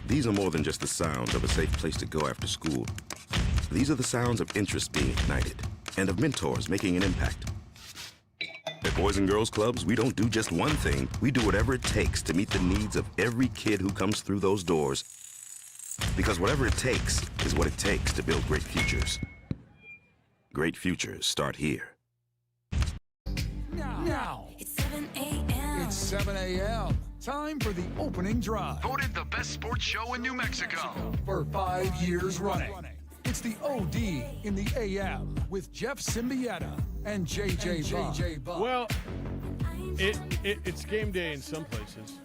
These are more than just the sounds of a safe place to go after school. These are the sounds of interest being ignited and of mentors making an impact. At Boys and Girls Clubs, we don't do just one thing. We do whatever it takes to meet the needs of every kid who comes through those doors. Because whatever it takes is what it takes to build great futures. Great futures start here. Now. It's 7 a.m. It's 7 a.m. Time for the opening drive. Voted the best sports show in New Mexico. For 5 years running. It's the OD in the AM with Jeff Symbieta and JJ Buck. Well, it's game day in some places.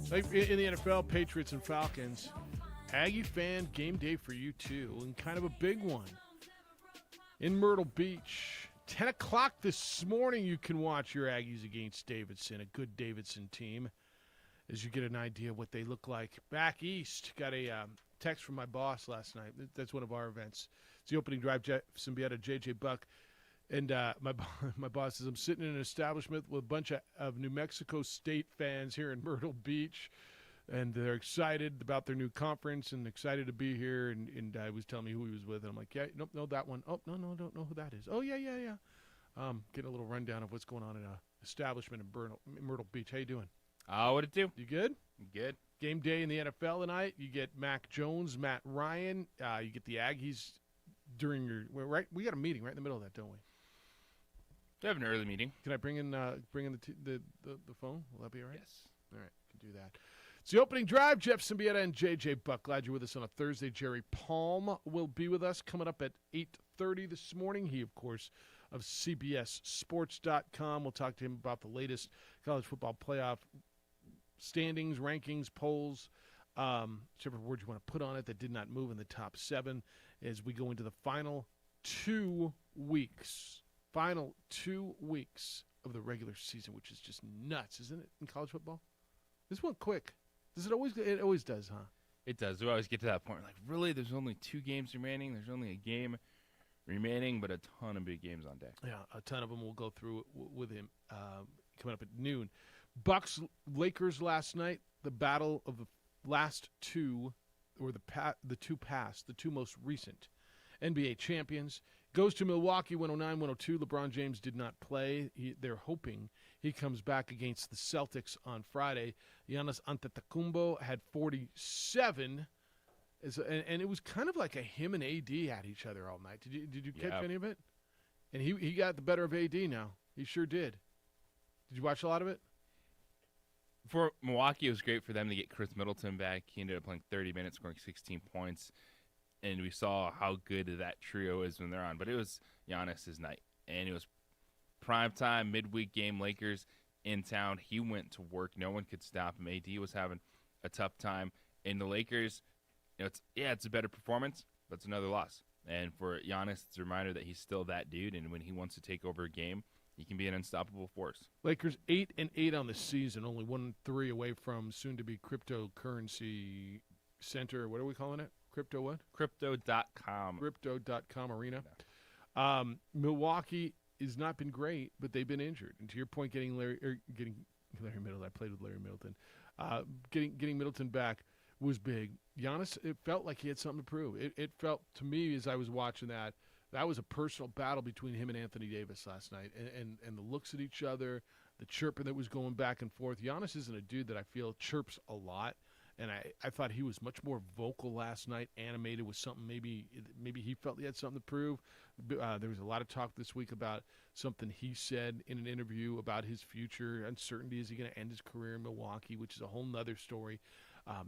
Like in the NFL, Patriots and Falcons. Aggie fan, game day for you too, and kind of a big one. In Myrtle Beach, 10 o'clock this morning, you can watch your Aggies against Davidson, a good Davidson team, as you get an idea of what they look like. Back east, got a text from my boss last night. That's one of our events. It's the opening drive, Jeff Symbieta, JJ Buck. And my boss says, I'm sitting in an establishment with a bunch of New Mexico State fans here in Myrtle Beach. And they're excited about their new conference and excited to be here. And I was telling me who he was with. And I'm like, yeah, nope, no, that one. Oh, no, don't know who that is. Oh, yeah. Getting a little rundown of what's going on in a establishment in Myrtle Beach. How you doing? What it do? You good? Good. Game day in the NFL tonight. You get Mac Jones, Matt Ryan. You get the Aggies during your right. We got a meeting right in the middle of that, don't we? We have an early meeting. Can I bring in the phone? Will that be all right? Yes. All right, can do that. It's the opening drive. Jeff Symbieta and JJ Buck. Glad you're with us on a Thursday. Jerry Palm will be with us coming up at 8:30 this morning. He, of course, of CBSSports.com. We'll talk to him about the latest college football playoff standings, rankings, polls, whichever word you want to put on it, that did not move in the top 7 as we go into the final 2 weeks. Final 2 weeks of the regular season, which is just nuts, isn't it, in college football? This went quick. Does it always? It always does, huh? It does. We always get to that point. Like, really? There's only 2 games remaining? There's only a game remaining, but a ton of big games on deck. Yeah, a ton of them will go through with him coming up at noon. Bucks, Lakers last night, the battle of the last two, or the two most recent NBA champions. Goes to Milwaukee, 109-102. LeBron James did not play. They're hoping he comes back against the Celtics on Friday. Giannis Antetokounmpo had 47, and it was kind of like a him and AD at each other all night. Did you catch any of it? And he got the better of AD now. He sure did. Did you watch a lot of it? For Milwaukee, it was great for them to get Chris Middleton back. He ended up playing 30 minutes, scoring 16 points. And we saw how good that trio is when they're on. But it was Giannis' night. And it was primetime, midweek game, Lakers in town. He went to work. No one could stop him. AD was having a tough time. And the Lakers, it's a better performance, but it's another loss. And for Giannis, it's a reminder that he's still that dude. And when he wants to take over a game, he can be an unstoppable force. Lakers 8-8 on the season, only 1-3 away from soon-to-be cryptocurrency center. What are we calling it? Crypto what? Crypto.com. Crypto.com arena. Milwaukee has not been great, but they've been injured. And to your point, getting Larry Middleton, I played with Larry Middleton. Getting Middleton back was big. Giannis, it felt like he had something to prove. It felt to me as I was watching that was a personal battle between him and Anthony Davis last night. And the looks at each other, the chirping that was going back and forth. Giannis isn't a dude that I feel chirps a lot. And I thought he was much more vocal last night, animated with something. Maybe he felt he had something to prove. There was a lot of talk this week about something he said in an interview about his future uncertainty. Is he going to end his career in Milwaukee, which is a whole nother story.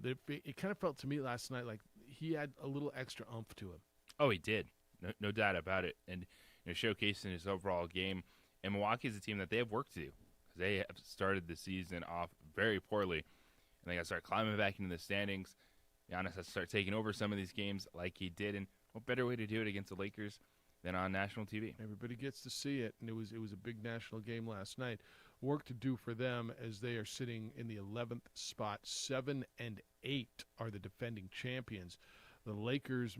It kind of felt to me last night like he had a little extra oomph to him. Oh, he did. No doubt about it. And showcasing his overall game. And Milwaukee is a team that they have work to do. They have started the season off very poorly. And they got to start climbing back into the standings. Giannis has to start taking over some of these games like he did. And what better way to do it against the Lakers than on national TV? Everybody gets to see it, and it was a big national game last night. Work to do for them as they are sitting in the 11th spot. 7-8 are the defending champions. The Lakers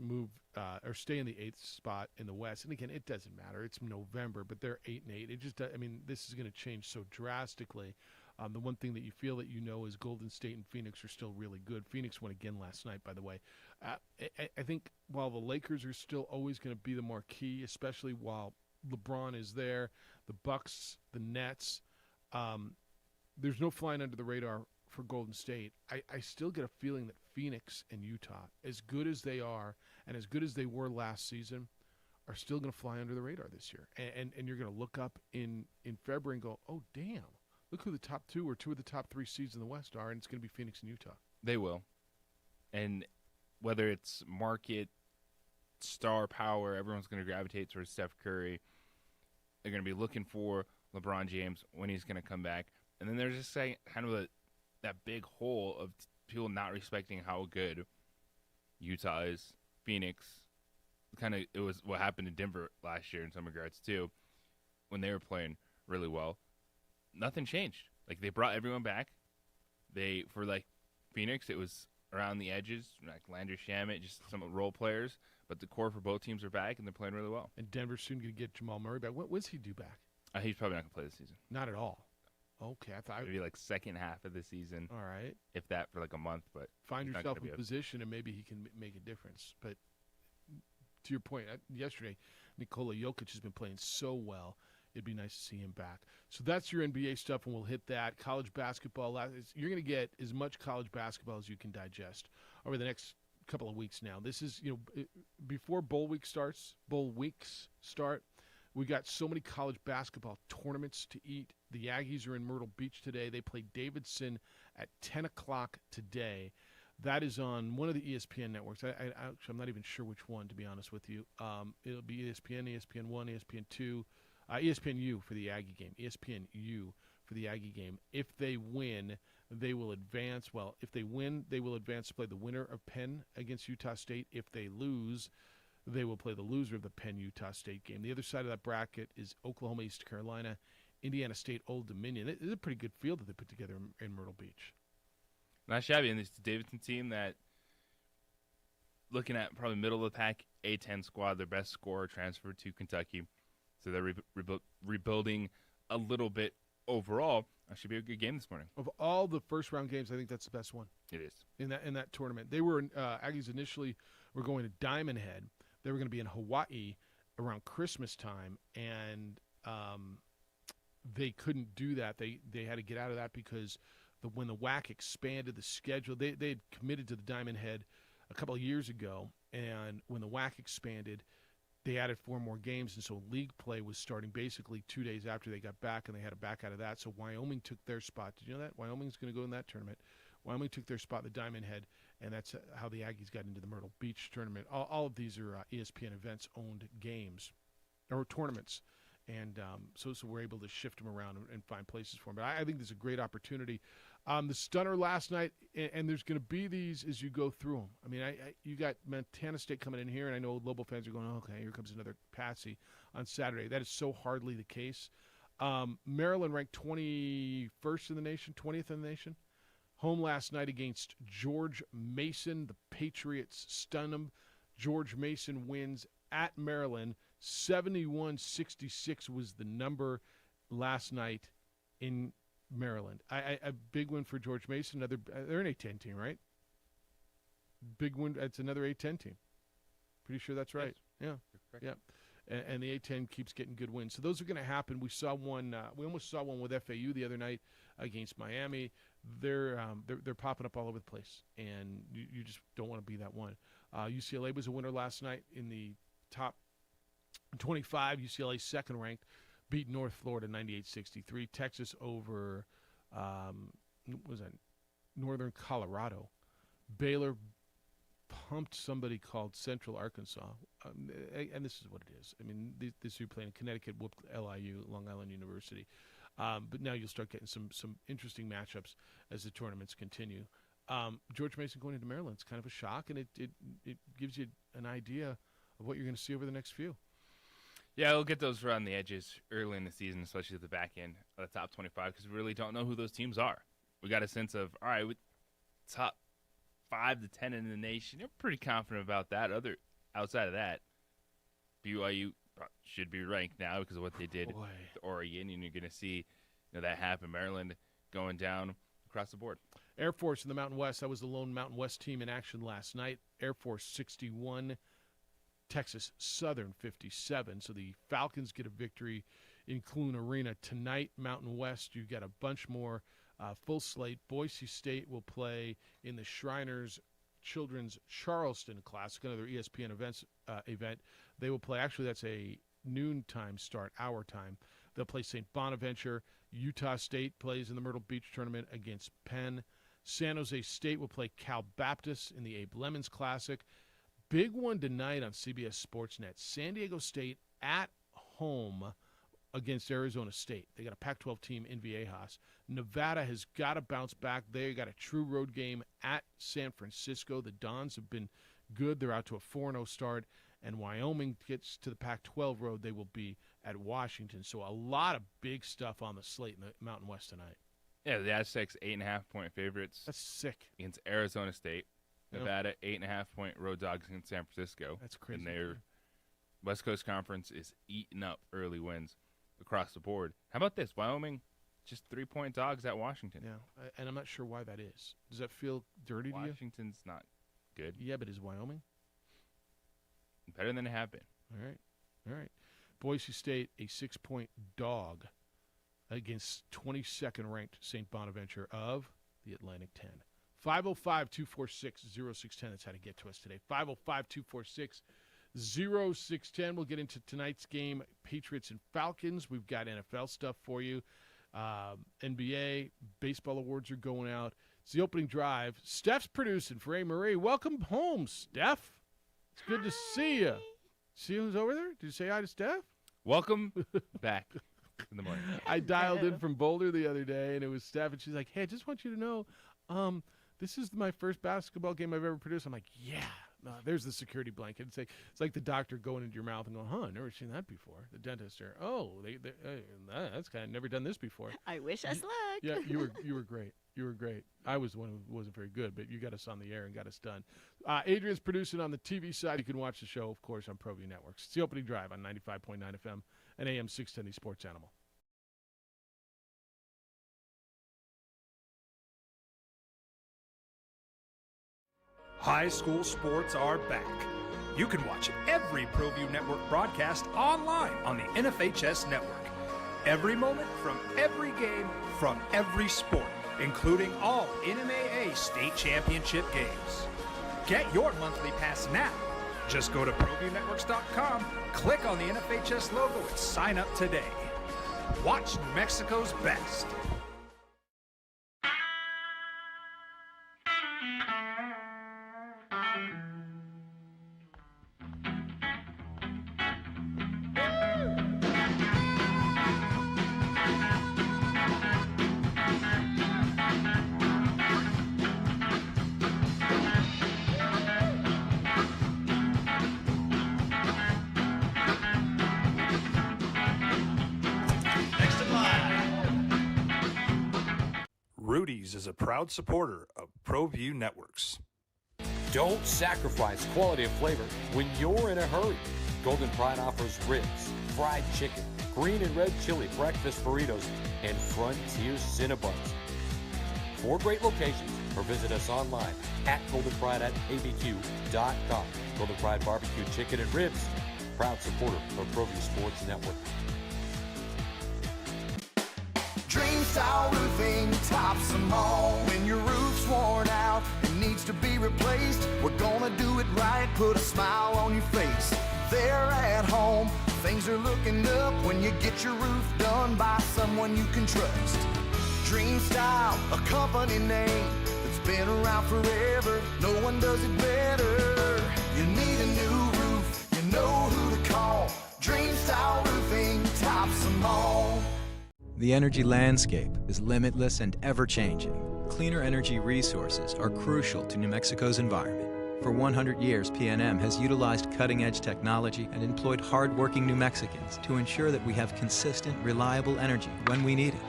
stay in the 8th spot in the West. And again, it doesn't matter. It's November, but they're 8-8. This is going to change so drastically. The one thing that you feel that you know is Golden State and Phoenix are still really good. Phoenix won again last night, by the way. I think while the Lakers are still always going to be the marquee, especially while LeBron is there, the Bucks, the Nets, there's no flying under the radar for Golden State. I still get a feeling that Phoenix and Utah, as good as they are and as good as they were last season, are still going to fly under the radar this year. And you're going to look up in February and go, oh, damn. Look who the top two or two of the top three seeds in the West are, and it's going to be Phoenix and Utah. They will. And whether it's market, star power, everyone's going to gravitate towards Steph Curry. They're going to be looking for LeBron James when he's going to come back. And then there's just kind of that big hole of people not respecting how good Utah is. Phoenix, it was what happened in Denver last year in some regards too, when they were playing really well. Nothing changed. Like, they brought everyone back. For Phoenix, it was around the edges, like Landry Shamet, just some role players. But the core for both teams are back, and they're playing really well. And Denver's soon going to get Jamal Murray back. What was he due back? He's probably not going to play this season. Not at all. Okay, I thought maybe second half of the season. All right, if that, for a month. But find yourself in position, and maybe he can make a difference. But to your point, yesterday, Nikola Jokic has been playing so well. It'd be nice to see him back. So that's your NBA stuff, and we'll hit that. College basketball. You're going to get as much college basketball as you can digest over the next couple of weeks now. This is, before bowl weeks start, we got so many college basketball tournaments to eat. The Aggies are in Myrtle Beach today. They play Davidson at 10 o'clock today. That is on one of the ESPN networks. I'm not even sure which one, to be honest with you. It'll be ESPN, ESPN1, ESPN2. ESPNU for the Aggie game. ESPNU for the Aggie game. If they win, they will advance. Well, if they win, they will advance to play the winner of Penn against Utah State. If they lose, they will play the loser of the Penn-Utah State game. The other side of that bracket is Oklahoma, East Carolina, Indiana State, Old Dominion. It is a pretty good field that they put together in Myrtle Beach. Not shabby. And it's the Davidson team that, looking at probably middle of the pack, A-10 squad, their best scorer transferred to Kentucky. So they're rebuilding a little bit overall. That should be a good game this morning. Of all the first-round games, I think that's the best one. It is. In that tournament. They were Aggies initially were going to Diamond Head. They were going to be in Hawaii around Christmas time, and they couldn't do that. They had to get out of that because when the WAC expanded the schedule, they had committed to the Diamond Head a couple of years ago, and when the WAC expanded, they added 4 more games, and so league play was starting basically 2 days after they got back, and they had to back out of that. So Wyoming took their spot. Did you know that? Wyoming's going to go in that tournament. Wyoming took their spot in the Diamond Head, and that's how the Aggies got into the Myrtle Beach tournament. All of these are ESPN events-owned games or tournaments, and so we're able to shift them around and find places for them. But I think this is a great opportunity. The stunner last night, and there's going to be these as you go through them. I mean, you got Montana State coming in here, and I know Lobo fans are going, okay, here comes another Patsy on Saturday. That is so hardly the case. Maryland ranked 21st in the nation, 20th in the nation. Home last night against George Mason. The Patriots stun them. George Mason wins at Maryland. 71-66 was the number last night in Maryland. A big win for George Mason. They're an A-10 team, right? Big win. It's another A-10 team. Pretty sure that's right. Yes. Yeah. And the A-10 keeps getting good wins. So those are going to happen. We saw one. We almost saw one with FAU the other night against Miami. They're popping up all over the place, and you just don't want to be that one. UCLA was a winner last night in the top 25. UCLA second ranked, beat North Florida 98-63. Texas over was that Northern Colorado. Baylor pumped somebody called Central Arkansas, and this is what it is. I mean, this you're playing Connecticut whooped LIU, Long Island University, but now you'll start getting some interesting matchups as the tournaments continue. George Mason going into Maryland, it's kind of a shock, and it gives you an idea of what you're going to see over the next few. Yeah, we'll get those around the edges early in the season, especially at the back end of the top 25, because we really don't know who those teams are. We got a sense of, all right, with top 5 to 10 in the nation, you're pretty confident about that. Outside of that, BYU should be ranked now because of what they did with Oregon, and you're going to see that happen. Maryland going down across the board. Air Force in the Mountain West. That was the lone Mountain West team in action last night. Air Force 61, Texas Southern 57. So the Falcons get a victory in Clune Arena tonight. Mountain West, you got a bunch more full slate. Boise State will play in the Shriners Children's Charleston Classic, another ESPN event. They will play. Actually, that's a noontime start, our time. They'll play St. Bonaventure. Utah State plays in the Myrtle Beach tournament against Penn. San Jose State will play Cal Baptist in the Abe Lemons Classic. Big one tonight on CBS Sportsnet. San Diego State at home against Arizona State. They got a Pac-12 team in Viejas. Nevada has got to bounce back. They got a true road game at San Francisco. The Dons have been good. They're out to a 4-0 start. And Wyoming gets to the Pac-12 road. They will be at Washington. So a lot of big stuff on the slate in the Mountain West tonight. Yeah, the Aztecs 8.5-point favorites. That's sick. Against Arizona State. Yep. Nevada 8.5-point road dogs against San Francisco. That's crazy. And their West Coast Conference is eating up early wins across the board. How about this? Wyoming, just 3-point dogs at Washington. Yeah, and I'm not sure why that is. Does that feel dirty to you? Washington's not good. Yeah, but is Wyoming? Better than they have been. All right. Boise State, a 6-point dog against 22nd ranked St. Bonaventure of the Atlantic 10. 505-246-0610. That's how to get to us today. 505-246-0610. We'll get into tonight's game, Patriots and Falcons. We've got NFL stuff for you. NBA, baseball awards are going out. It's the opening drive. Steph's producing for A. Marie. Welcome home, Steph. It's good to see you. See who's over there? Did you say hi to Steph? Welcome back in the morning. I dialed in from Boulder the other day, and it was Steph, and she's like, hey, I just want you to know, this is my first basketball game I've ever produced. I'm like, yeah. No, there's the security blanket. It's like the doctor going into your mouth and going, I've never seen that before. The dentist or, that's kind of never done this before. I wish us luck. Yeah, you were great. You were great. I was the one who wasn't very good, but you got us on the air and got us done. Adrian's producing on the TV side. You can watch the show, of course, on ProView Networks. It's the opening drive on 95.9 FM and AM 610 Sports Animal. High school sports are back. You can watch every ProView Network broadcast online on the NFHS network. Every moment from every game from every sport, including all NMAA state championship games. Get your monthly pass now. Just go to ProViewNetworks.com, click on the NFHS logo, and sign up today. Watch New Mexico's best. Rudy's is a proud supporter of ProView Networks. Don't sacrifice quality of flavor when you're in a hurry. Golden Pride offers ribs, fried chicken, green and red chili breakfast burritos, and Frontier Cinnabons. 4 great locations, or visit us online at goldenpride@abq.com. Golden Pride Barbecue Chicken and Ribs, proud supporter of ProView Sports Network. Dream Style Roofing tops them all. When your roof's worn out and needs to be replaced, we're gonna do it right, put a smile on your face. They're at home, things are looking up when you get your roof done by someone you can trust. Dream Style, a company name that's been around forever. No one does it better. You need a new roof, you know who to call. Dream Style Roofing tops them all. The energy landscape is limitless and ever-changing. Cleaner energy resources are crucial to New Mexico's environment. For 100 years, PNM has utilized cutting-edge technology and employed hard-working New Mexicans to ensure that we have consistent, reliable energy when we need it.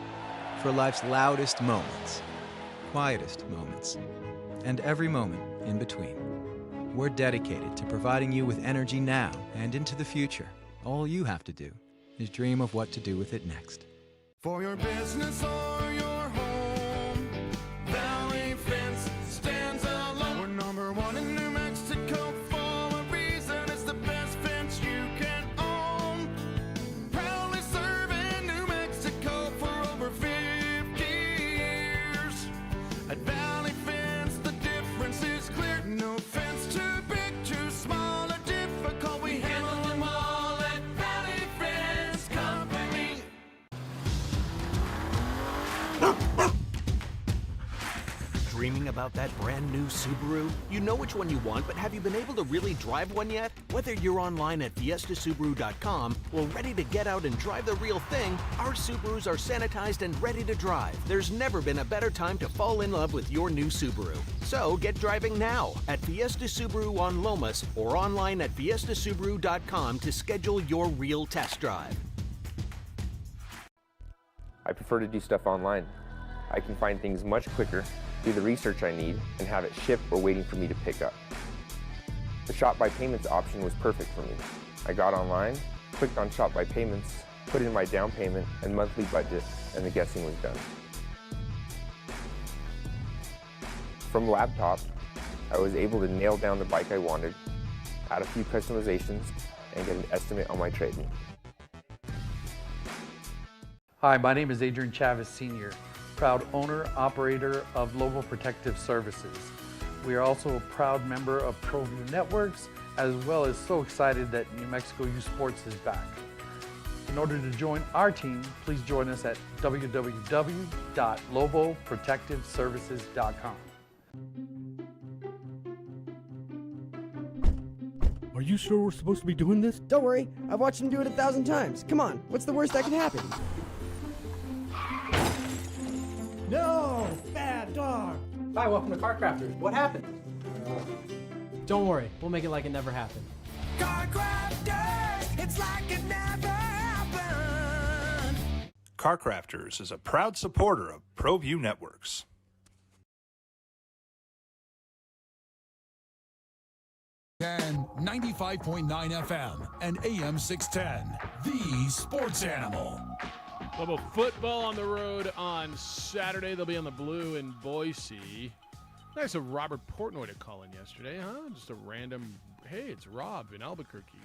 For life's loudest moments, quietest moments, and every moment in between. We're dedicated to providing you with energy now and into the future. All you have to do is dream of what to do with it next. For your business or your home, dreaming about that brand new Subaru? You know which one you want, but have you been able to really drive one yet? Whether you're online at fiestasubaru.com or ready to get out and drive the real thing, our Subarus are sanitized and ready to drive. There's never been a better time to fall in love with your new Subaru. So get driving now at Fiesta Subaru on Lomas or online at fiestasubaru.com to schedule your real test drive. I prefer to do stuff online. I can find things much quicker, do the research I need, and have it shipped or waiting for me to pick up. The Shop by Payments option was perfect for me. I got online, clicked on Shop by Payments, put in my down payment and monthly budget, and the guessing was done. From laptop, I was able to nail down the bike I wanted, add a few customizations, and get an estimate on my trade-in. Hi, my name is Adrian Chavez Sr., proud owner, operator of Lobo Protective Services. We are also a proud member of ProView Networks, as well as so excited that New Mexico Youth Sports is back. In order to join our team, please join us at www.loboprotectiveservices.com. Are you sure we're supposed to be doing this? Don't worry, I've watched him do it 1,000 times. Come on, what's the worst that can happen? No! Bad dog! Hi, welcome to Car Crafters. What happened? Don't worry, we'll make it like it never happened. Car Crafters, it's like it never happened. Car Crafters is a proud supporter of ProView Networks. And 95.9 FM and AM 610, the sports animal. Lobo football on the road on Saturday. They'll be on the Blue in Boise. Nice of Robert Portnoy to call in yesterday, huh? Just a random, hey, it's Rob in Albuquerque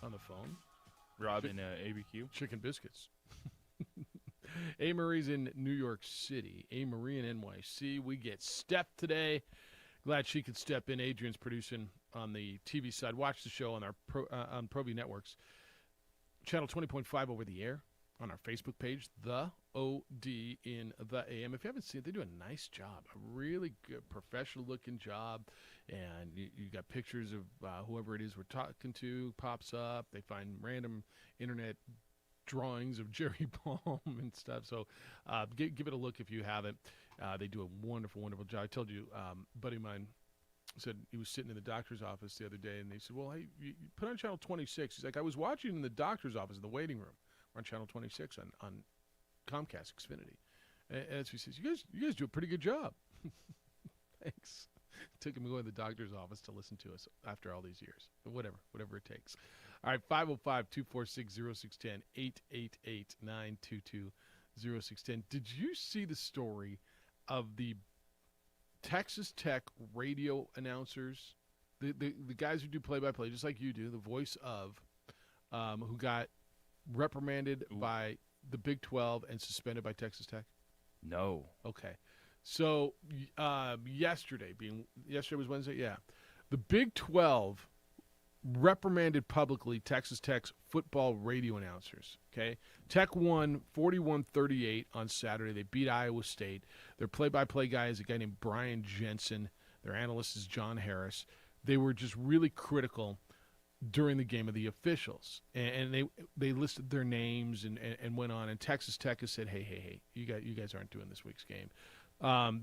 on the phone. Rob in ABQ. Chicken biscuits. A. Marie's in New York City. A. Marie in NYC. We get Steph today. Glad she could step in. Adrian's producing on the TV side. Watch the show on our on ProView Networks. Channel 20.5 over the air. On our Facebook page, The OD in the AM. If you haven't seen it, they do a nice job, a really good professional-looking job. And you got pictures of whoever it is we're talking to pops up. They find random internet drawings of Jerry Palm and stuff. So give it a look if you haven't. They do a wonderful, wonderful job. I told you, a buddy of mine said he was sitting in the doctor's office the other day, and they said, well, hey, you put on Channel 26. He's like, I was watching in the doctor's office in the waiting room. On Channel 26 on Comcast Xfinity, and as he says, you guys do a pretty good job. Thanks. Took him to go to the doctor's office to listen to us after all these years. But whatever it takes. All right, 505-246-0610, 888-922-0610. Did you see the story of the Texas Tech radio announcers, the guys who do play-by-play, just like you do, the voice of, who got reprimanded by the Big 12 and suspended by Texas Tech? No. Okay. So yesterday was Wednesday, yeah. The Big 12 reprimanded publicly Texas Tech's football radio announcers, okay? Tech won 41-38 on Saturday. They beat Iowa State. Their play-by-play guy is a guy named Brian Jensen. Their analyst is John Harris. They were just really critical during the game of the officials, and they listed their names and went on. And Texas Tech has said, hey, you guys aren't doing this week's game.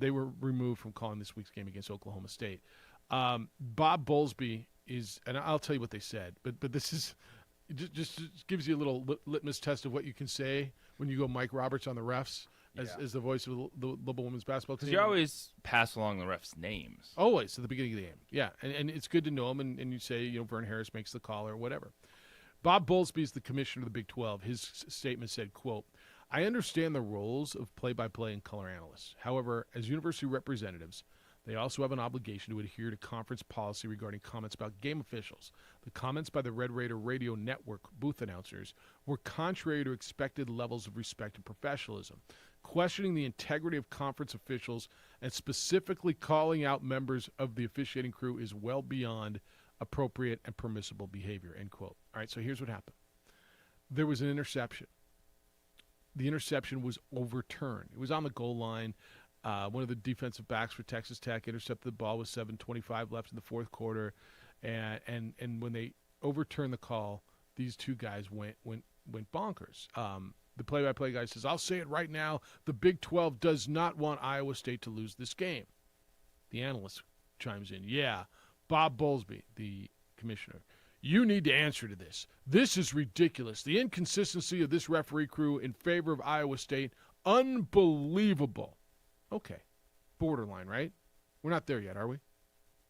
They were removed from calling this week's game against Oklahoma State. Bob Bowlesby is, and I'll tell you what they said, but this is just gives you a little litmus test of what you can say when you go Mike Roberts on the refs. As the voice of the Lobo women's basketball team. Because you always pass along the refs' names. Always, at the beginning of the game. Yeah, and it's good to know them, and you say, Vern Harris makes the call or whatever. Bob Bowlesby is the commissioner of the Big 12. His statement said, quote, I understand the roles of play-by-play and color analysts. However, as university representatives, they also have an obligation to adhere to conference policy regarding comments about game officials. The comments by the Red Raider Radio Network booth announcers were contrary to expected levels of respect and professionalism, questioning the integrity of conference officials and specifically calling out members of the officiating crew is well beyond appropriate and permissible behavior, end quote. All right, so here's what happened. There was an interception. The interception was overturned. It was on the goal line. One of the defensive backs for Texas Tech intercepted the ball with 7:25 left in the fourth quarter, and when they overturned the call, these two guys went bonkers. The play-by-play guy says, "I'll say it right now: the Big 12 does not want Iowa State to lose this game." The analyst chimes in, "Yeah, Bob Bowlesby, the commissioner, you need to answer to this. This is ridiculous. The inconsistency of this referee crew in favor of Iowa State, unbelievable." Okay, borderline, right? We're not there yet, are we?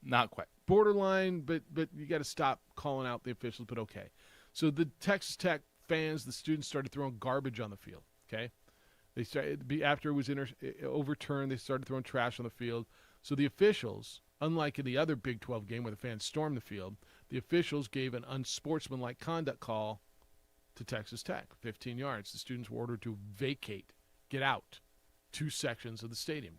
Not quite. Borderline, but you got to stop calling out the officials, but okay. So the Texas Tech fans, the students started throwing garbage on the field, okay? They started, after it was overturned, they started throwing trash on the field. So the officials, unlike in the other Big 12 game where the fans stormed the field, the officials gave an unsportsmanlike conduct call to Texas Tech, 15 yards. The students were ordered to vacate, get out, 2 sections of the stadium.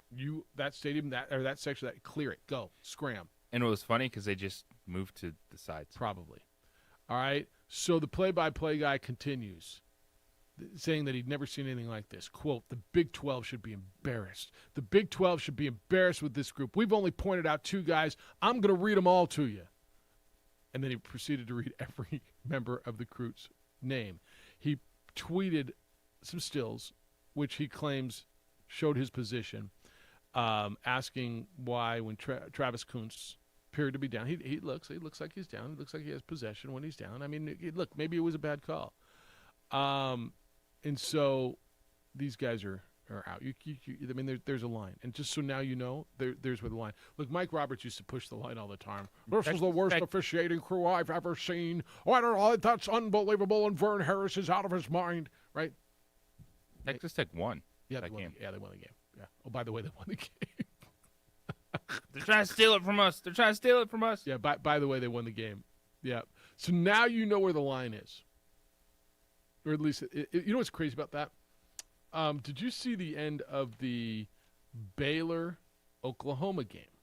That section, clear it, go, scram. And it was funny because they just moved to the sides. Probably. All right, so the play-by-play guy continues, saying that he'd never seen anything like this. Quote, "The Big 12 should be embarrassed. The Big 12 should be embarrassed with this group. We've only pointed out 2 guys. I'm going to read them all to you." And then he proceeded to read every member of the crew's name. He tweeted some stills, which he claims showed his position, asking why when Travis Kuntz appeared to be down, he looks like he's down. He looks like he has possession when he's down. I mean, look, maybe it was a bad call. And so these guys are out. I mean, there's a line. And just so now you know, there's where the line. Look, Mike Roberts used to push the line all the time. "This is the worst officiating crew I've ever seen. Oh, I don't know. That's unbelievable. And Vern Harris is out of his mind." Right? Texas Tech won. Yeah, that they won game. They won the game. Yeah. Oh, by the way, they won the game. They're trying to steal it from us. Yeah, by the way, they won the game. Yeah. So now you know where the line is. Or at least, you know what's crazy about that? Did you see the end of the Baylor-Oklahoma game?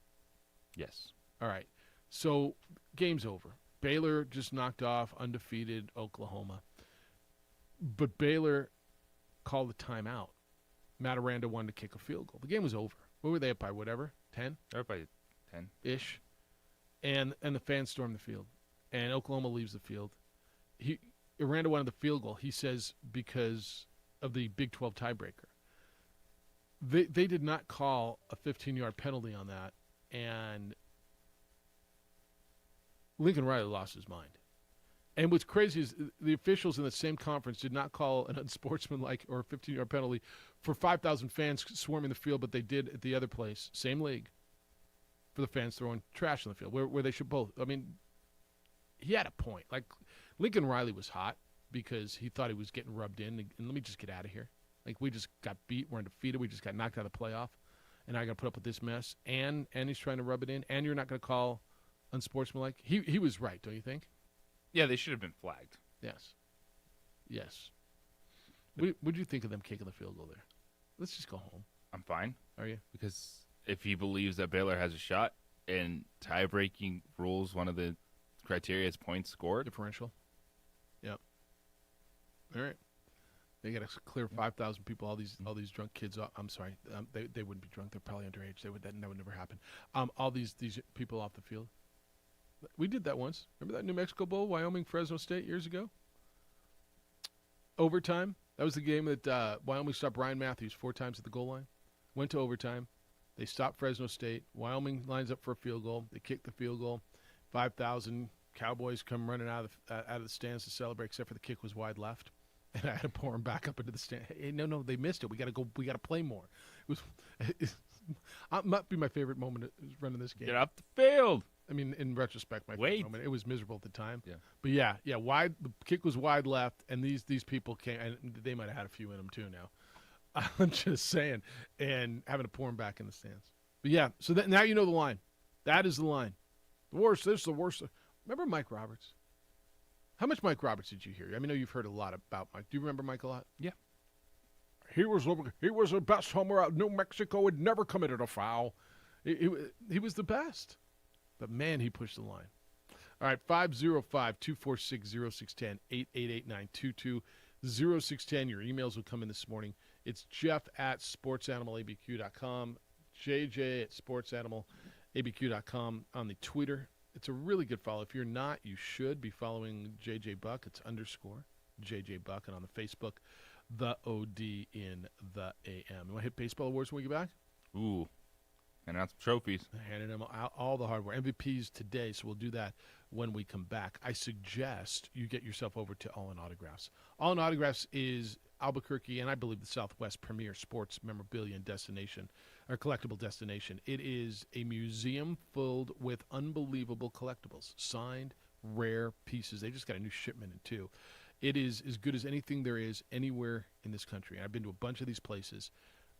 Yes. All right. So game's over. Baylor just knocked off undefeated Oklahoma. But Baylor called the timeout. Matt Aranda wanted to kick a field goal. The game was over. What were they up by, whatever? 10? They're up by 10-ish. And the fans stormed the field. And Oklahoma leaves the field. Aranda wanted the field goal, he says, because of the Big 12 tiebreaker. They did not call a 15-yard penalty on that, and Lincoln Riley lost his mind. And what's crazy is the officials in the same conference did not call an unsportsmanlike or a 15-yard penalty for 5,000 fans swarming the field, but they did at the other place, same league, for the fans throwing trash on the field, where they should both. I mean, he had a point. Like, Lincoln Riley was hot because he thought he was getting rubbed in, and let me just get out of here. Like, we just got beat, we're undefeated, we just got knocked out of the playoff, and I got to put up with this mess, and he's trying to rub it in, and you're not going to call unsportsmanlike. He was right, don't you think? Yeah, they should have been flagged. Yes. What do you think of them kicking the field goal there? Let's just go home. I'm fine. Are you? Because if he believes that Baylor has a shot, and tie-breaking rules, one of the criteria is points scored. Differential. Yep. All right. They got to clear 5,000 people. All these drunk kids. I'm sorry. They wouldn't be drunk. They're probably underage. That would never happen. All these people off the field. We did that once. Remember that New Mexico Bowl, Wyoming, Fresno State years ago? Overtime. That was the game that Wyoming stopped Ryan Matthews 4 times at the goal line. Went to overtime. They stopped Fresno State. Wyoming lines up for a field goal. They kick the field goal. 5,000 Cowboys come running out of the stands to celebrate, except for the kick was wide left. And I had to pour them back up into the stand. Hey, no, they missed it. We got to go. We got to play more. It might be my favorite moment running this game. Get off the field. I mean, in retrospect, my favorite moment. It was miserable at the time. Yeah. But yeah, wide. The kick was wide left, and these people came, and they might have had a few in them too. Now, I'm just saying, and having to pour them back in the stands. But yeah, so now you know the line. That is the line. The worst. This is the worst. Remember Mike Roberts? How much Mike Roberts did you hear? I mean, I know you've heard a lot about Mike. Do you remember Mike a lot? Yeah. He was the best homer out. New Mexico had never committed a foul. He was the best. But, man, he pushed the line. All right, 505-246-0610, 888-922-0610. Your emails will come in this morning It's Jeff at sportsanimalabq.com, JJ at sportsanimalabq.com on the Twitter. It's a really good follow. If you're not, you should be following JJ Buck. It's _ JJ Buck. And on the Facebook, the OD in the AM. You want to hit baseball awards when we get back? Ooh. And out some trophies. Handing them out all the hardware. MVPs today, so we'll do that when we come back. I suggest you get yourself over to All in Autographs. All in Autographs is Albuquerque and I believe the Southwest premier sports memorabilia and destination, or collectible destination. It is a museum filled with unbelievable collectibles, signed, rare pieces. They just got a new shipment in too. It is as good as anything there is anywhere in this country. I've been to a bunch of these places.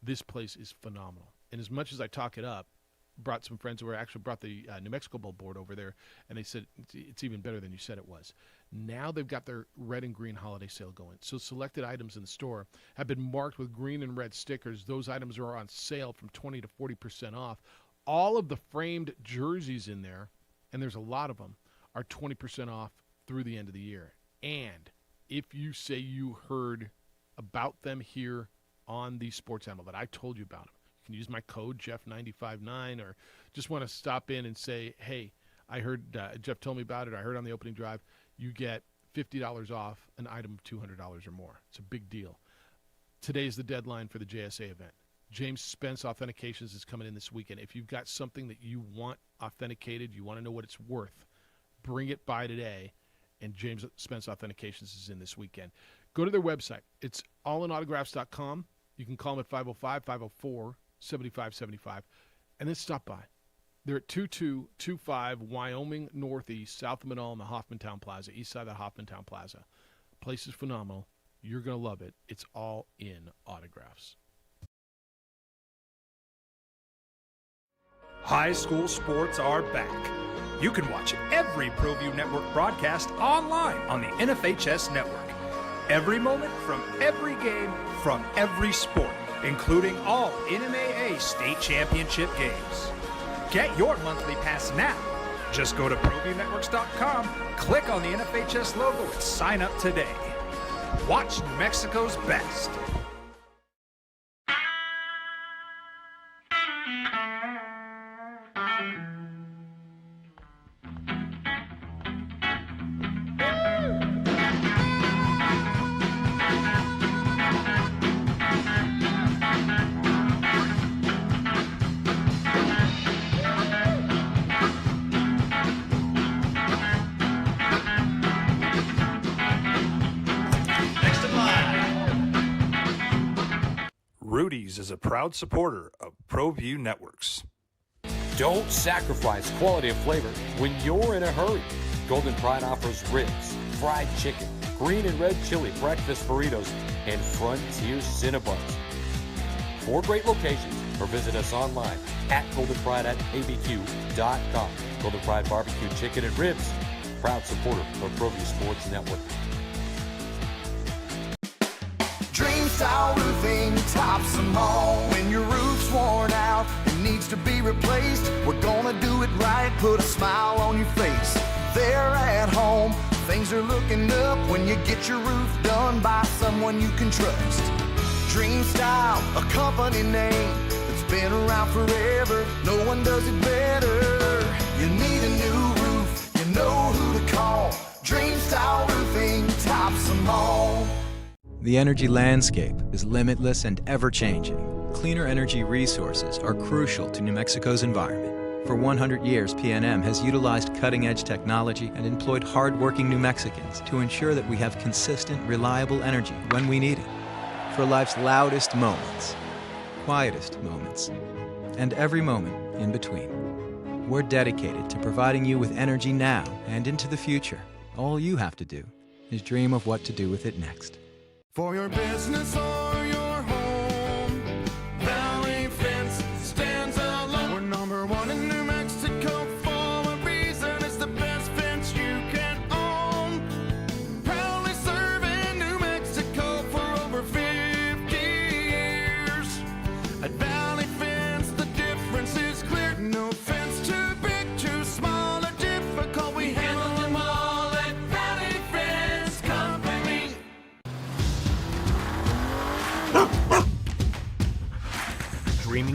This place is phenomenal. And as much as I talk it up, brought some friends who actually brought the New Mexico Bowl board over there, and they said it's even better than you said it was. Now they've got their red and green holiday sale going. So selected items in the store have been marked with green and red stickers. Those items are on sale from 20 to 40% off. All of the framed jerseys in there, and there's a lot of them, are 20% off through the end of the year. And if you say you heard about them here on the Sports Animal, that I told you about them, you can use my code Jeff959, or just want to stop in and say, hey, I heard Jeff told me about it. I heard on the opening drive. You get $50 off an item of $200 or more. It's a big deal. Today's the deadline for the JSA event. James Spence Authentications is coming in this weekend. If you've got something that you want authenticated, you want to know what it's worth, bring it by today, and James Spence Authentications is in this weekend. Go to their website. It's allinautographs.com. You can call them at 505-504-7575, and then stop by. They're at 2225 Wyoming Northeast, south of Manal in the Hoffmantown Plaza, east side of the Hoffmantown Plaza. Place is phenomenal. You're going to love it. It's all in autographs. High school sports are back. You can watch every ProView Network broadcast online on the NFHS network. Every moment from every game from every sport, including all NMAA state championship games. Get your monthly pass now. Just go to ProViewNetworks.com, click on the NFHS logo, and sign up today. Watch New Mexico's best. Rudy's is a proud supporter of ProView Networks. Don't sacrifice quality and flavor when you're in a hurry. Golden Pride offers ribs, fried chicken, green and red chili breakfast burritos, and Frontier Cinnabons. 4 great locations, or visit us online at goldenpride@abq.com. Golden Pride Barbecue Chicken and Ribs, proud supporter of ProView Sports Network. Dream Style Roofing tops them all. When your roof's worn out and needs to be replaced, we're gonna do it right, put a smile on your face. They're at home, things are looking up when you get your roof done by someone you can trust. Dream Style, a company name that's been around forever, no one does it better. You need a new roof, you know who to call. Dream Style Roofing tops them all. The energy landscape is limitless and ever-changing. Cleaner energy resources are crucial to New Mexico's environment. For 100 years, PNM has utilized cutting-edge technology and employed hard-working New Mexicans to ensure that we have consistent, reliable energy when we need it. For life's loudest moments, quietest moments, and every moment in between. We're dedicated to providing you with energy now and into the future. All you have to do is dream of what to do with it next. For your business or your home, Valley Fence stands alone. We're number 1 in New Mexico for a reason. It's the best fence you can own. Proudly serving New Mexico for over 50 years. At Valley Fence, the difference is clear. No fence too big, too small, or difficult. We handle them all at Valley Fence Company.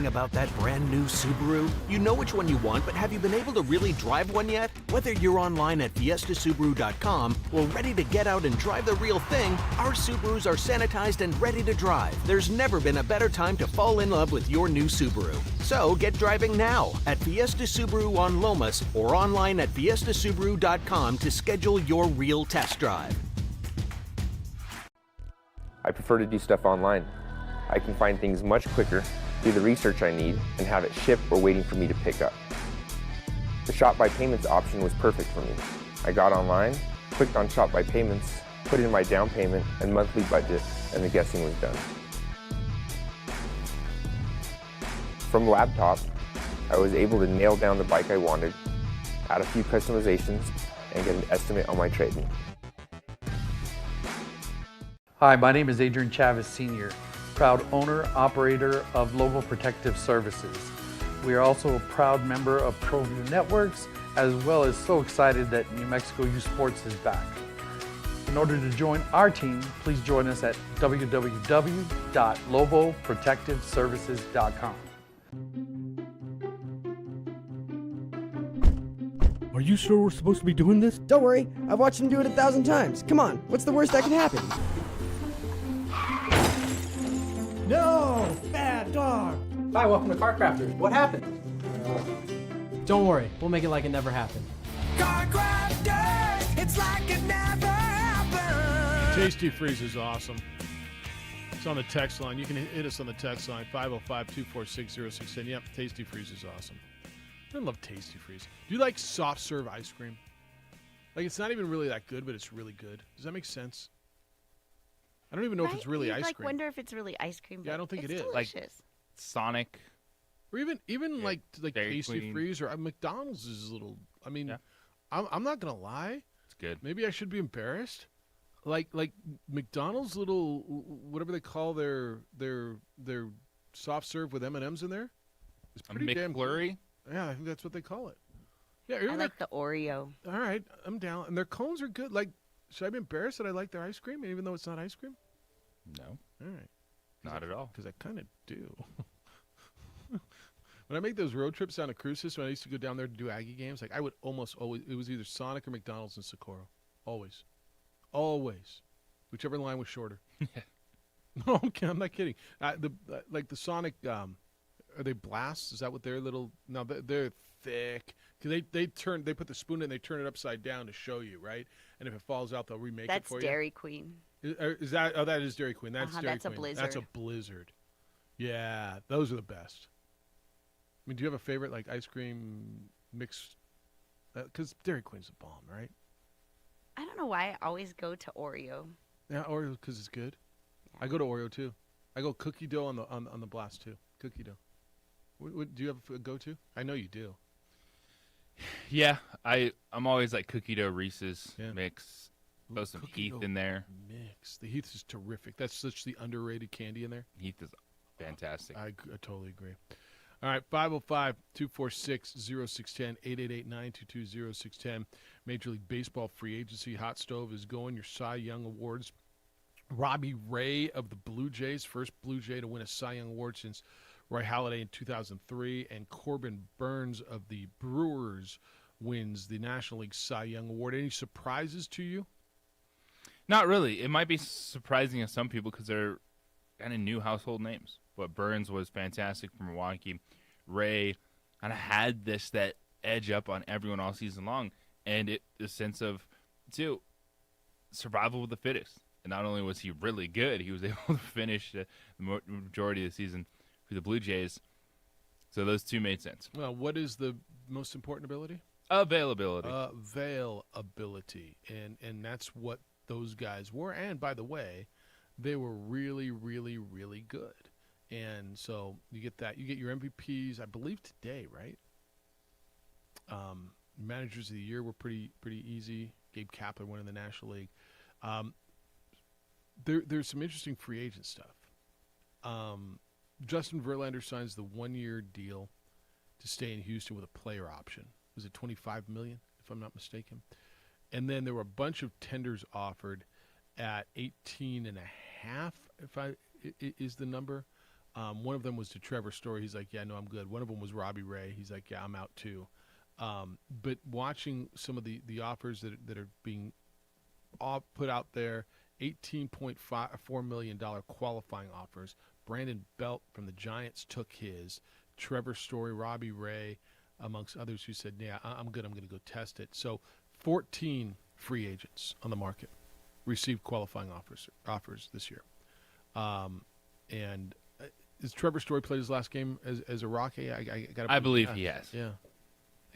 about that brand new Subaru? You know which one you want, but have you been able to really drive one yet? Whether you're online at fiestasubaru.com or ready to get out and drive the real thing, our Subarus are sanitized and ready to drive. There's never been a better time to fall in love with your new Subaru. So get driving now at Fiesta Subaru on Lomas or online at fiestasubaru.com to schedule your real test drive. I prefer to do stuff online. I can find things much quicker, do the research I need, and have it shipped or waiting for me to pick up. The Shop by Payments option was perfect for me. I got online, clicked on Shop by Payments, put in my down payment and monthly budget, and the guessing was done. From laptop, I was able to nail down the bike I wanted, add a few customizations, and get an estimate on my trade-in. Hi, my name is Adrian Chavez Sr., proud owner, operator of Lobo Protective Services. We are also a proud member of ProView Networks, as well as so excited that New Mexico Youth Sports is back. In order to join our team, please join us at www.loboprotectiveservices.com. Are you sure we're supposed to be doing this? Don't worry, I've watched him do it 1,000 times. Come on, what's the worst that can happen? No! Bad dog! Hi, welcome to Car Crafters. What happened? Don't worry, we'll make it like it never happened. Car Crafters, it's like it never happened. Tasty Freeze is awesome. It's on the text line. You can hit us on the text line, 505-246-0610. Yep, Tasty Freeze is awesome. I love Tasty Freeze. Do you like soft serve ice cream? Like, it's not even really that good, but it's really good. Does that make sense? I don't even know if it's really ice cream. Wonder if it's really ice cream. Yeah, I don't think it is. Delicious. Like Sonic, or even like Dairy Tasty Queen. Freeze or McDonald's is a little. I mean, I'm not gonna lie. It's good. Maybe I should be embarrassed. Like McDonald's little whatever they call their soft serve with M&Ms in there. It's pretty damn McFlurry? good. Yeah, I think that's what they call it. Yeah, I like the Oreo. All right, I'm down. And their cones are good. Like, should I be embarrassed that I like their ice cream, even though it's not ice cream? No. All right. Not at all. Because I kind of do. When I make those road trips down to Cruces, when I used to go down there to do Aggie games, like I would almost always, it was either Sonic or McDonald's in Socorro. Always. Always. Whichever line was shorter. No, okay, I'm not kidding. Like the Sonic, are they blasts? Is that what their little? No, they're thick. Cause they put the spoon in, they turn it upside down to show you, right? And if it falls out, they'll remake it for you. That's Dairy Queen. Is that? Oh, that is Dairy Queen. That's Dairy that's Queen. a Blizzard. That's a Blizzard. Yeah, those are the best. I mean, do you have a favorite like ice cream mix? Because Dairy Queen's a bomb, right? I don't know why I always go to Oreo. Yeah, Oreo because it's good. Yeah. I go to Oreo too. I go cookie dough on the blast too. Cookie dough. What do you have a go-to? I know you do. Yeah, I'm always like cookie dough Reese's mix. Throw some Heath in there. Mix. The Heath is terrific. That's such the underrated candy in there. Heath is fantastic. I totally agree. All right, 505-246-0610, 888-922-0610. Major League Baseball free agency hot stove is going. Your Cy Young Awards. Robbie Ray of the Blue Jays, first Blue Jay to win a Cy Young Award since Roy Halladay in 2003, and Corbin Burns of the Brewers wins the National League Cy Young Award. Any surprises to you? Not really. It might be surprising to some people because they're kind of new household names. But Burns was fantastic for Milwaukee. Ray kind of had that edge up on everyone all season long, and the sense of, too, survival of the fittest. And not only was he really good, he was able to finish the majority of the season for the Blue Jays. So those two made sense. Well, what is the most important ability? Availability. Availability. And that's what those guys were. And by the way, they were really, really, really good. And so you get that. You get your MVPs, I believe, today, right? Managers of the year were pretty easy. Gabe Kapler won in the National League. There's some interesting free agent stuff. Justin Verlander signs the 1-year deal to stay in Houston with a player option. Was it $25 million, if I'm not mistaken? And then there were a bunch of tenders offered at 18.5, is the number. One of them was to Trevor Story. He's like, yeah, no, I'm good. One of them was Robbie Ray. He's like, yeah, I'm out too. But watching some of the offers that are being put out there, $18.4 million qualifying offers. Brandon Belt from the Giants took his. Trevor Story, Robbie Ray, amongst others who said, yeah, I'm good. I'm going to go test it. So 14 free agents on the market received qualifying offers this year. And is Trevor Story played his last game as a Rocky? I believe he has. Yeah.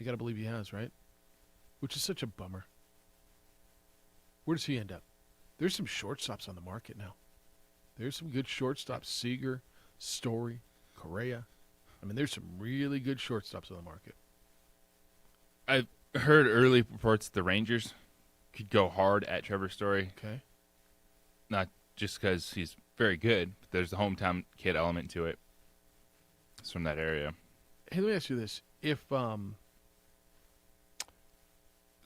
I got to believe he has, right? Which is such a bummer. Where does he end up? There's some shortstops on the market now. There's some good shortstops. Seager, Story, Correa. I mean, there's some really good shortstops on the market. I've heard early reports the Rangers could go hard at Trevor Story. Okay. Not just because he's very good, but there's the hometown kid element to it. It's from that area. Hey, let me ask you this. If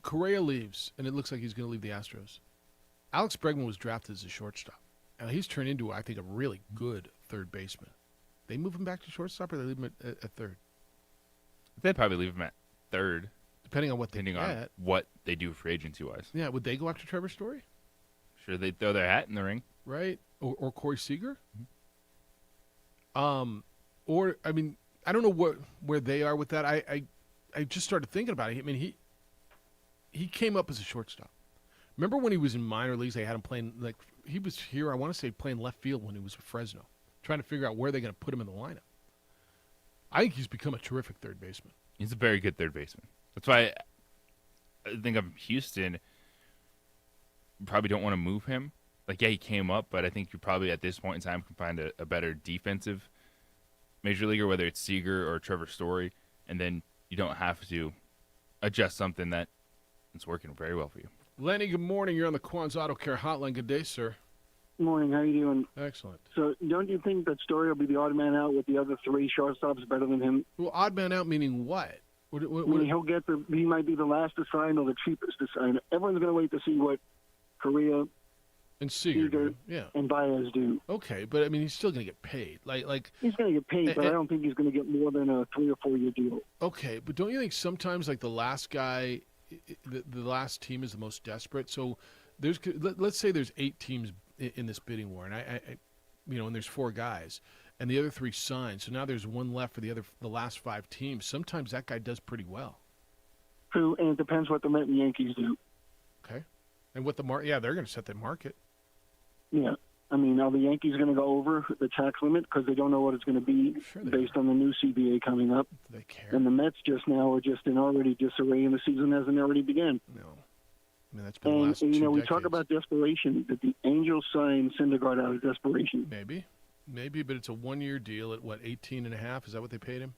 Correa leaves, and it looks like he's going to leave the Astros, Alex Bregman was drafted as a shortstop. Now, he's turned into, I think, a really good third baseman. They move him back to shortstop, or they leave him at third? They'd probably leave him at third. Depending on what they Depending get. on what they do free agency-wise. Yeah, would they go after Trevor Story? Sure, they'd throw their hat in the ring. Right? Or Corey Seager? Or, I mean, I don't know where they are with that. I just started thinking about it. I mean, he came up as a shortstop. Remember when he was in minor leagues, they had him playing, like, he was here, I want to say, playing left field when he was with Fresno, trying to figure out where they're going to put him in the lineup. I think he's become a terrific third baseman. He's a very good third baseman. That's why I think of Houston, you probably don't want to move him. Like, yeah, he came up, but I think you probably at this point in time can find a better defensive major leaguer, whether it's Seager or Trevor Story, and then you don't have to adjust something that is working very well for you. Lenny, good morning. You're on the Quan's Auto Care Hotline. Good day, sir. Good morning. How you doing? Excellent. So, don't you think that Story will be the odd man out with the other three shortstops better than him? Well, odd man out meaning what? I mean, he might be the last to sign or the cheapest to sign. Everyone's going to wait to see what Correa and Seager yeah, and Baez do. Okay, but I mean, he's still going to get paid. Like he's going to get paid, but I don't think he's going to get more than a 3 or 4 year deal. Okay, but don't you think sometimes like the last guy, the last team is the most desperate? So let's say there's 8 teams in this bidding war, and I and there's 4 guys, and the other 3 sign. So now there's 1 left for the last 5 teams. Sometimes that guy does pretty well. True, and it depends what the Mets and Yankees do. Okay, and what the they're going to set the market. Yeah. I mean, are the Yankees going to go over the tax limit because they don't know what it's going to be based on the new CBA coming up? Do they care? And the Mets just now are just in already disarray, and the season hasn't already begun. No. I mean, that's been the last 2 we decades. talk about desperation. Did the Angels sign Syndergaard out of desperation? Maybe, but it's a 1-year deal at, what, 18.5? Is that what they paid him?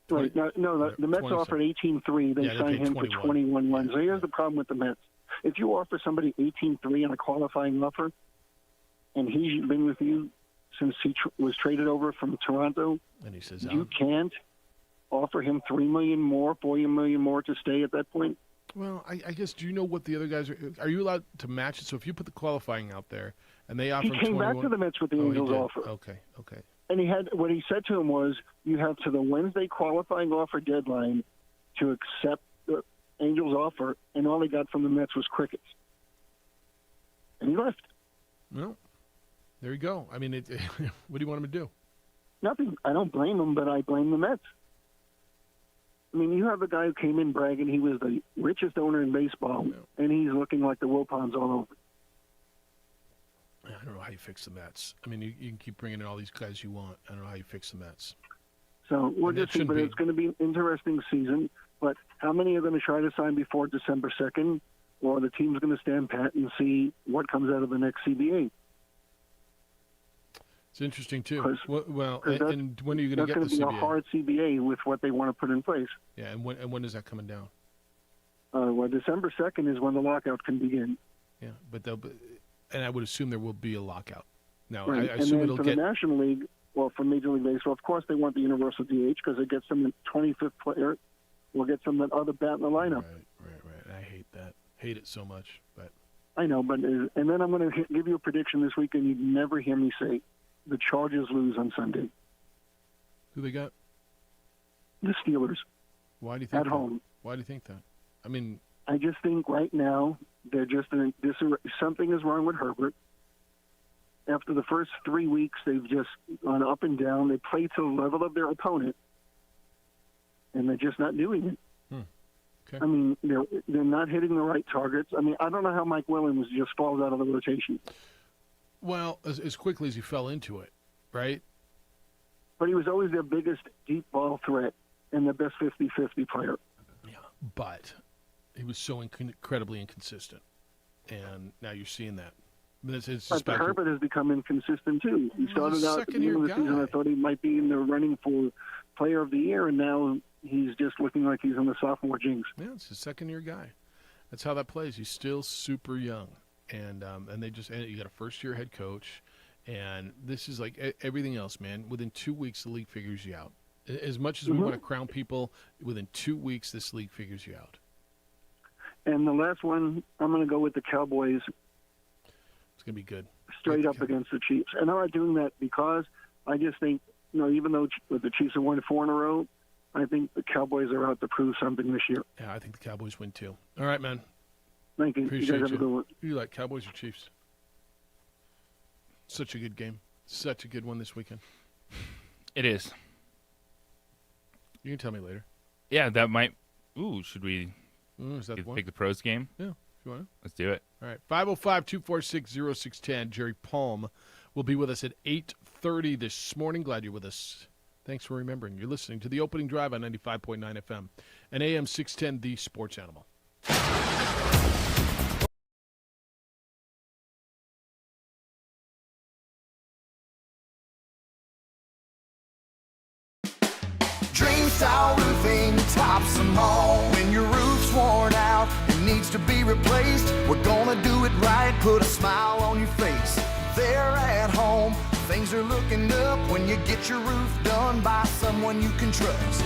Right. No, the Mets offered 18.3. They signed him for 21. So here's the problem with the Mets. If you offer somebody 18.3 on a qualifying offer, and he's been with you since he was traded over from Toronto, and he says you can't offer him $3 million more, $4 million more to stay at that point. Well, I guess, do you know what the other guys are you allowed to match it? So if you put the qualifying out there and they offer him 21. He came back to the Mets with the Angels offer. Okay. And what he said to him was, you have to the Wednesday qualifying offer deadline to accept the Angels offer, and all he got from the Mets was crickets. And he left. Well, there you go. I mean, what do you want him to do? Nothing. I don't blame him, but I blame the Mets. I mean, you have a guy who came in bragging he was the richest owner in baseball, and he's looking like the Wilpons all over. I don't know how you fix the Mets. I mean, you can keep bringing in all these guys you want. I don't know how you fix the Mets. So we'll just see, but it's going to be an interesting season. But how many are going to try to sign before December 2nd, or the team's going to stand pat and see what comes out of the next CBA? It's interesting, too. Well, and when are you going to get the CBA? That's going to be a hard CBA with what they want to put in place. Yeah, and when is that coming down? Well, December 2nd is when the lockout can begin. Yeah, and I would assume there will be a lockout. Now, right. I assume and then it'll for the National League, well, for Major League Baseball, of course they want the universal DH because it gets them the 25th player or gets them that other bat in the lineup. Right. I hate that. Hate it so much. But I know, and then I'm going to give you a prediction this week, and you'd never hear me say the Chargers lose on Sunday. Who they got? The Steelers. Why do you think at that? home. Why do you think that? I mean, I just think right now they're just in something is wrong with Herbert. After the first 3 weeks, they've just gone up and down. They play to the level of their opponent, and they're just not doing it. Okay. I mean, they're not hitting the right targets. I mean, I don't know how Mike Williams just falls out of the rotation. well, as quickly as he fell into it, right? But he was always their biggest deep ball threat and the best 50-50 player. Yeah, but he was so incredibly inconsistent, and now you're seeing that. It's just But Herbert has become inconsistent, too. He started out at the beginning of the season, I thought he might be in the running for player of the year, and now he's just looking like he's in the sophomore jinx. Yeah, it's his second-year guy. That's how that plays. He's still super young, and you got a first-year head coach, and this is like everything else, man. Within 2 weeks, the league figures you out. As much as we want to crown people, within 2 weeks, this league figures you out. And the last one, I'm going to go with the Cowboys. It's going to be good. Straight up against the Chiefs. And I'm not doing that because I just think, even though the Chiefs have won 4 in a row, I think the Cowboys are out to prove something this year. Yeah, I think the Cowboys win too. All right, man. Thank you. Appreciate you guys have a good one. You like Cowboys or Chiefs? Such a good game. Such a good one this weekend. It is. You can tell me later. Yeah, that might. Ooh, should we is that pick the pros game? Yeah, if you want to. Let's do it. All right, 505-246-0610. Jerry Palm will be with us at 8:30 this morning. Glad you're with us. Thanks for remembering. You're listening to the opening drive on 95.9 FM and AM 610, the Sports Animal. Dream Style Roofing tops them all. When your roof's worn out and needs to be replaced, we're gonna do it right, put a smile on your face. They're at home, things are looking up when you get your roof done by someone you can trust.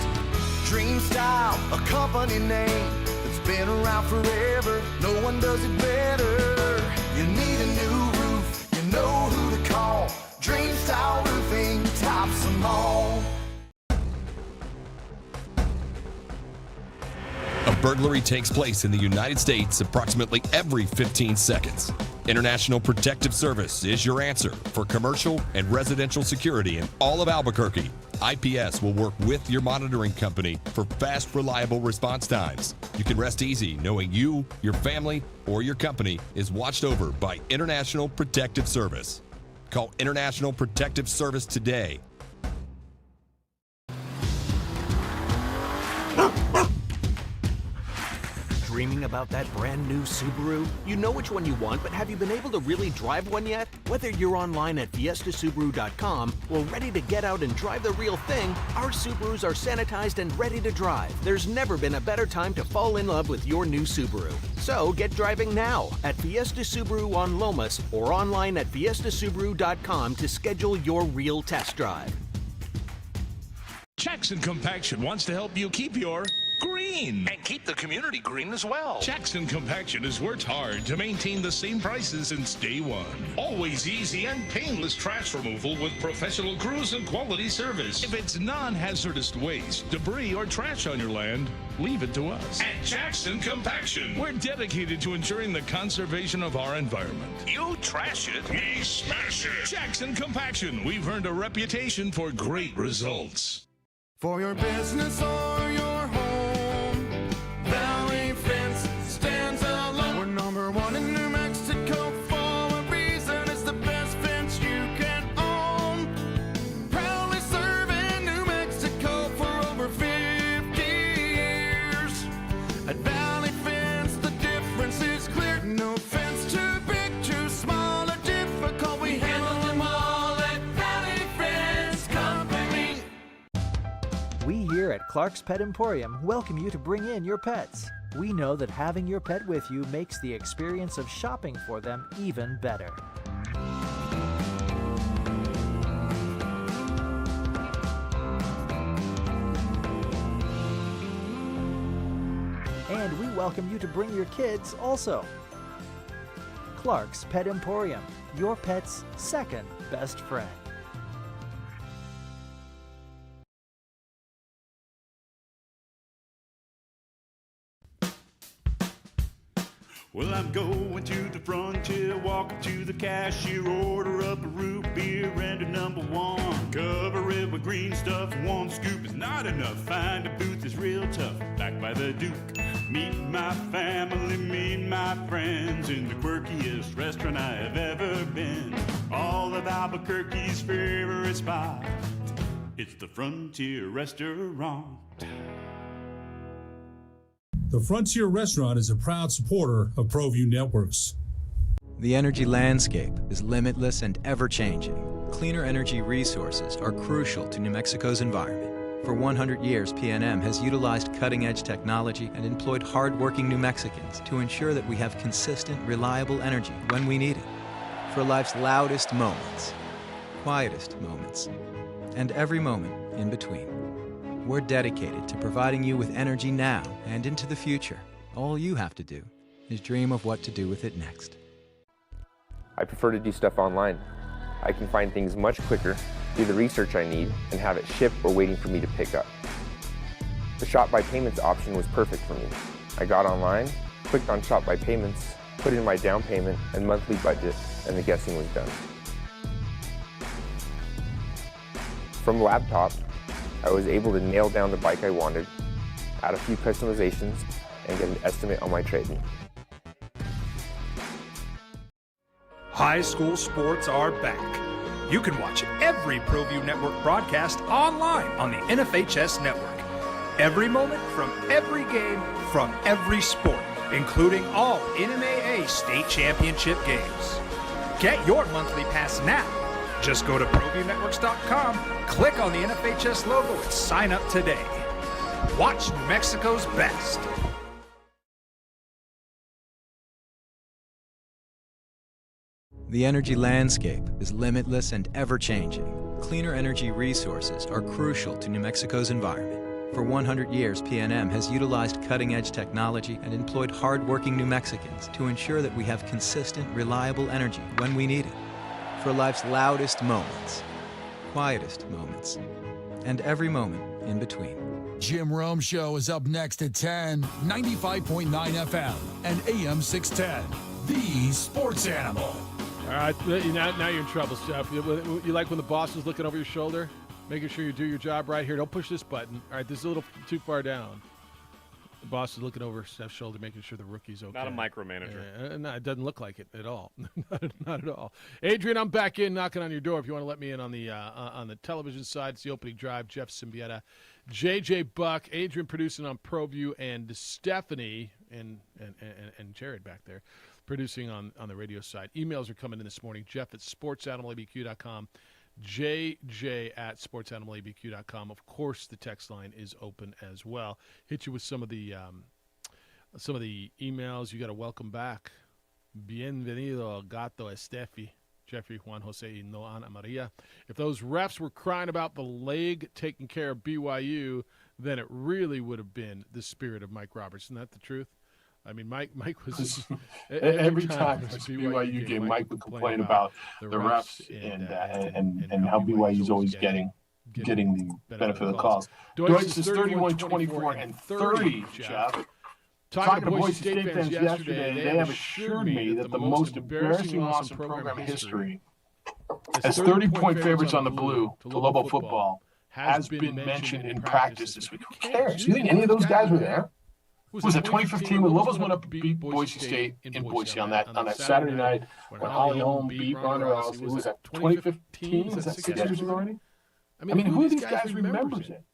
Dream Style, a company name that's been around forever. No one does it better. You need a new roof, you know who to call. Dream Style Roofing tops them all. A burglary takes place in the United States approximately every 15 seconds. International Protective Service is your answer for commercial and residential security in all of Albuquerque. IPS will work with your monitoring company for fast, reliable response times. You can rest easy knowing you, your family, or your company is watched over by International Protective Service. Call International Protective Service today. Dreaming about that brand new Subaru? You know which one you want, but have you been able to really drive one yet? Whether you're online at fiestasubaru.com or ready to get out and drive the real thing, our Subarus are sanitized and ready to drive. There's never been a better time to fall in love with your new Subaru. So get driving now at Fiesta Subaru on Lomas or online at fiestasubaru.com to schedule your real test drive. Jackson Compaction wants to help you keep your green and keep the community green as well. Jackson Compaction has worked hard to maintain the same prices since day one. Always easy and painless trash removal with professional crews and quality service. If it's non-hazardous waste, debris, or trash on your land, leave it to us. At Jackson Compaction, we're dedicated to ensuring the conservation of our environment. You trash it, we smash it. Jackson Compaction, we've earned a reputation for great results. For your business or your home, Valley Fence stands alone. We're number one in New Mexico for a reason. It's the best fence you can own. Proudly serving New Mexico for over 50 years. At Valley Fence, the difference is clear. No fence too big, too small, or difficult. We handle them all at Valley Fence Company. We here at Clark's Pet Emporium welcome you to bring in your pets. We know that having your pet with you makes the experience of shopping for them even better. And we welcome you to bring your kids also. Clark's Pet Emporium, your pet's second best friend. Well, I'm going to the frontier, walking to the cashier, order up a root beer and a number one. Cover it with green stuff, one scoop is not enough. Find a booth is real tough, back by the Duke. Meet my family, meet my friends in the quirkiest restaurant I have ever been. All of Albuquerque's favorite spot, it's the Frontier Restaurant. The Frontier Restaurant is a proud supporter of ProView Networks. The energy landscape is limitless and ever-changing. Cleaner energy resources are crucial to New Mexico's environment. For 100 years, PNM has utilized cutting-edge technology and employed hard-working New Mexicans to ensure that we have consistent, reliable energy when we need it. For life's loudest moments, quietest moments, and every moment in between. We're dedicated to providing you with energy now and into the future. All you have to do is dream of what to do with it next. I prefer to do stuff online. I can find things much quicker, do the research I need, and have it shipped or waiting for me to pick up. The Shop by Payments option was perfect for me. I got online, clicked on Shop by Payments, put in my down payment and monthly budget, and the guessing was done. From laptop, I was able to nail down the bike I wanted, add a few customizations, and get an estimate on my trade-in. High school sports are back. You can watch every ProView Network broadcast online on the NFHS network. Every moment from every game from every sport, including all NMAA state championship games. Get your monthly pass now. Just go to ProViewNetworks.com, click on the NFHS logo, and sign up today. Watch New Mexico's best. The energy landscape is limitless and ever-changing. Cleaner energy resources are crucial to New Mexico's environment. For 100 years, PNM has utilized cutting-edge technology and employed hard-working New Mexicans to ensure that we have consistent, reliable energy when we need it. For life's loudest moments, quietest moments, and every moment in between. Jim Rome Show is up next at 10, 95.9 FM and AM 610. The Sports Animal. All right, now you're in trouble, Jeff. You like when the boss is looking over your shoulder, making sure you do your job right here. Don't push this button. All right, this is a little too far down. The boss is looking over Steph's shoulder, making sure the rookie's okay. Not a micromanager. No, it doesn't look like it at all. Not at all. Adrian, I'm back in, knocking on your door. If you want to let me in on the television side, it's the opening drive. Jeff Symbieta, JJ Buck, Adrian producing on ProView, and Stephanie and Jared back there producing on the radio side. Emails are coming in this morning. Jeff at sportsanimалabq.com. JJ at sportsanimалabq.com. Of course, the text line is open as well. Hit you with some of the emails. You got to welcome back. Bienvenido, Gato Estefi, Jeffrey, Juan Jose, y no Ana Maria. If those refs were crying about the leg taking care of BYU, then it really would have been the spirit of Mike Roberts. Isn't that the truth? I mean, Mike was every time it's a BYU game, Mike would complain about the refs and how BYU is always getting the benefit of the calls. Deutsch is 31, 24, and 30, Jeff. Talking to Boise State fans yesterday, they have assured me that the most embarrassing loss in program history, as 30-point favorites on the Blue to Lobo football, has been mentioned in practice this week. Who cares? You think any of those guys were there? Was it 2015 when Lobos went up and beat Boise State in Boise on that Saturday night when Holly Holm beat Ronald Ellis? Was that 2015? Is that 6 years ago already? I mean, who of these guys remembers it?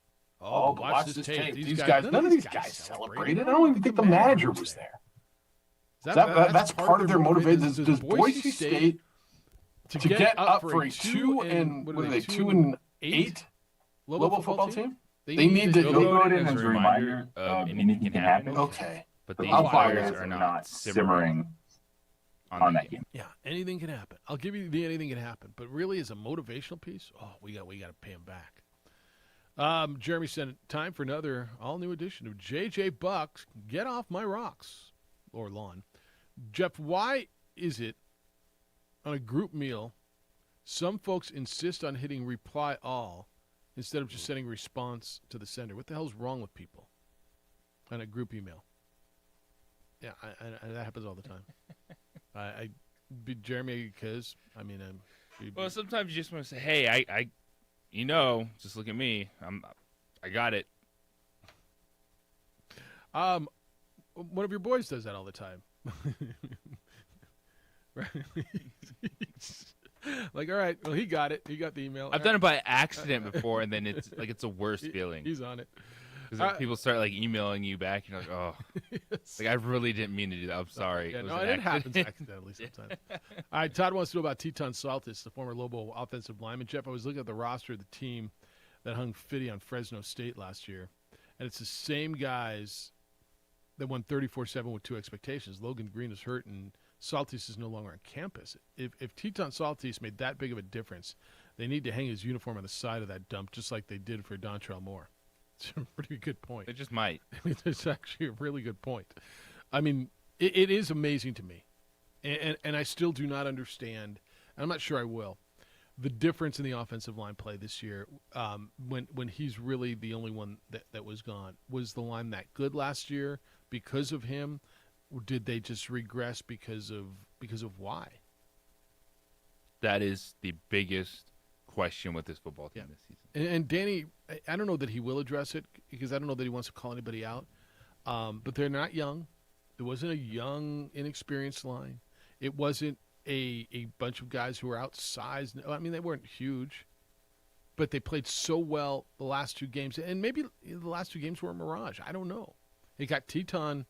Oh, watch this tape. These guys, none of these guys celebrated. I don't even think the manager was there. That's part of their motivation. Does Boise State to get up for a 2-8 Lobo football team? They need to go in as a reminder of anything can happen. Okay. But the umpires are not simmering on that game. Yeah, anything can happen. I'll give you the anything can happen. But really, as a motivational piece, we got to pay him back. Jeremy said, time for another all-new edition of JJ Buck's Get Off My Rocks, or lawn. Jeff, why is it on a group meal some folks insist on hitting reply all instead of just sending a response to the sender? What the hell's wrong with people on a group email? Yeah, that happens all the time. I be Jeremy because well, sometimes you just want to say, "Hey, I just look at me. I got it." One of your boys does that all the time. Right? Like, all right, well, he got it. He got the email. I've done it by accident before, and then it's like it's a worse feeling. He's on it. Because people start like emailing you back, and you're like, oh, Yes. like I really didn't mean to do that. I'm sorry. Yeah, It was no, an it happens accident. accidentally sometimes. All right, Todd wants to know about Teton Saltis, the former Lobo offensive lineman. Jeff, I was looking at the roster of the team that hung Fitty on Fresno State last year, and it's the same guys that won 34-7 with two expectations. Logan Green is hurt, and Saltis is no longer on campus. If Teton Saltis made that big of a difference, they need to hang his uniform on the side of that dump, just like they did for Dontrell Moore. It's a pretty good point. It just might. It's actually a really good point. I mean, it is amazing to me, and I still do not understand, and I'm not sure I will, the difference in the offensive line play this year when he's really the only one that was gone. Was the line that good last year because of him, or did they just regress because of why? That is the biggest question with this football team this season. And Danny, I don't know that he will address it because I don't know that he wants to call anybody out. But they're not young. It wasn't a young, inexperienced line. It wasn't a bunch of guys who were outsized. I mean, they weren't huge, but they played so well the last two games. And maybe the last two games were a mirage. I don't know. It got Teton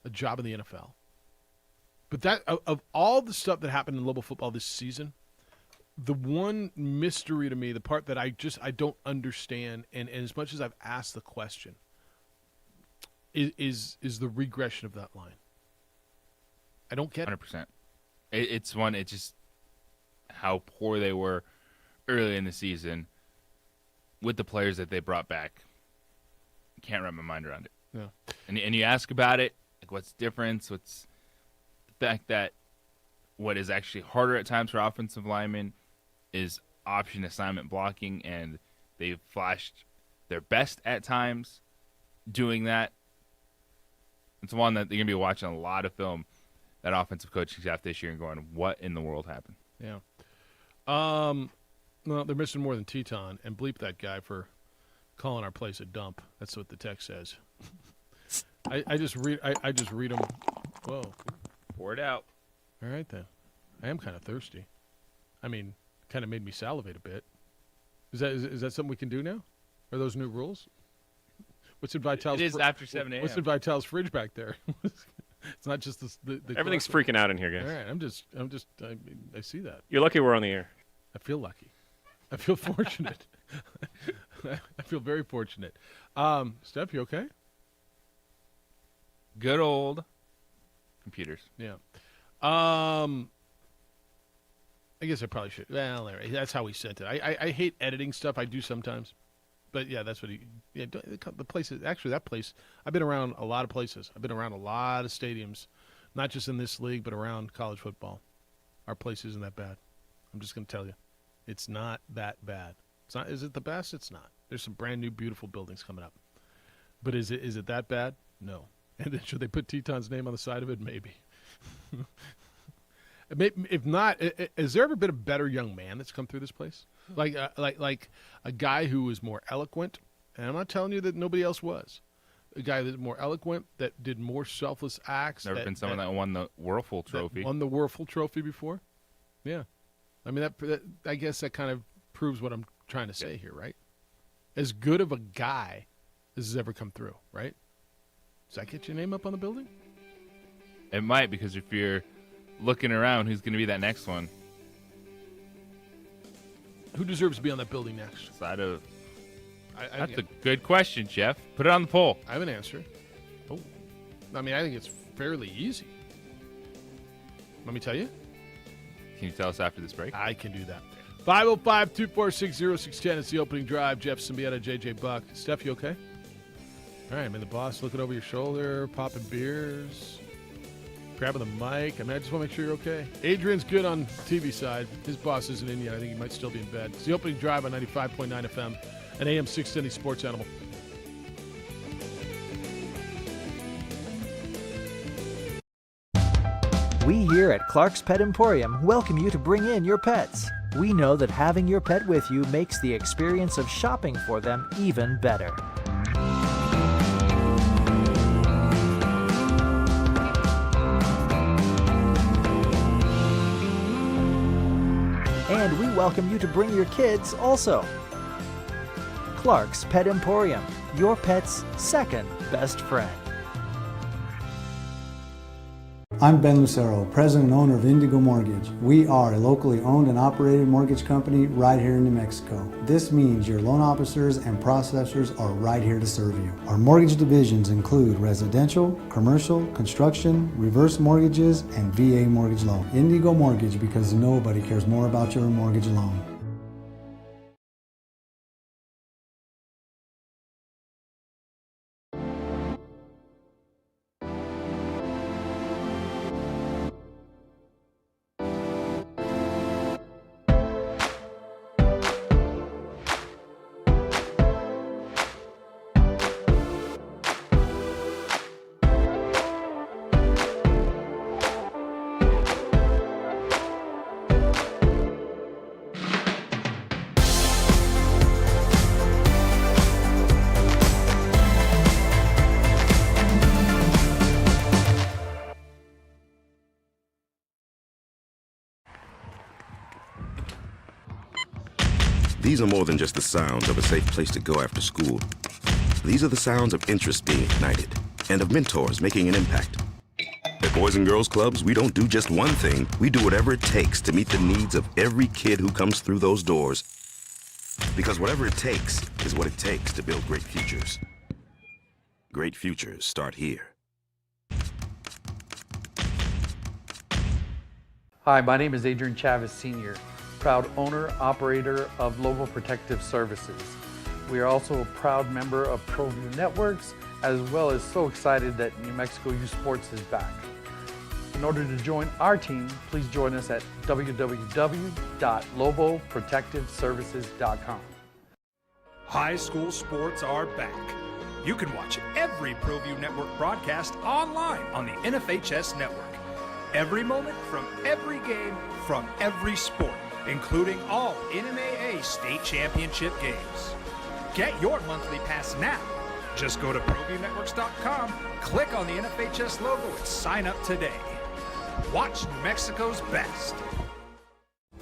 a job in the NFL. But that of all the stuff that happened in Lobo football this season, the one mystery to me, the part that I don't understand, and as much as I've asked the question, is the regression of that line. I don't get it. 100%. It's just how poor they were early in the season with the players that they brought back. Can't wrap my mind around it. Yeah. And you ask about it, like what's the difference? What's the fact that what is actually harder at times for offensive linemen is option assignment blocking, and they've flashed their best at times doing that. It's one that they're going to be watching a lot of film, that offensive coaching staff this year, and going, what in the world happened? Yeah. Well, they're missing more than Teton, and bleep that guy for calling our place a dump. That's what the text says. I just read them. Whoa. Pour it out. All right, then. I am kind of thirsty. I mean, kind of made me salivate a bit. Is that something we can do now? Are those new rules? What's in Vital's? It is after 7 a.m. What's in Vital's fridge back there? It's not just the Everything's freaking out in here, guys. All right, I see that. You're lucky we're on the air. I feel lucky. I feel fortunate. I feel very fortunate. Steph, you okay? Good old computers. Yeah. I guess I probably should. Well, that's how we sent it. I hate editing stuff. I do sometimes. But, yeah, that's what he – yeah, the place – actually, that place – I've been around a lot of places. I've been around a lot of stadiums, not just in this league, but around college football. Our place isn't that bad. I'm just going to tell you. It's not that bad. It's not. Is it the best? It's not. There's some brand-new, beautiful buildings coming up. But is it that bad? No. And then should they put Teton's name on the side of it? Maybe. If not, has there ever been a better young man that's come through this place? Like a guy who was more eloquent, and I'm not telling you that nobody else was. A guy that's more eloquent, that did more selfless acts. Never been someone that won the Werfel Trophy. Won the Werfel Trophy before? Yeah. I mean, that I guess that kind of proves what I'm trying to say here, right? As good of a guy as has ever come through, right? Does that get your name up on the building? It might, because if you're looking around, who's going to be that next one? Who deserves to be on that building next? That's a good question, Jeff. Put it on the poll. I have an answer. Oh, I mean, I think it's fairly easy. Let me tell you. Can you tell us after this break? I can do that. 505-246-0610. It's the opening drive. Jeff Symbieta, JJ Buck. Steph, you okay? All right, I mean, the boss looking over your shoulder, popping beers, grabbing the mic. I mean, I just want to make sure you're okay. Adrian's good on TV side. His boss isn't in yet. I think he might still be in bed. It's the opening drive on 95.9 FM and AM 670 Sports Animal. We here at Clark's Pet Emporium welcome you to bring in your pets. We know that having your pet with you makes the experience of shopping for them even better. And we welcome you to bring your kids also. Clark's Pet Emporium, your pet's second best friend. I'm Ben Lucero, president and owner of Indigo Mortgage. We are a locally owned and operated mortgage company right here in New Mexico. This means your loan officers and processors are right here to serve you. Our mortgage divisions include residential, commercial, construction, reverse mortgages, and VA mortgage loan. Indigo Mortgage, because nobody cares more about your mortgage loan. These are more than just the sounds of a safe place to go after school. These are the sounds of interest being ignited and of mentors making an impact. At Boys and Girls Clubs, we don't do just one thing. We do whatever it takes to meet the needs of every kid who comes through those doors. Because whatever it takes is what it takes to build great futures. Great futures start here. Hi, my name is Adrian Chavez Sr., proud owner, operator of Lobo Protective Services. We are also a proud member of ProView Networks, as well as so excited that New Mexico Youth Sports is back. In order to join our team, please join us at www.loboprotectiveservices.com. High school sports are back. You can watch every ProView Network broadcast online on the NFHS network. Every moment from every game from every sport, including all NMAA state championship games. Get your monthly pass now. Just go to ProViewNetworks.com, click on the NFHS logo, and sign up today. Watch New Mexico's best.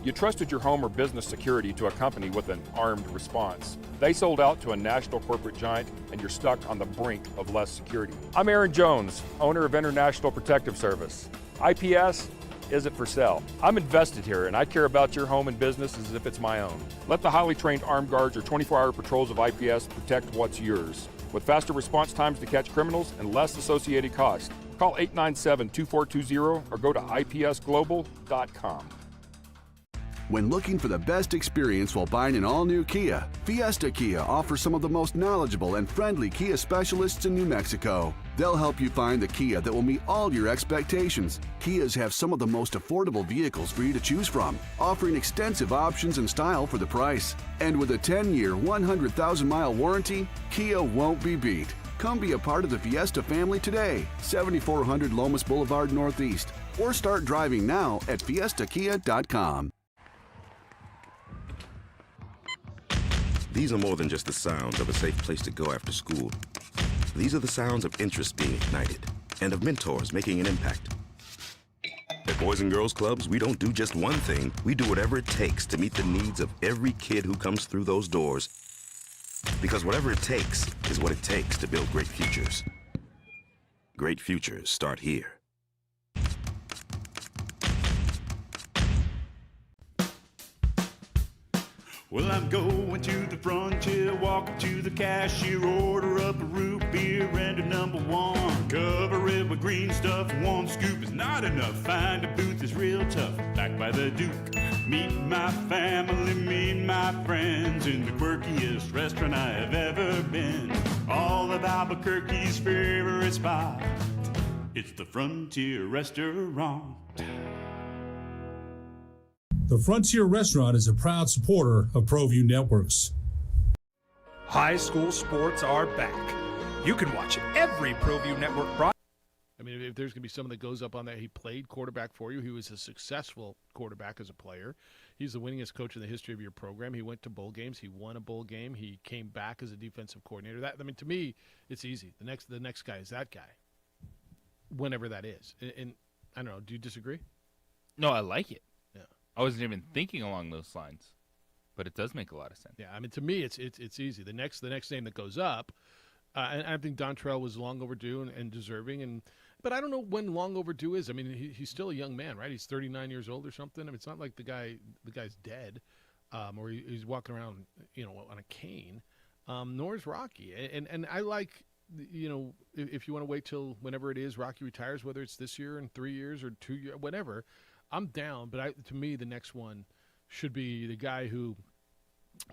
You trusted your home or business security to a company with an armed response. They sold out to a national corporate giant, and you're stuck on the brink of less security. I'm Aaron Jones, owner of International Protective Service. IPS isn't for sale. I'm invested here, and I care about your home and business as if it's my own. Let the highly trained armed guards or 24-hour patrols of IPS protect what's yours. With faster response times to catch criminals and less associated costs. Call 897-2420 or go to ipsglobal.com. When looking for the best experience while buying an all-new Kia, Fiesta Kia offers some of the most knowledgeable and friendly Kia specialists in New Mexico. They'll help you find the Kia that will meet all your expectations. Kias have some of the most affordable vehicles for you to choose from, offering extensive options and style for the price. And with a 10-year, 100,000-mile warranty, Kia won't be beat. Come be a part of the Fiesta family today, 7400 Lomas Boulevard Northeast, or start driving now at fiestakia.com. These are more than just the sounds of a safe place to go after school. These are the sounds of interest being ignited and of mentors making an impact. At Boys and Girls Clubs, we don't do just one thing. We do whatever it takes to meet the needs of every kid who comes through those doors. Because whatever it takes is what it takes to build great futures. Great futures start here. Well, I'm going to the frontier, walking to the cashier, order up a root beer and a number one. Cover it with green stuff, one scoop is not enough. Find a booth is real tough, back by the Duke. Meet my family, meet my friends in the quirkiest restaurant I have ever been. All of Albuquerque's favorite spot, it's the Frontier Restaurant. The Frontier Restaurant is a proud supporter of ProView Networks. High school sports are back. You can watch every ProView Network broadcast. I mean, if there's going to be someone that goes up on that, he played quarterback for you. He was a successful quarterback as a player. He's the winningest coach in the history of your program. He went to bowl games. He won a bowl game. He came back as a defensive coordinator. To me, it's easy. The next guy is that guy, whenever that is. And I don't know. Do you disagree? No, I like it. Yeah. I wasn't even thinking along those lines, but it does make a lot of sense. Yeah, I mean, to me, it's easy. The next name that goes up, and I think Dontrell was long overdue and deserving, but I don't know when long overdue is. I mean, he's still a young man, right? He's 39 years old or something. I mean, it's not like the guy's dead, or he's walking around, on a cane. Nor is Rocky, and I like, if you want to wait till whenever it is Rocky retires, whether it's this year and 3 years or 2 years, whatever, I'm down. But to me, the next one should be the guy who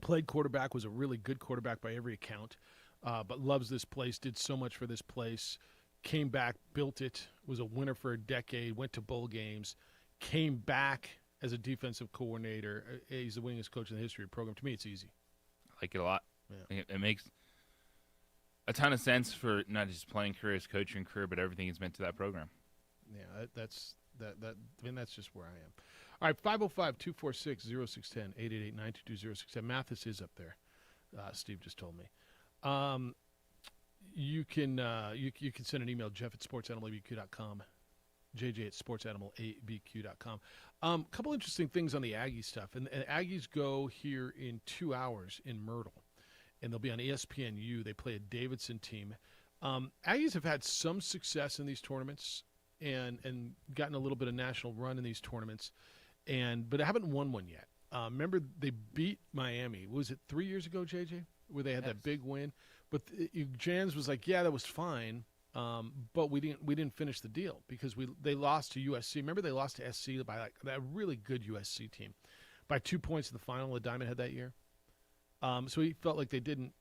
played quarterback, was a really good quarterback by every account, but loves this place, did so much for this place, came back, built it, was a winner for a decade, went to bowl games, came back as a defensive coordinator. He's the winningest coach in the history of the program. To me, it's easy. I like it a lot. Yeah. It makes a ton of sense for not just playing career, his coaching career, but everything he's meant to that program. Yeah, that's just where I am. All right, 505-246-0610, 888-922-0610. Mathis is up there. Steve just told me. You can send an email, jeff@sportsanimalabq.com, jj@sportsanimalabq.com. Couple interesting things on the Aggie stuff. And Aggies go here in 2 hours in Myrtle, and they'll be on ESPNU. They play a Davidson team. Aggies have had some success in these tournaments and gotten a little bit of national run in these tournaments, but I haven't won one yet. Remember, they beat Miami. Was it 3 years ago, JJ, where they had that big win? But Jans was like, yeah, that was fine, but we didn't finish the deal because they lost to USC. Remember, they lost to SC by that really good USC team by 2 points in the final. The Diamond had that year. So he felt like they didn't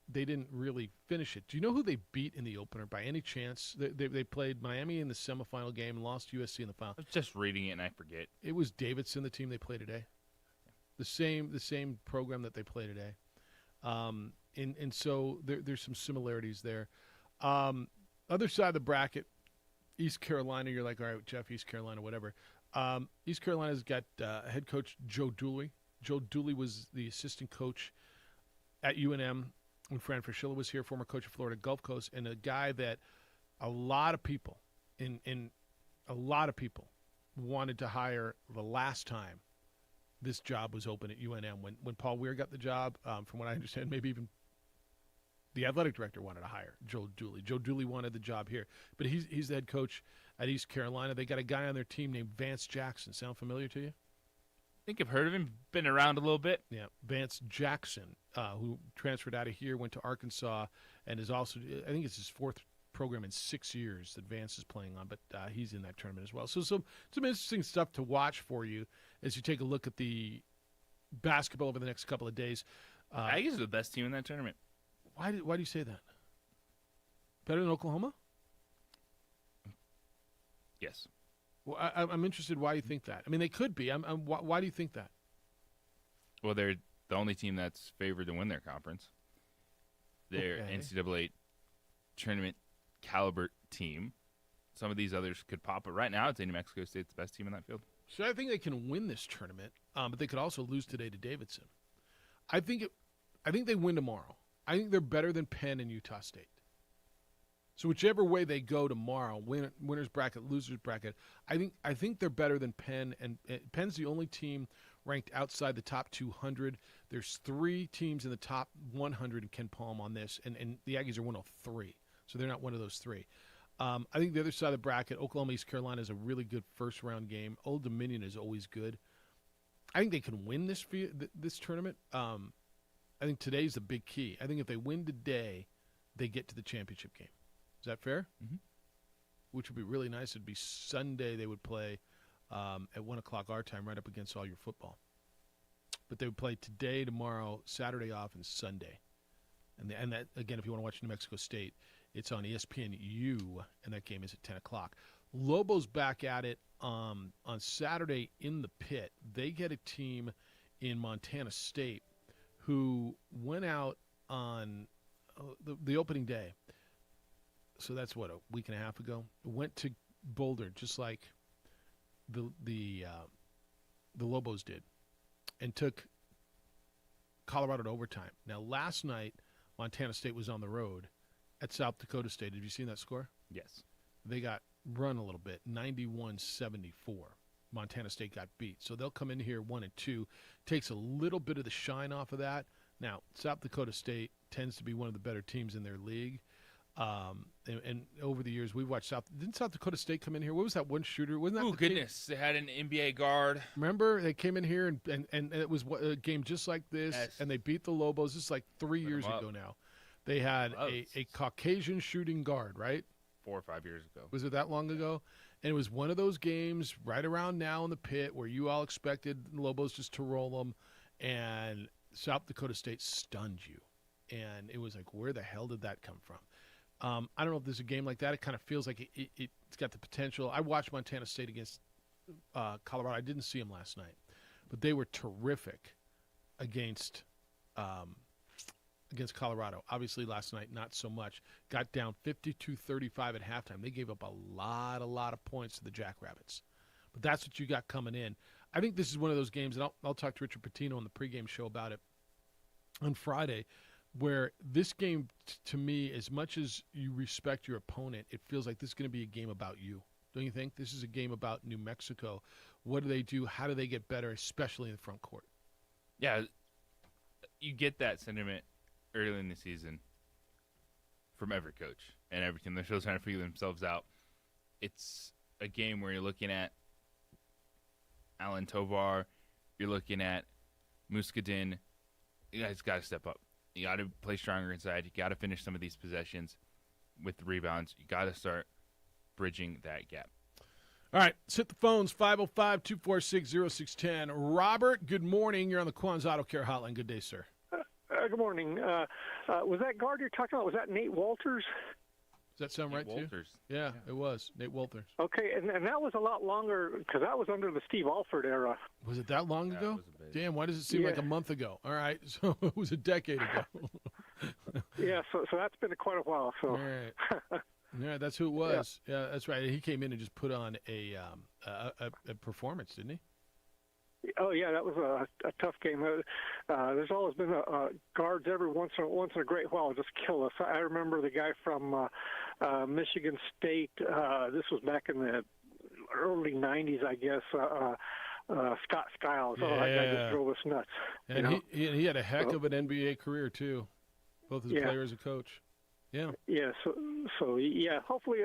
really finish it. Do you know who they beat in the opener by any chance? They played Miami in the semifinal game and lost USC in the final. I was just reading it and I forget. It was Davidson, the team they play today. The same program that they play today. And so there's some similarities there. Other side of the bracket, East Carolina. You're like, all right, Jeff, East Carolina, whatever. East Carolina's got head coach Joe Dooley. Joe Dooley was the assistant coach at UNM when Fran Fraschilla was here, former coach of Florida Gulf Coast, and a guy that a lot of people wanted to hire the last time this job was open at UNM. When Paul Weir got the job, from what I understand, maybe even the athletic director wanted to hire Joe Dooley. Joe Dooley wanted the job here, but he's the head coach at East Carolina. They got a guy on their team named Vance Jackson. Sound familiar to you? I think I've heard of him. Been around a little bit. Yeah, Vance Jackson, who transferred out of here, went to Arkansas, and is also, I think it's his fourth program in 6 years that Vance is playing on, but he's in that tournament as well. So some interesting stuff to watch for you as you take a look at the basketball over the next couple of days. Aggies are the best team in that tournament. Why do you say that? Better than Oklahoma? Yes. Well, I'm interested why you think that. I mean, they could be. Why do you think that? Well, they're the only team that's favored to win their conference. They're NCAA tournament caliber team. Some of these others could pop, but right now it's New Mexico State's the best team in that field. So I think they can win this tournament, but they could also lose today to Davidson. I think they win tomorrow. I think they're better than Penn and Utah State. So whichever way they go tomorrow, winners bracket, losers bracket, I think they're better than Penn, and Penn's the only team ranked outside the top 200. There's 3 teams in the top 100 in Ken Palm on this, and the Aggies are 103, so they're not one of those 3. I think the other side of the bracket, Oklahoma, East Carolina is a really good first-round game. Old Dominion is always good. I think they can win this tournament. I think today's the big key. I think if they win today, they get to the championship game. Is that fair? Mm-hmm. Which would be really nice. It'd be Sunday. They would play at 1 o'clock our time, right up against all your football. But they would play today, tomorrow, Saturday off, and Sunday. And that, again, if you want to watch New Mexico State, it's on ESPNU, and that game is at 10 o'clock. Lobos back at it on Saturday in the pit. They get a team in Montana State who went out on the opening day. So that's, a week and a half ago? Went to Boulder just like the Lobos did, and took Colorado to overtime. Now, last night, Montana State was on the road at South Dakota State. Have you seen that score? Yes. They got run a little bit, 91-74. Montana State got beat. So they'll come in here 1-2. Takes a little bit of the shine off of that. Now, South Dakota State tends to be one of the better teams in their league. And over the years, we've watched Didn't South Dakota State come in here? What was that one shooter? Wasn't that? Oh, goodness. They had an NBA guard. Remember? They came in here, and it was a game just like this, and they beat the Lobos. This is like 3 years ago now. They had a Caucasian shooting guard, right? 4 or 5 years ago. Was it that long ago? And it was one of those games right around now in the pit where you all expected the Lobos just to roll them, and South Dakota State stunned you. And it was like, where the hell did that come from? I don't know if there's a game like that. It kind of feels like it's got the potential. I watched Montana State against Colorado. I didn't see them last night, but they were terrific against Colorado. Obviously, last night, not so much. Got down 52-35 at halftime. They gave up a lot of points to the Jackrabbits. But that's what you got coming in. I think this is one of those games, and I'll talk to Richard Pitino on the pregame show about it on Friday, where this game, to me, as much as you respect your opponent, it feels like this is going to be a game about you. Don't you think? This is a game about New Mexico. What do they do? How do they get better, especially in the front court? Yeah, you get that sentiment early in the season from every coach and everything. They're still trying to figure themselves out. It's a game where you're looking at Alan Tovar, you're looking at Muscadin. You guys got to step up. You got to play stronger inside. You got to finish some of these possessions with the rebounds. You got to start bridging that gap. All right, let's hit the phones, 505-246-0610. Robert, good morning. You're on the Quan's Auto Care Hotline. Good day, sir. Good morning. Was that guard you're talking about, was that Nate Walters? Does that sound right to you? Yeah, it was. Nate Walters. Okay, and that was a lot longer because that was under the Steve Alford era. Was it that long ago? Damn, why does it seem like a month ago? All right, so it was a decade ago. Yeah, so that's been quite a while. So. All right. Yeah, that's who it was. Yeah, that's right. He came in and just put on a performance, didn't he? Oh yeah, that was a tough game. There's always been guards every once in a great while just kill us. I remember the guy from Michigan State. This was back in the early '90s, I guess. Scott Skiles. Yeah. Oh, that guy just drove us nuts. And he had a heck of an NBA career too, both as a player as a coach. Yeah. Yeah. So yeah. Hopefully,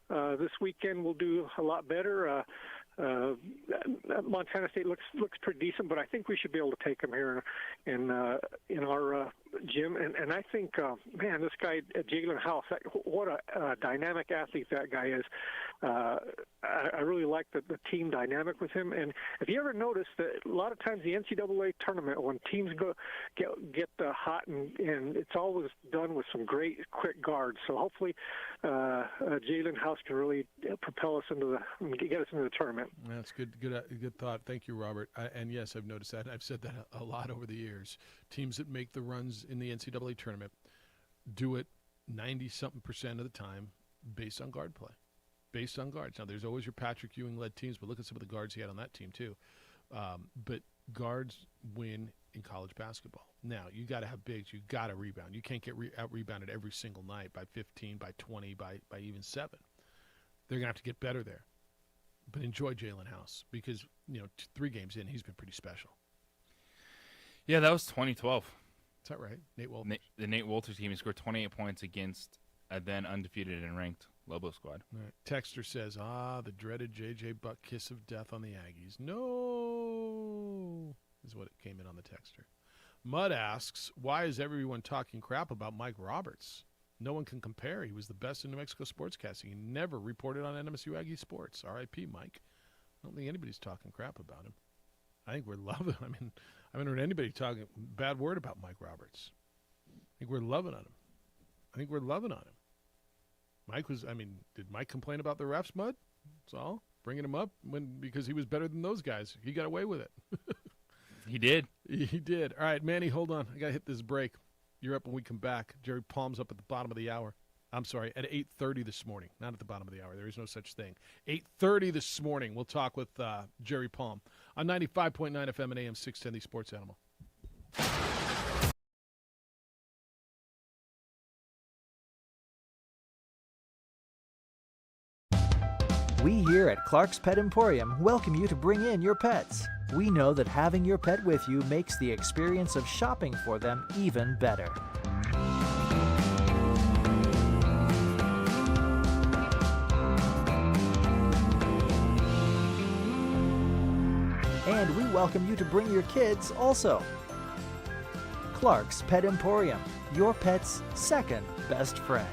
this weekend we'll do a lot better. Montana State looks pretty decent, but I think we should be able to take them here in our gym. And I think, man, this guy Jalen House, what a dynamic athlete that guy is. I really like the team dynamic with him. And if you ever notice that a lot of times the NCAA tournament, when teams get hot and it's always done with some great quick guards. So hopefully Jalen House can really propel us get us into the tournament. That's good thought. Thank you, Robert. And yes, I've noticed that. I've said that a lot over the years. Teams that make the runs in the NCAA tournament do it 90-something% of the time based on guard play, based on guards. Now, there's always your Patrick Ewing-led teams, but look at some of the guards he had on that team too. But guards win in college basketball. Now, you got to have bigs. You got to rebound. You can't get out-rebounded every single night by 15, by 20, by even 7. They're going to have to get better there. But enjoy Jalen House because, 3 games in, he's been pretty special. Yeah, that was 2012. Is that right? Nate Walters. The Nate Walters team, he scored 28 points against a then undefeated and ranked Lobo squad. All right. Texter says, the dreaded J.J. Buck kiss of death on the Aggies. No, is what it came in on the texter. Mud asks, why is everyone talking crap about Mike Roberts? No one can compare. He was the best in New Mexico sportscasting. He never reported on NMSU Aggie sports. R.I.P. Mike. I don't think anybody's talking crap about him. I think we're loving him. I haven't heard anybody talking bad word about Mike Roberts. I think we're loving on him. Mike was, did Mike complain about the refs, Mud? That's all. Bringing him up because he was better than those guys. He got away with it. He did. He did. All right, Manny, hold on. I got to hit this break. You're up when we come back. Jerry Palm's up at the bottom of the hour. I'm sorry, at 8:30 this morning. Not at the bottom of the hour. There is no such thing. 8:30 this morning, we'll talk with Jerry Palm on 95.9 FM and AM 610, the Sports Animal. We here at Clark's Pet Emporium welcome you to bring in your pets. We know that having your pet with you makes the experience of shopping for them even better. And we welcome you to bring your kids also. Clark's Pet Emporium, your pet's second best friend.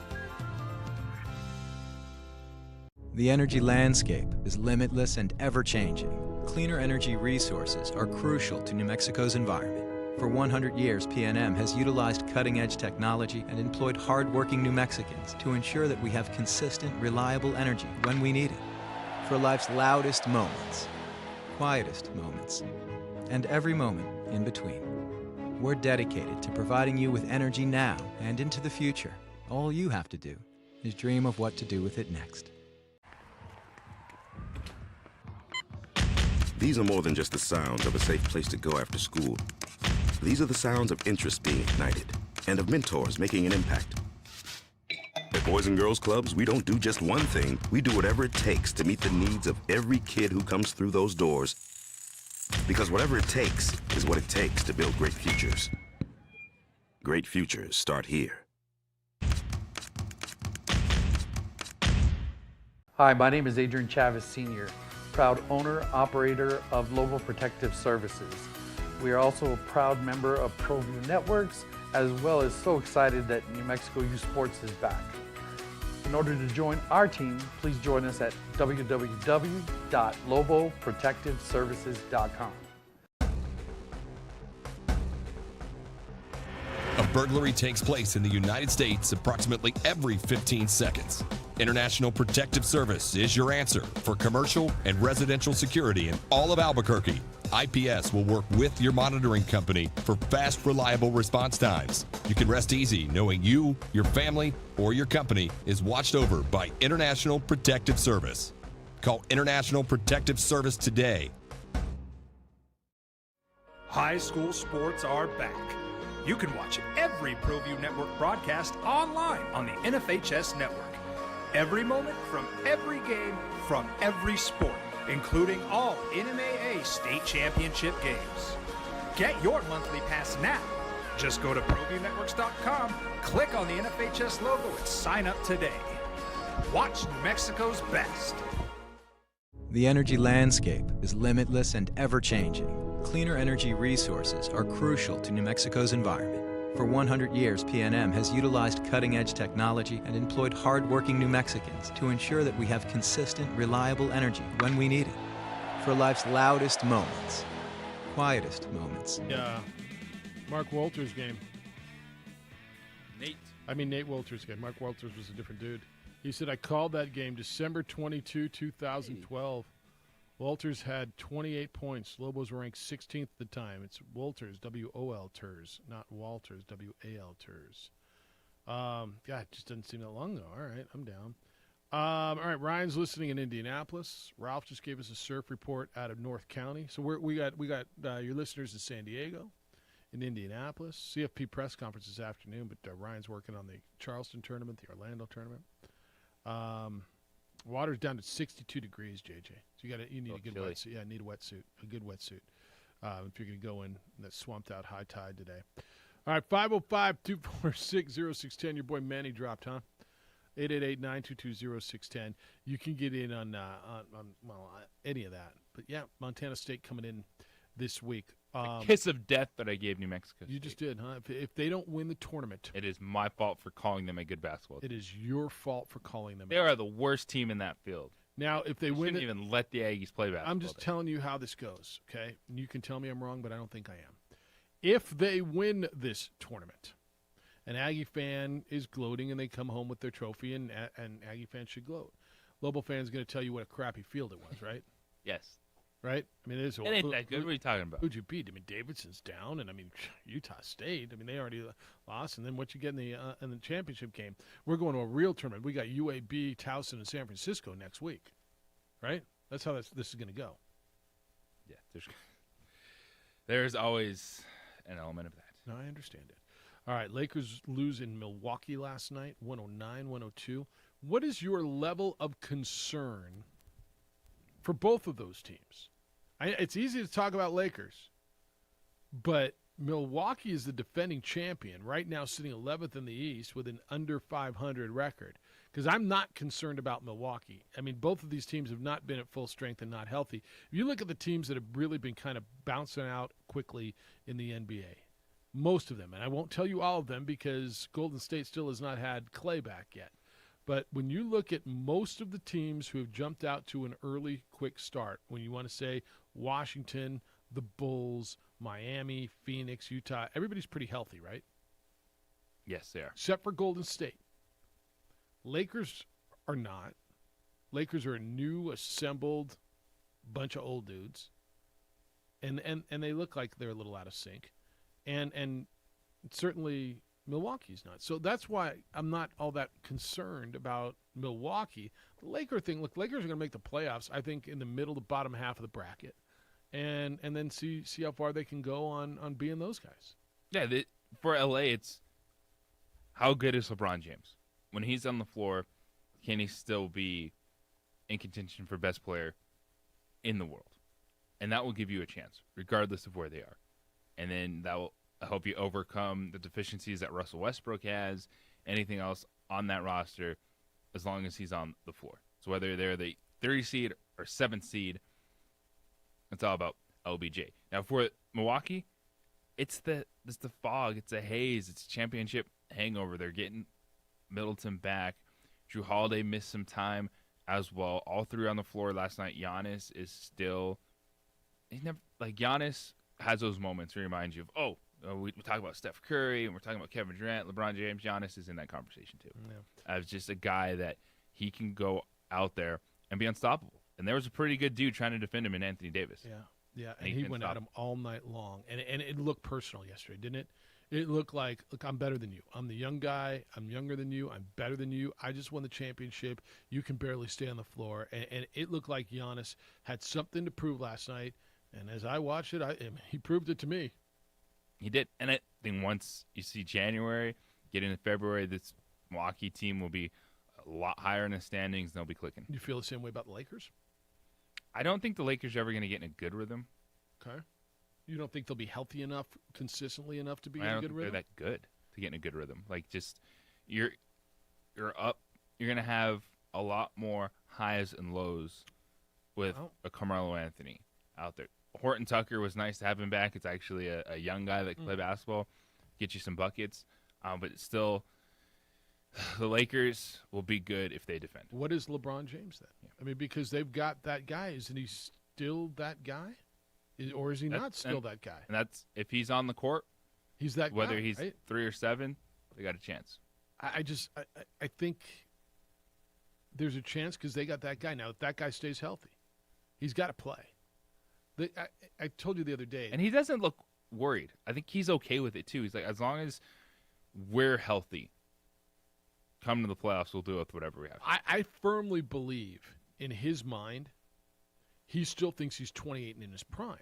The energy landscape is limitless and ever-changing. Cleaner energy resources are crucial to New Mexico's environment. For 100 years, PNM has utilized cutting-edge technology and employed hard-working New Mexicans to ensure that we have consistent, reliable energy when we need it. For life's loudest moments, quietest moments, and every moment in between. We're dedicated to providing you with energy now and into the future. All you have to do is dream of what to do with it next. These are more than just the sounds of a safe place to go after school. These are the sounds of interest being ignited and of mentors making an impact. At Boys and Girls Clubs, we don't do just one thing. We do whatever it takes to meet the needs of every kid who comes through those doors. Because whatever it takes is what it takes to build great futures. Great futures start here. Hi, my name is Adrian Chavez Sr., proud owner-operator of Global Protective Services. We are also a proud member of ProView Networks, as well as so excited that New Mexico Youth Sports is back. In order to join our team, please join us at www.loboprotectiveservices.com. A burglary takes place in the United States approximately every 15 seconds. International Protective Service is your answer for commercial and residential security in all of Albuquerque. IPS will work with your monitoring company for fast, reliable response times. You can rest easy knowing you, your family, or your company is watched over by International Protective Service. Call International Protective Service today. High school sports are back. You can watch every ProView Network broadcast online on the NFHS network. Every moment from every game from every sport, including all NMAA state championship games. Get your monthly pass now. Just go to ProViewNetworks.com, click on the NFHS logo, and sign up today. Watch New Mexico's best. The energy landscape is limitless and ever-changing. Cleaner energy resources are crucial to New Mexico's environment. For 100 years, PNM has utilized cutting-edge technology and employed hard-working New Mexicans to ensure that we have consistent, reliable energy when we need it. For life's loudest moments, quietest moments. Yeah, Mark Walters game. Nate Walters game. Mark Walters was a different dude. He said, I called that game December 22, 2012. Walters had 28 points. Lobos were ranked 16th at the time. It's Walters, W-O-L Ters, not Walters, W-A-L Ters. God, it just doesn't seem that long ago. All right, I'm down. All right, Ryan's listening in Indianapolis. Ralph just gave us a surf report out of North County. So we got your listeners in San Diego, in Indianapolis. CFP press conference this afternoon, but Ryan's working on the Charleston tournament, the Orlando tournament. Water's down to 62 degrees, JJ. So you need a good wetsuit. Yeah, I need a good wetsuit. If you're going to go in that swamped out high tide today. All right, 505-246-0610. Your boy Manny dropped, huh? 888-922-0610. You can get in on any of that. But yeah, Montana State coming in this week. The kiss of death that I gave New Mexico State. You just did, huh? If they don't win the tournament. It is my fault for calling them a good basketball team. It is your fault for calling them. They are the worst team in that field. Now, if they win shouldn't even let the Aggies play basketball. I'm just telling you how this goes, okay? And you can tell me I'm wrong, but I don't think I am. If they win this tournament, an Aggie fan is gloating and they come home with their trophy, and Aggie fans should gloat. Lobo fans going to tell you what a crappy field it was, right? Yes. right? I mean, It ain't that good. What are you talking about? Who'd you beat? I mean, Davidson's down, and I mean, Utah State. I mean, they already lost, and then what you get in the championship game? We're going to a real tournament. We got UAB, Towson, and San Francisco next week, right? That's how this is going to go. Yeah, there's always an element of that. No, I understand it. All right, Lakers lose in Milwaukee last night, 109-102. What is your level of concern for both of those teams? It's easy to talk about Lakers, but Milwaukee is the defending champion, right now sitting 11th in the East with an under 500 record. Because I'm not concerned about Milwaukee. I mean, both of these teams have not been at full strength and not healthy. If you look at the teams that have really been kind of bouncing out quickly in the NBA, most of them, and I won't tell you all of them because Golden State still has not had Clay back yet. But when you look at most of the teams who have jumped out to an early, quick start, when you want to say Washington, the Bulls, Miami, Phoenix, Utah, everybody's pretty healthy, right? Yes, they are. Except for Golden State. Lakers are not. Lakers are a new, assembled bunch of old dudes. And they look like they're a little out of sync. And certainly Milwaukee's not. So that's why I'm not all that concerned about Milwaukee. The Laker thing, look, Lakers are going to make the playoffs, I think, in the middle to bottom half of the bracket. And then see how far they can go on being those guys. Yeah, for LA, it's how good is LeBron James? When he's on the floor, can he still be in contention for best player in the world? And that will give you a chance, regardless of where they are. And then that will help you overcome the deficiencies that Russell Westbrook has, anything else on that roster, as long as he's on the floor. So whether they're the 3 seed or 7th seed, it's all about LBJ. Now for Milwaukee, it's the fog, it's a haze, it's championship hangover. They're getting Middleton back. Drew Holiday missed some time as well. All three on the floor last night. Giannis is still Giannis has those moments where he reminds you of, we talk about Steph Curry and we're talking about Kevin Durant, LeBron James. Giannis is in that conversation too. Yeah. As just a guy that he can go out there and be unstoppable. And there was a pretty good dude trying to defend him in Anthony Davis. Yeah, and he went at him all night long. And it looked personal yesterday, didn't it? It looked like, look, I'm better than you. I'm the young guy. I'm younger than you. I'm better than you. I just won the championship. You can barely stay on the floor. And it looked like Giannis had something to prove last night. And as I watched it, he proved it to me. He did. And I think once you see January, get into February, this Milwaukee team will be a lot higher in the standings. And they'll be clicking. You feel the same way about the Lakers? I don't think the Lakers are ever going to get in a good rhythm. Okay. You don't think they'll be healthy enough, consistently enough to be in I a don't good think rhythm? they're that good to get in a good rhythm. Like, just you're up. You're going to have a lot more highs and lows with a Carmelo Anthony out there. Horton Tucker was nice to have him back. It's actually a young guy that can play basketball, get you some buckets. But still, the Lakers will be good if they defend. What is LeBron James then? Yeah. I mean, because they've got that guy. Isn't he still that guy? Or is he not still that guy? And that's if he's on the court. He's that guy. Whether he's right? 3 or 7, they got a chance. I think there's a chance because they got that guy. Now, if that guy stays healthy, he's got to play. I told you the other day. And he doesn't look worried. I think he's okay with it, too. He's like, as long as we're healthy, come to the playoffs, we'll do it with whatever we have. I firmly believe in his mind, he still thinks he's 28 and in his prime.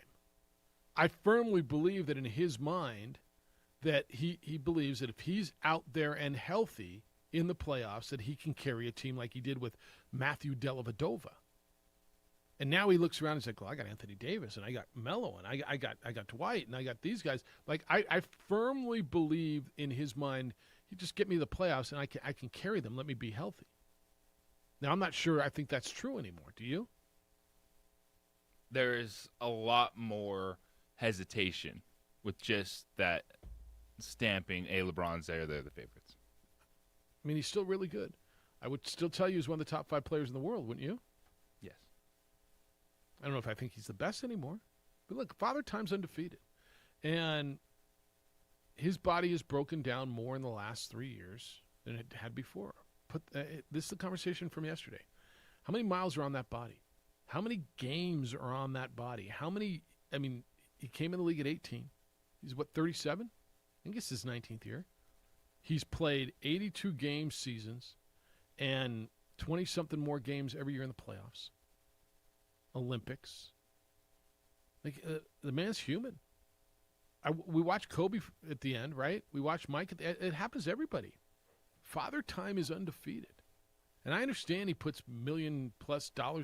I firmly believe that in his mind that he believes that if he's out there and healthy in the playoffs, that he can carry a team like he did with Matthew Dellavedova. And now he looks around and he's like, well, I got Anthony Davis and I got Melo and I got Dwight and I got these guys. Like I firmly believe in his mind, he just get me the playoffs and I can carry them. Let me be healthy. Now I'm not sure I think that's true anymore. Do you? There's a lot more hesitation with just that stamping, LeBron's there, they're the favorites. I mean, he's still really good. I would still tell you he's one of the top 5 players in the world, wouldn't you? Yes. I don't know if I think he's the best anymore. But look, Father Time's undefeated. And his body has broken down more in the last 3 years than it had before. This is the conversation from yesterday. How many miles are on that body? How many games are on that body? How many? I mean, he came in the league at 18. He's, 37? I think it's his 19th year. He's played 82 game seasons and 20-something more games every year in the playoffs. Olympics. Like, the man's human. We watch Kobe at the end, right? We watch Mike at the end. It happens to everybody. Father Time is undefeated. And I understand he puts $1 million+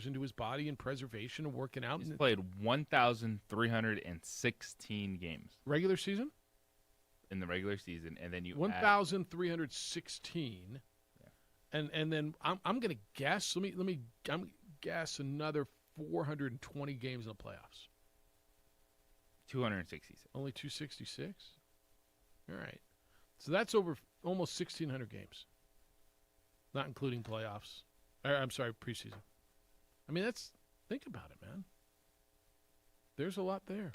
into his body and preservation and working out. He's played 1,316 games. Regular season? In the regular season, and then you 1,316. Yeah. And then I'm going to guess. Let me guess another 420 games in the playoffs. 266. Only 266? All right. So that's over almost 1,600 games, not including playoffs. I'm sorry, preseason. I mean, think about it, man. There's a lot there.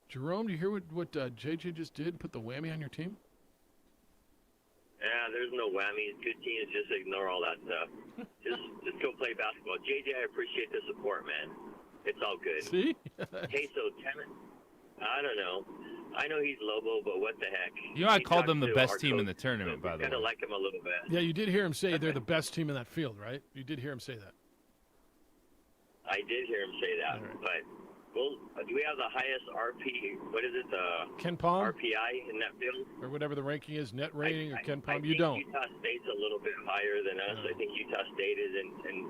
Jerome, do you hear what JJ just did? Put the whammy on your team? Yeah, there's no whammies. Good teams just ignore all that stuff. just go play basketball. JJ, I appreciate the support, man. It's all good. See? Hey, so I don't know. I know he's Lobo, but what the heck? You know, I called them the best team in the tournament, by the way. Kind of like him a little bit. Yeah, you did hear him say they're the best team in that field, right? You did hear him say that. I did hear him say that, but do we have the highest RP? What is it? Ken Palm? RPI in that field? Or whatever the ranking is, net rating or Ken Palm. I You don't. Utah State's a little bit higher than us. I think Utah State is, and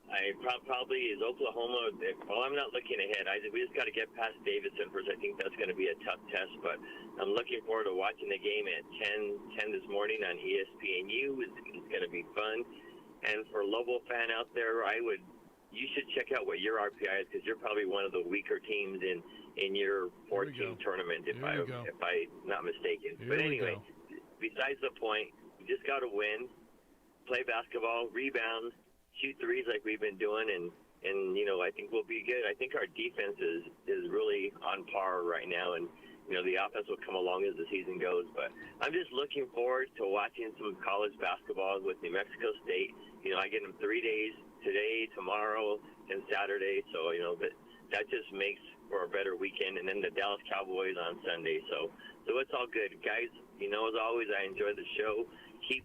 I probably is Oklahoma. Well, I'm not looking ahead. We just got to get past Davidson first. I think that's going to be a tough test, but I'm looking forward to watching the game at 10 this morning on ESPNU. It's going to be fun. And for Lobo fan out there, you should check out what your RPI is, because you're probably one of the weaker teams in your 14 tournament, if I'm not mistaken. But anyway, besides the point, we just got to win, play basketball, rebound, shoot threes like we've been doing, and I think we'll be good. I think our defense is really on par right now, and the offense will come along as the season goes. But I'm just looking forward to watching some college basketball with New Mexico State. I get them 3 days, today, tomorrow, and Saturday. So that just makes for a better weekend. And then the Dallas Cowboys on Sunday. So it's all good, guys. As always, I enjoy the show. Keep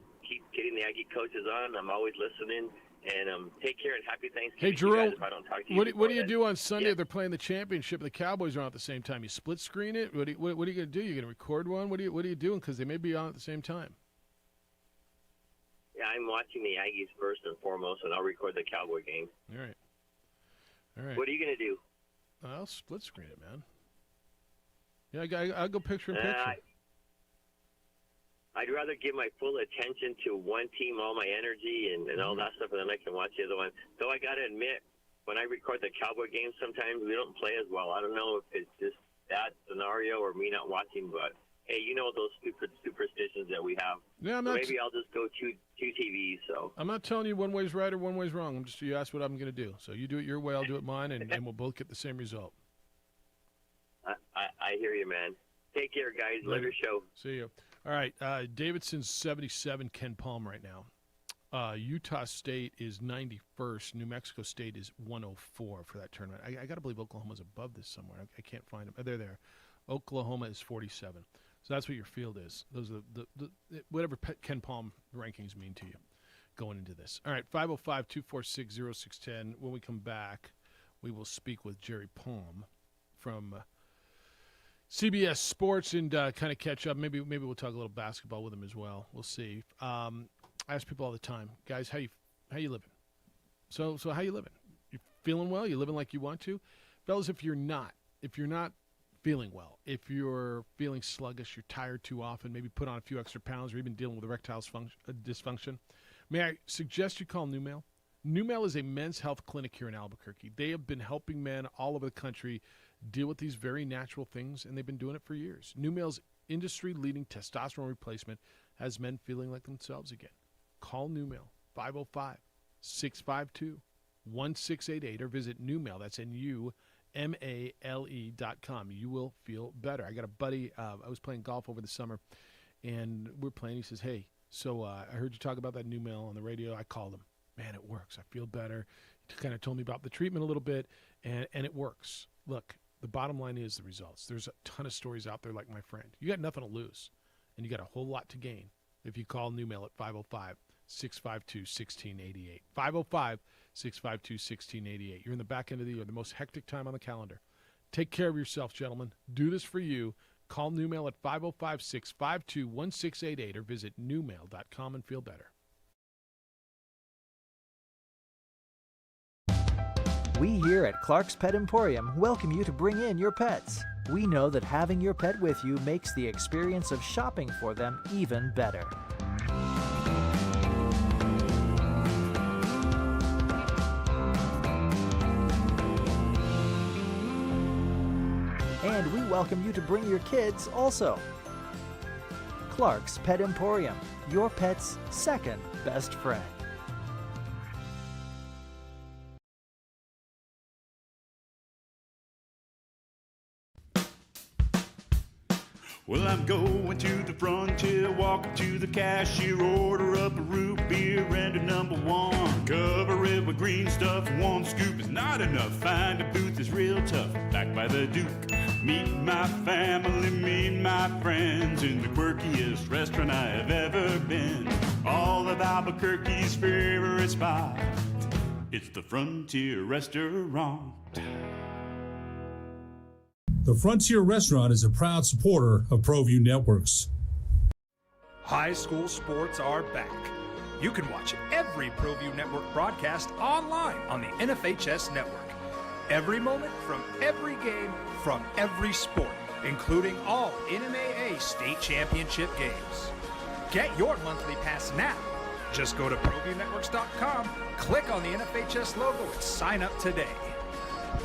getting the Aggie coaches on. I'm always listening. And take care and happy Thanksgiving. Hey, Jerome, guys, if I don't talk to you what do you then. do on Sunday if they're playing the championship and the Cowboys are on at the same time? You split screen it? What are you going to do? You going to record one? What are you doing? Because they may be on at the same time. Yeah, I'm watching the Aggies first and foremost, and I'll record the Cowboy game. All right. What are you going to do? I'll split screen it, man. Yeah, I'll go picture in picture. I'd rather give my full attention to one team, all my energy and all that stuff, and then I can watch the other one. Though I got to admit, when I record the Cowboy games, sometimes we don't play as well. I don't know if it's just that scenario or me not watching, but hey, those stupid superstitions that we have. Yeah, maybe I'll just go two TVs. So I'm not telling you one way's right or one way's wrong. You asked what I'm going to do. So you do it your way, I'll do it mine, and we'll both get the same result. I hear you, man. Take care, guys. Love your show. See you. All right, Davidson's 77, Ken Palm right now. Utah State is 91st. New Mexico State is 104 for that tournament. I got to believe Oklahoma's above this somewhere. I can't find them. They're there. Oklahoma is 47. So that's what your field is. Those are the whatever Ken Palm rankings mean to you going into this. All right, 505-246-0610. When we come back, we will speak with Jerry Palm from CBS Sports and kind of catch up. Maybe we'll talk a little basketball with him as well. We'll see. I ask people all the time, guys, how you living? So how you living? You feeling well? You living like you want to? Fellas, if you're not feeling well, if you're feeling sluggish, you're tired too often, maybe put on a few extra pounds or even dealing with erectile dysfunction, may I suggest you call NuMale? NuMale is a men's health clinic here in Albuquerque. They have been helping men all over the country deal with these very natural things, and they've been doing it for years. NuMale's industry-leading testosterone replacement has men feeling like themselves again. Call NuMale, 505-652-1688, or visit NuMale, that's NuMale.com. You will feel better. I got a buddy, I was playing golf over the summer, and we're playing. He says, hey, so I heard you talk about that NuMale on the radio. I called him. man, it works. I feel better. He kind of told me about the treatment a little bit, and it works. Look, the bottom line is the results. There's a ton of stories out there like my friend. You got nothing to lose, and you got a whole lot to gain if you call NewMail at 505-652-1688. 505-652-1688. You're in the back end of the year, the most hectic time on the calendar. Take care of yourself, gentlemen. Do this for you. Call NewMail at 505-652-1688 or visit newmail.com and feel better. We here at Clark's Pet Emporium welcome you to bring in your pets. We know that having your pet with you makes the experience of shopping for them even better. And we welcome you to bring your kids also. Clark's Pet Emporium, your pet's second best friend. Well, I'm going to the frontier, walking to the cashier, order up a root beer and a number one. Cover it with green stuff, one scoop is not enough. Find a booth is real tough, back by the Duke. Meet my family, meet my friends in the quirkiest restaurant I have ever been. All of Albuquerque's favorite spot, it's the Frontier Restaurant. The Frontier Restaurant is a proud supporter of ProView Networks. High school sports are back. You can watch every ProView Network broadcast online on the NFHS network. Every moment from every game from every sport, including all NMAA state championship games. Get your monthly pass now. Just go to ProViewNetworks.com, click on the NFHS logo, and sign up today.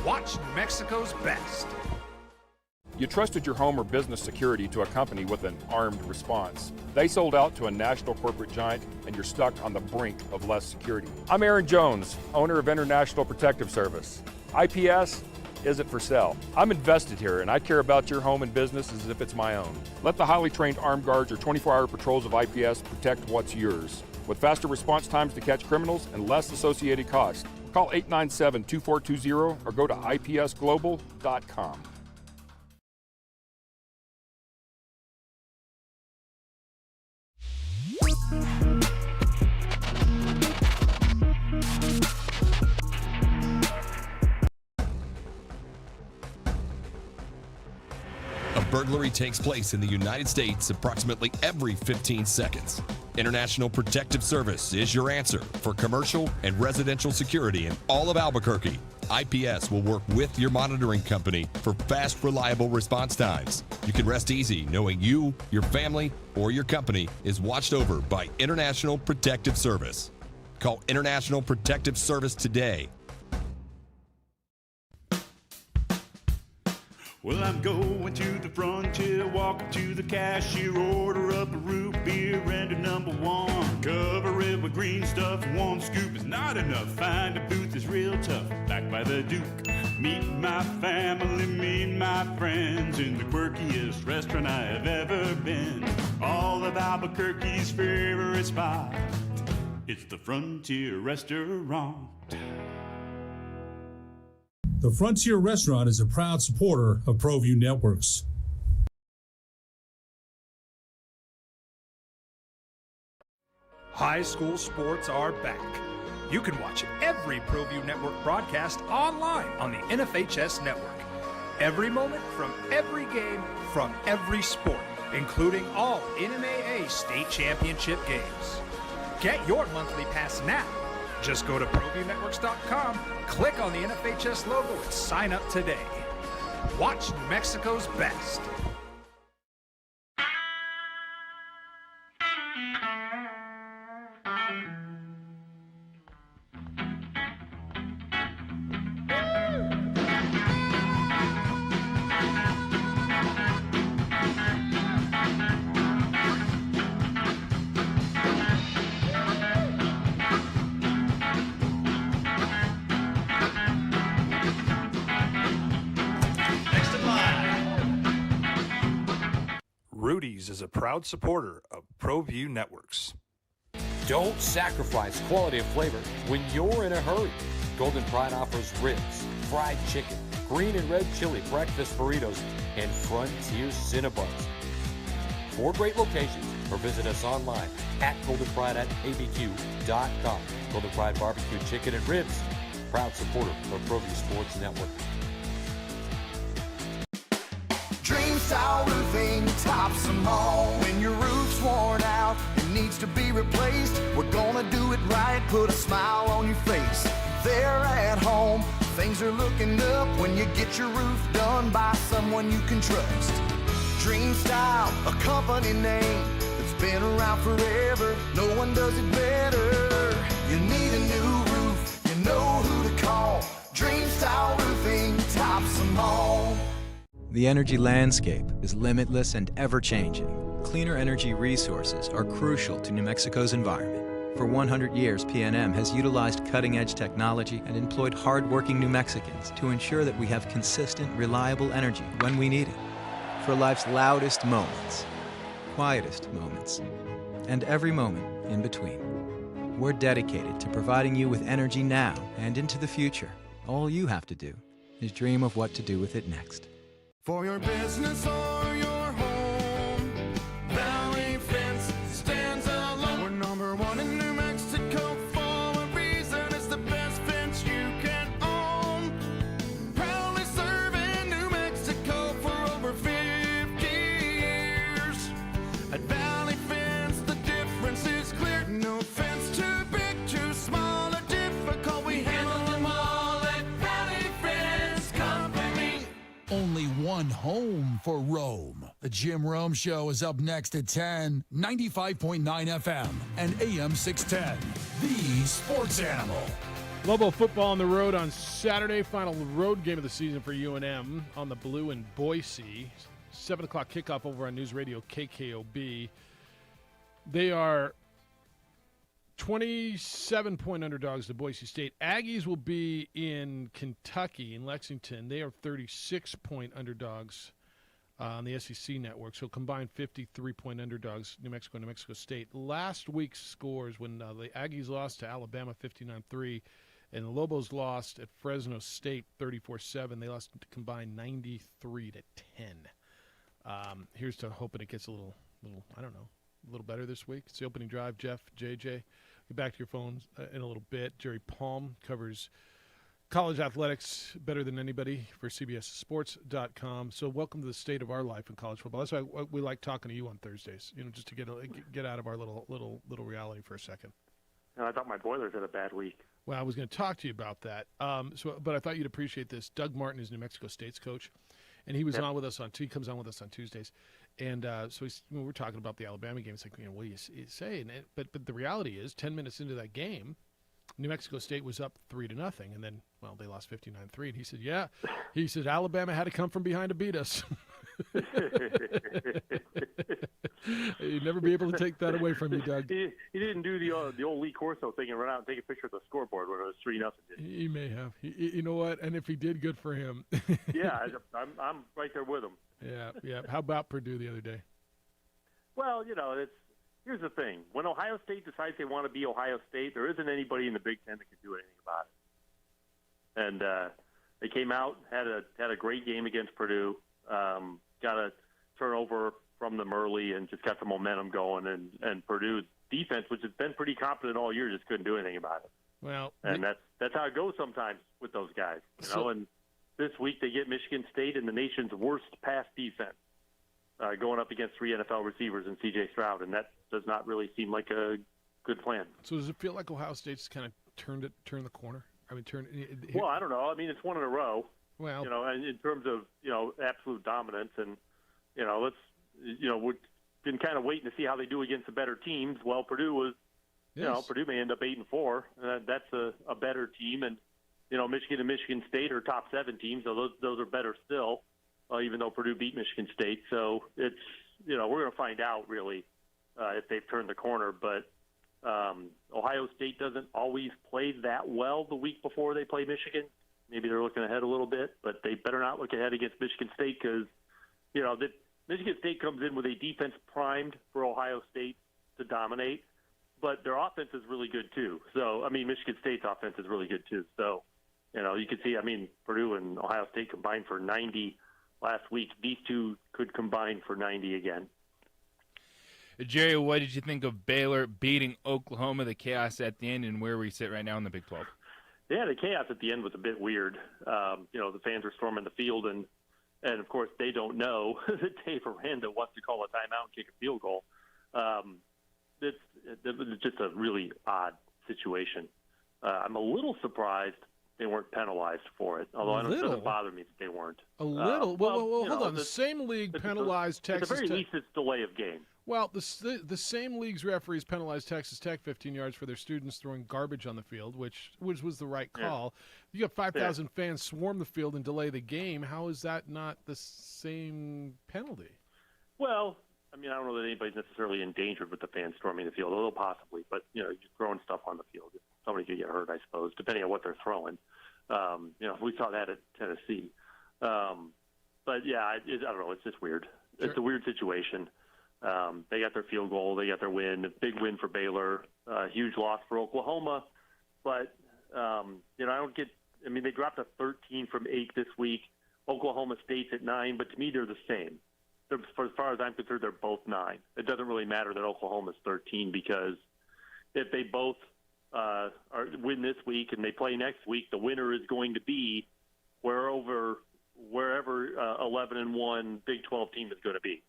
Watch New Mexico's best. You trusted your home or business security to a company with an armed response. They sold out to a national corporate giant, and you're stuck on the brink of less security. I'm Aaron Jones, owner of International Protective Service. IPS isn't for sale. I'm invested here, and I care about your home and business as if it's my own. Let the highly trained armed guards or 24-hour patrols of IPS protect what's yours. With faster response times to catch criminals and less associated costs. Call 897-2420 or go to ipsglobal.com. A burglary takes place in the United States approximately every 15 seconds. International Protective Service is your answer for commercial and residential security in all of Albuquerque. IPS will work with your monitoring company for fast, reliable response times. You can rest easy knowing you, your family, or your company is watched over by International Protective Service. Call International Protective Service today. Well, I'm going to the frontier, walking to the cashier, order up a root beer and a number one. Cover it with green stuff, one scoop is not enough. Find a booth is real tough, back by the Duke. Meet my family, meet my friends in the quirkiest restaurant I have ever been. All of Albuquerque's favorite spot, it's the Frontier Restaurant. The Frontier Restaurant is a proud supporter of ProView Networks. High school sports are back. You can watch every ProView Network broadcast online on the NFHS network. Every moment from every game from every sport, including all NMAA state championship games. Get your monthly pass now. Just go to ProViewNetworks.com, click on the NFHS logo, and sign up today. Watch New Mexico's best. Rudy's is a proud supporter of ProView Networks. Don't sacrifice quality of flavor when you're in a hurry. Golden Pride offers ribs, fried chicken, green and red chili breakfast burritos, and Frontier Cinnabons. 4 great locations, or visit us online at goldenpride@abq.com. Golden Pride Barbecue Chicken and Ribs, proud supporter of ProView Sports Network. Dream Style Roofing tops them all. When your roof's worn out and needs to be replaced, we're gonna do it right, put a smile on your face. There at home, things are looking up when you get your roof done by someone you can trust. Dream Style, a company name that's been around forever. No one does it better. You need a new roof, you know who to call. Dream Style Roofing tops them all. The energy landscape is limitless and ever-changing. Cleaner energy resources are crucial to New Mexico's environment. For 100 years, PNM has utilized cutting-edge technology and employed hard-working New Mexicans to ensure that we have consistent, reliable energy when we need it. For life's loudest moments, quietest moments, and every moment in between. We're dedicated to providing you with energy now and into the future. All you have to do is dream of what to do with it next. For your business or your home, Valley Fence stands alone. We're number 1 in New Mexico for a reason. It's the best fence you can own. Proudly serving New Mexico for over 50 years. At Valley Fence, the difference is clear. No fence too big, too small, or difficult. We handle them all at Valley Fence Company. Only one home for Rome. The Jim Rome Show is up next at 10, 95.9 FM and AM 610. The Sports Animal. Lobo football on the road on Saturday. Final road game of the season for UNM on the Blue in Boise. 7 o'clock kickoff over on News Radio KKOB. They are 27-point underdogs to Boise State. Aggies will be in Kentucky, in Lexington. They are 36-point underdogs on the SEC network. So combined 53-point underdogs, New Mexico and New Mexico State. Last week's scores when the Aggies lost to Alabama 59-3 and the Lobos lost at Fresno State 34-7. They lost combined 93-10. Here's to hoping it gets a little, I don't know, a little better this week. It's the opening drive. Jeff, JJ, get back to your phones in a little bit. Jerry Palm covers college athletics better than anybody for CBSSports.com. So welcome to the state of our life in college football. That's why we like talking to you on Thursdays, just to get out of our little reality for a second. I thought my Boilers had a bad week. Well, I was going to talk to you about that. But I thought you'd appreciate this. Doug Martin is New Mexico State's coach, and he was on with us he comes on with us on Tuesdays. And so when we're talking about the Alabama game, it's like, what do you say? But the reality is, 10 minutes into that game, New Mexico State was up 3-0, and then, they lost 59-3. And he said, he said Alabama had to come from behind to beat us. You'd never be able to take that away from you, Doug. He didn't do the old Lee Corso thing and run out and take a picture of the scoreboard when it was 3-0. He may have. You know what? And if he did, good for him. Yeah, I'm right there with him. Yeah. How about Purdue the other day? Well, here's the thing. When Ohio State decides they want to be Ohio State, there isn't anybody in the Big Ten that can do anything about it. And they came out, had a great game against Purdue, got a turnover from them early and just got the momentum going. And Purdue's defense, which has been pretty competent all year, just couldn't do anything about it. Well, and that's how it goes sometimes with those guys. And this week they get Michigan State in the nation's worst pass defense, going up against 3 NFL receivers and C.J. Stroud, and that does not really seem like a good plan. So does it feel like Ohio State's kind of turned the corner? Well, I don't know. I mean, it's one in a row. Well, in terms of absolute dominance, and we've been kind of waiting to see how they do against the better teams. Well, Purdue was, Purdue may end up 8-4. That's a better team, and Michigan and Michigan State are top 7 teams, so those are better still. Even though Purdue beat Michigan State, so it's we're going to find out really if they've turned the corner, but. Ohio State doesn't always play that well the week before they play Michigan. Maybe they're looking ahead a little bit, but they better not look ahead against Michigan State because, Michigan State comes in with a defense primed for Ohio State to dominate. but their offense is really good too. So, I mean, Michigan State's offense is really good too. So, you could see, I mean, Purdue and Ohio State combined for 90 last week. These two could combine for 90 again. Jerry, what did you think of Baylor beating Oklahoma, the chaos at the end, and where we sit right now in the Big 12? Yeah, the chaos at the end was a bit weird. The fans were storming the field, and of course they don't know that Dave Aranda wants to call a timeout and kick a field goal. It was just a really odd situation. I'm a little surprised they weren't penalized for it, although it doesn't bother me that they weren't. A little? Well, hold on. The same league penalized Texas Tech. At the very least, it's delay of game. Well, the same league's referees penalized Texas Tech 15 yards for their students throwing garbage on the field, which was the right call. You got 5,000 fans swarm the field and delay the game. How is that not the same penalty? Well, I mean, I don't know that anybody's necessarily endangered with the fans storming the field, although possibly. But, you're throwing stuff on the field. Somebody could get hurt, I suppose, depending on what they're throwing. We saw that at Tennessee. But, yeah, I don't know. It's just weird. Sure. It's a weird situation. They got their field goal. They got their win. A big win for Baylor. Huge loss for Oklahoma. But, I don't get – I mean, they dropped a 13 from 8 this week. Oklahoma State's at 9, but to me they're the same. For as far as I'm concerned, they're both 9. It doesn't really matter that Oklahoma's 13 because if they both win this week and they play next week, the winner is going to be wherever 11-1 Big 12 team is going to be.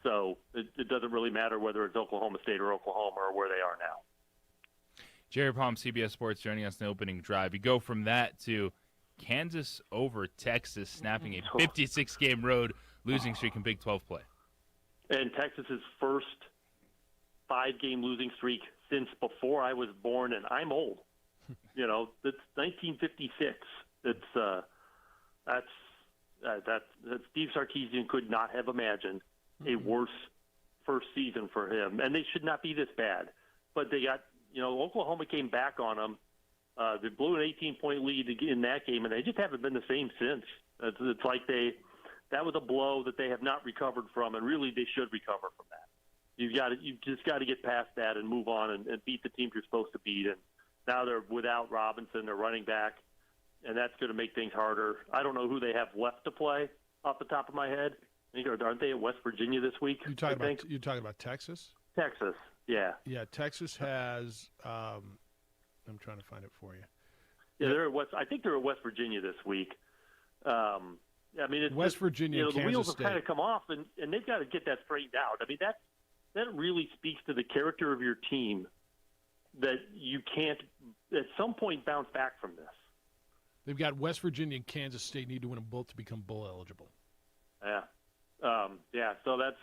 So it doesn't really matter whether it's Oklahoma State or Oklahoma or where they are now. Jerry Palm, CBS Sports, joining us in the opening drive. You go from that to Kansas over Texas, snapping a 56-game road losing streak in Big 12 play. And Texas's first 5-game losing streak since before I was born, and I'm old. It's 1956. That Steve Sarkisian could not have imagined a worse first season for him, and they should not be this bad. But they got, Oklahoma came back on them. They blew an 18-point lead in that game, and they just haven't been the same since. It's like that was a blow that they have not recovered from, and really they should recover from that. You've just got to get past that and move on and beat the teams you're supposed to beat. And now they're without Robinson, their running back, and that's going to make things harder. I don't know who they have left to play off the top of my head. Aren't they at West Virginia this week? You're talking about Texas? Texas, yeah. Yeah, Texas has I'm trying to find it for you. Yeah, they're at I think they're at West Virginia this week. I mean, it's West Virginia, the Kansas wheels State. have kind of come off, and they've got to get that straightened out. I mean, that really speaks to the character of your team that you can't at some point bounce back from this. They've got West Virginia and Kansas State need to win them both to become bowl eligible. Yeah. So that's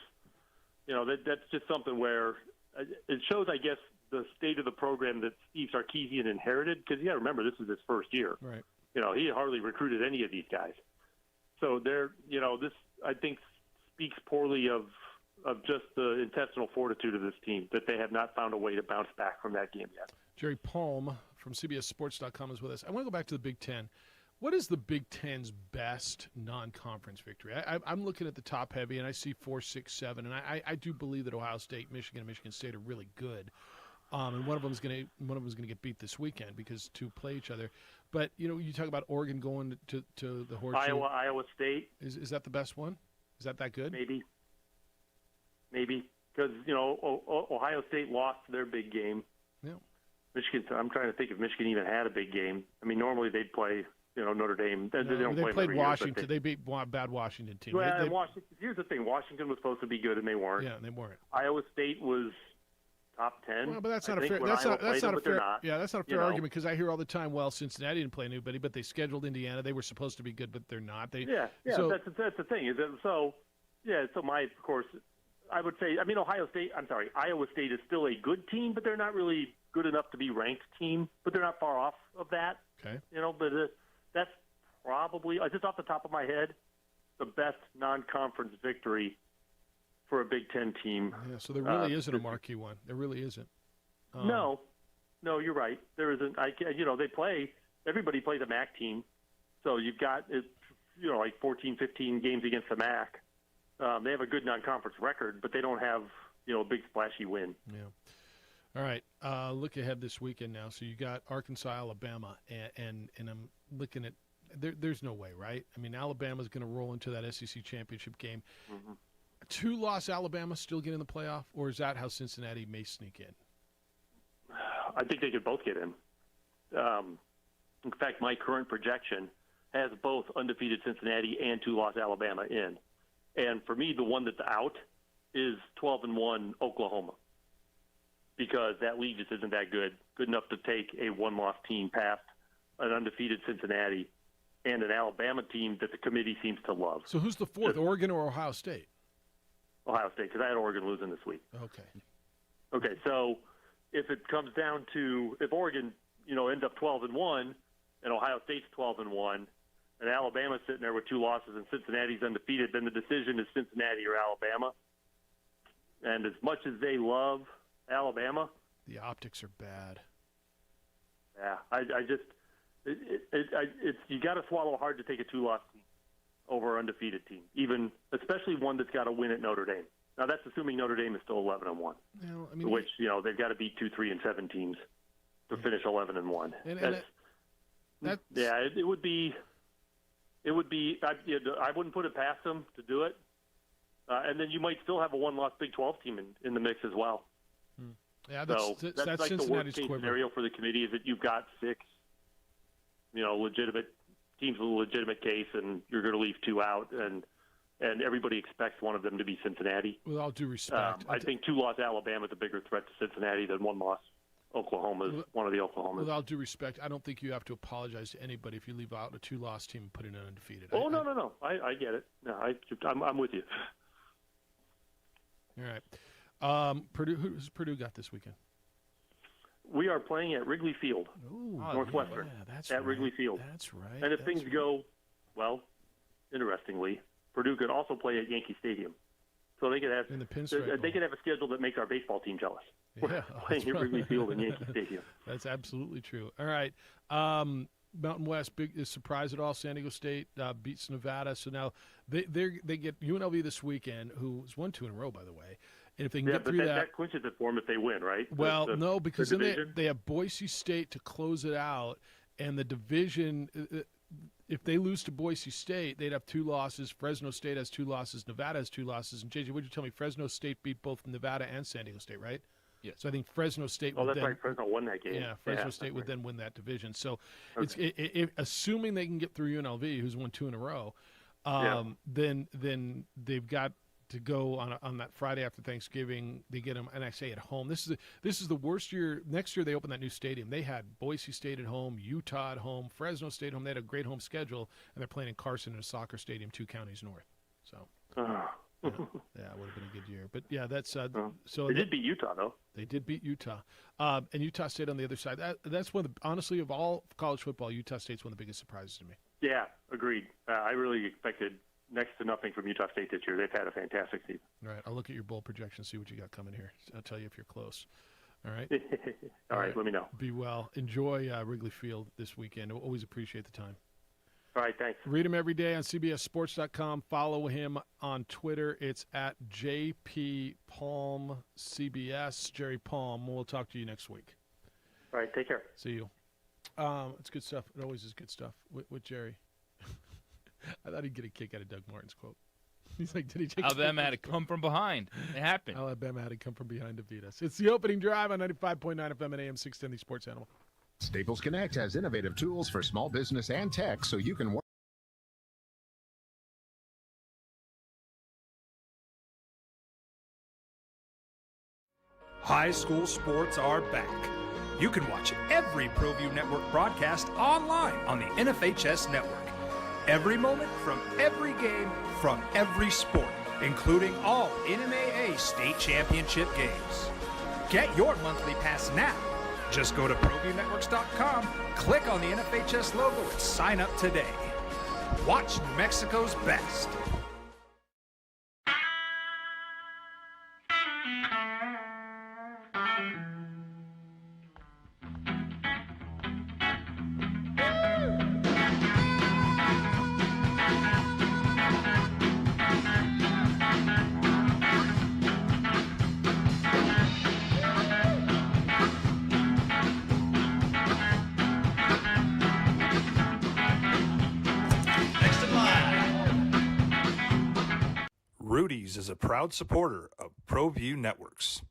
just something where it shows, I guess, the state of the program that Steve Sarkisian inherited, because you got to remember this is his first year. Right. He hardly recruited any of these guys. So this I think speaks poorly of just the intestinal fortitude of this team, that they have not found a way to bounce back from that game yet. Jerry Palm from CBSSports.com is with us. I want to go back to the Big Ten. What is the Big Ten's best non-conference victory? I'm looking at the top heavy, and I see 4, 6, 7, and I do believe that Ohio State, Michigan, and Michigan State are really good. And one of them is going to get beat this weekend because two play each other. But you talk about Oregon going to the Horseshoe. Iowa State Is that the best one? Is that good? Maybe because Ohio State lost their big game. Yeah. Michigan. I'm trying to think if Michigan even had a big game. I mean, normally they'd play. Notre Dame. They played Washington. They beat a bad Washington team. Well, Washington. Here's the thing: Washington was supposed to be good, and they weren't. Yeah, they weren't. Iowa State was top 10. Well, but that's not a fair. That's not a fair. Yeah, that's not a fair argument because I hear all the time. Well, Cincinnati didn't play anybody, but they scheduled Indiana. They were supposed to be good, but they're not. So, that's the thing. Is that so? Yeah. So of course, I would say. I mean, Iowa State is still a good team, but they're not really good enough to be ranked team. But they're not far off of that. Okay. But. That's probably, just off the top of my head, the best non-conference victory for a Big Ten team. Yeah, so there really isn't a marquee one. There really isn't. No, you're right. There isn't. Everybody plays a MAC team. So you've got, like 14, 15 games against the MAC. They have a good non-conference record, but they don't have, a big splashy win. Yeah. All right, look ahead this weekend now. So you got Arkansas, Alabama, and I'm looking at there's no way, right? I mean, Alabama's going to roll into that SEC championship game. Mm-hmm. 2-loss Alabama still get in the playoff, or is that how Cincinnati may sneak in? I think they could both get in. In fact, my current projection has both undefeated Cincinnati and 2-loss Alabama in. And for me, the one that's out is 12-1 Oklahoma, because that league just isn't that good enough to take a 1-loss team past an undefeated Cincinnati and an Alabama team that the committee seems to love. So who's the fourth, Oregon or Ohio State? Ohio State, because I had Oregon losing this week. Okay, so if it comes down to if Oregon, ends up 12-1, and Ohio State's 12-1, and Alabama's sitting there with 2 losses and Cincinnati's undefeated, then the decision is Cincinnati or Alabama. And as much as they love Alabama, the optics are bad. Yeah, it's you got to swallow hard to take a 2-loss team over an undefeated team, especially one that's got to win at Notre Dame. Now that's assuming Notre Dame is still 11-1, which they've got to beat 2, 3, and 7 teams to finish 11-1. It would be. I wouldn't put it past them to do it, and then you might still have a 1-loss Big 12 team in the mix as well. Yeah, that's like Cincinnati's the worst case quiver. scenario for the committee is that you've got 6, legitimate teams with a legitimate case, and you're going to leave 2 out, and everybody expects one of them to be Cincinnati. With all due respect, I think 2-loss Alabama is a bigger threat to Cincinnati than 1-loss Oklahoma is one of the Oklahomas. With all due respect, I don't think you have to apologize to anybody if you leave out a 2-loss team and put in an undefeated. No. I get it. No, I'm with you. All right. Purdue. Who's Purdue got this weekend? We are playing at Wrigley Field, Northwestern, at Wrigley Field. That's right. And if things go well, interestingly, Purdue could also play at Yankee Stadium, so they could have they could have a schedule that makes our baseball team jealous. Yeah, playing at Wrigley Field and Yankee Stadium. That's absolutely true. All right. Mountain West, big surprise at all. San Diego State beats Nevada, so now they get UNLV this weekend, who's won 2 in a row, by the way. And if they can get through that clinches it for them if they win, right? Well, no, because then they have Boise State to close it out, and the division. If they lose to Boise State, they'd have 2 losses. Fresno State has 2 losses. Nevada has 2 losses. And JJ, would you tell me Fresno State beat both Nevada and San Diego State, right? Yeah. So I think Fresno State would that's then, right. Fresno won that game. Yeah, Fresno State would then win that division. So it's assuming they can get through UNLV, who's won 2 in a row, then they've got to go on that Friday after Thanksgiving. They get them, and I say at home. This is the worst year. Next year they open that new stadium. They had Boise State at home, Utah at home, Fresno State at home. They had a great home schedule, and they're playing in Carson in a soccer stadium 2 counties north. So. Yeah, it would have been a good year. But, yeah, that's so they did beat Utah, though. They did beat Utah. And Utah State on the other side. That's one of the, honestly, of all college football, Utah State's one of the biggest surprises to me. Yeah, agreed. I really expected next to nothing from Utah State this year. They've had a fantastic season. All right, I'll look at your bowl projection, see what you got coming here. I'll tell you if you're close. All right? All right, let me know. Be well. Enjoy Wrigley Field this weekend. Always appreciate the time. All right, thanks. Read him every day on CBSSports.com. Follow him on Twitter. It's at JP Palm CBS. Jerry Palm. We'll talk to you next week. All right, take care. See you. It's good stuff. It always is good stuff with Jerry. I thought he'd get a kick out of Doug Martin's quote. He's like, did he take Alabama had to come from behind. It happened. Alabama had to come from behind to beat us. It's the opening drive on 95.9 FM and AM 610, the Sports Animal. Staples Connect has innovative tools for small business and tech so you can work. High school sports are back. You can watch every ProView Network broadcast online on the NFHS network. Every moment from every game from every sport, including all NMAA state championship games. Get your monthly pass now. Just go to ProViewNetworks.com, click on the NFHS logo, and sign up today. Watch New Mexico's best. Rudy's is a proud supporter of ProView Networks.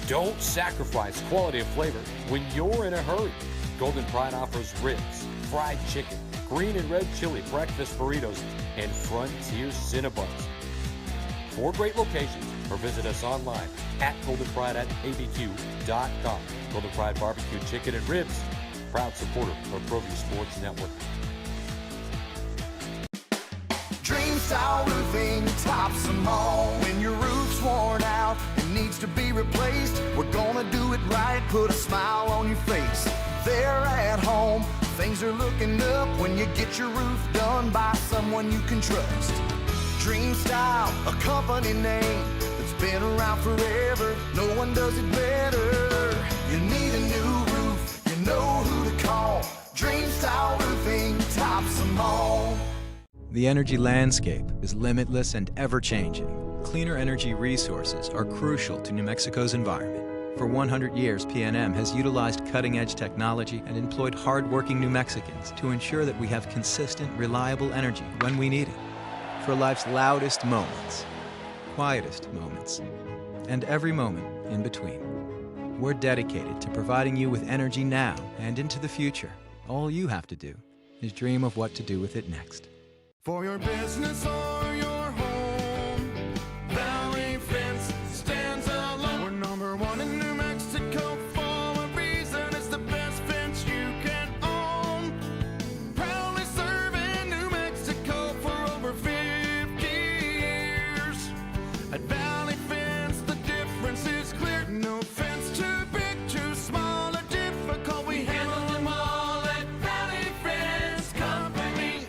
Don't sacrifice quality of flavor when you're in a hurry. Golden Pride offers ribs, fried chicken, green and red chili breakfast burritos, and Frontier Cinnabons. 4 great locations, or visit us online at goldenprideabq.com. Golden Pride Barbecue Chicken and Ribs, proud supporter of ProView Sports Network. Dream Style Roofing tops them all. When your roof's worn out and needs to be replaced, we're gonna do it right, put a smile on your face. They're at home, things are looking up when you get your roof done by someone you can trust. Dream Style, a company name that's been around forever, no one does it better. You need a new roof, you know who to call. Dream Style Roofing tops them all. The energy landscape is limitless and ever-changing. Cleaner energy resources are crucial to New Mexico's environment. For 100 years, PNM has utilized cutting-edge technology and employed hard-working New Mexicans to ensure that we have consistent, reliable energy when we need it. For life's loudest moments, quietest moments, and every moment in between. We're dedicated to providing you with energy now and into the future. All you have to do is dream of what to do with it next. For your business or your home, Valley Fence stands alone. We're number 1 in New Mexico for a reason. It's the best fence you can own. Proudly serving New Mexico for over 50 years. At Valley Fence, the difference is clear. No fence too big, too small, or difficult. We handle them all at Valley Fence Company.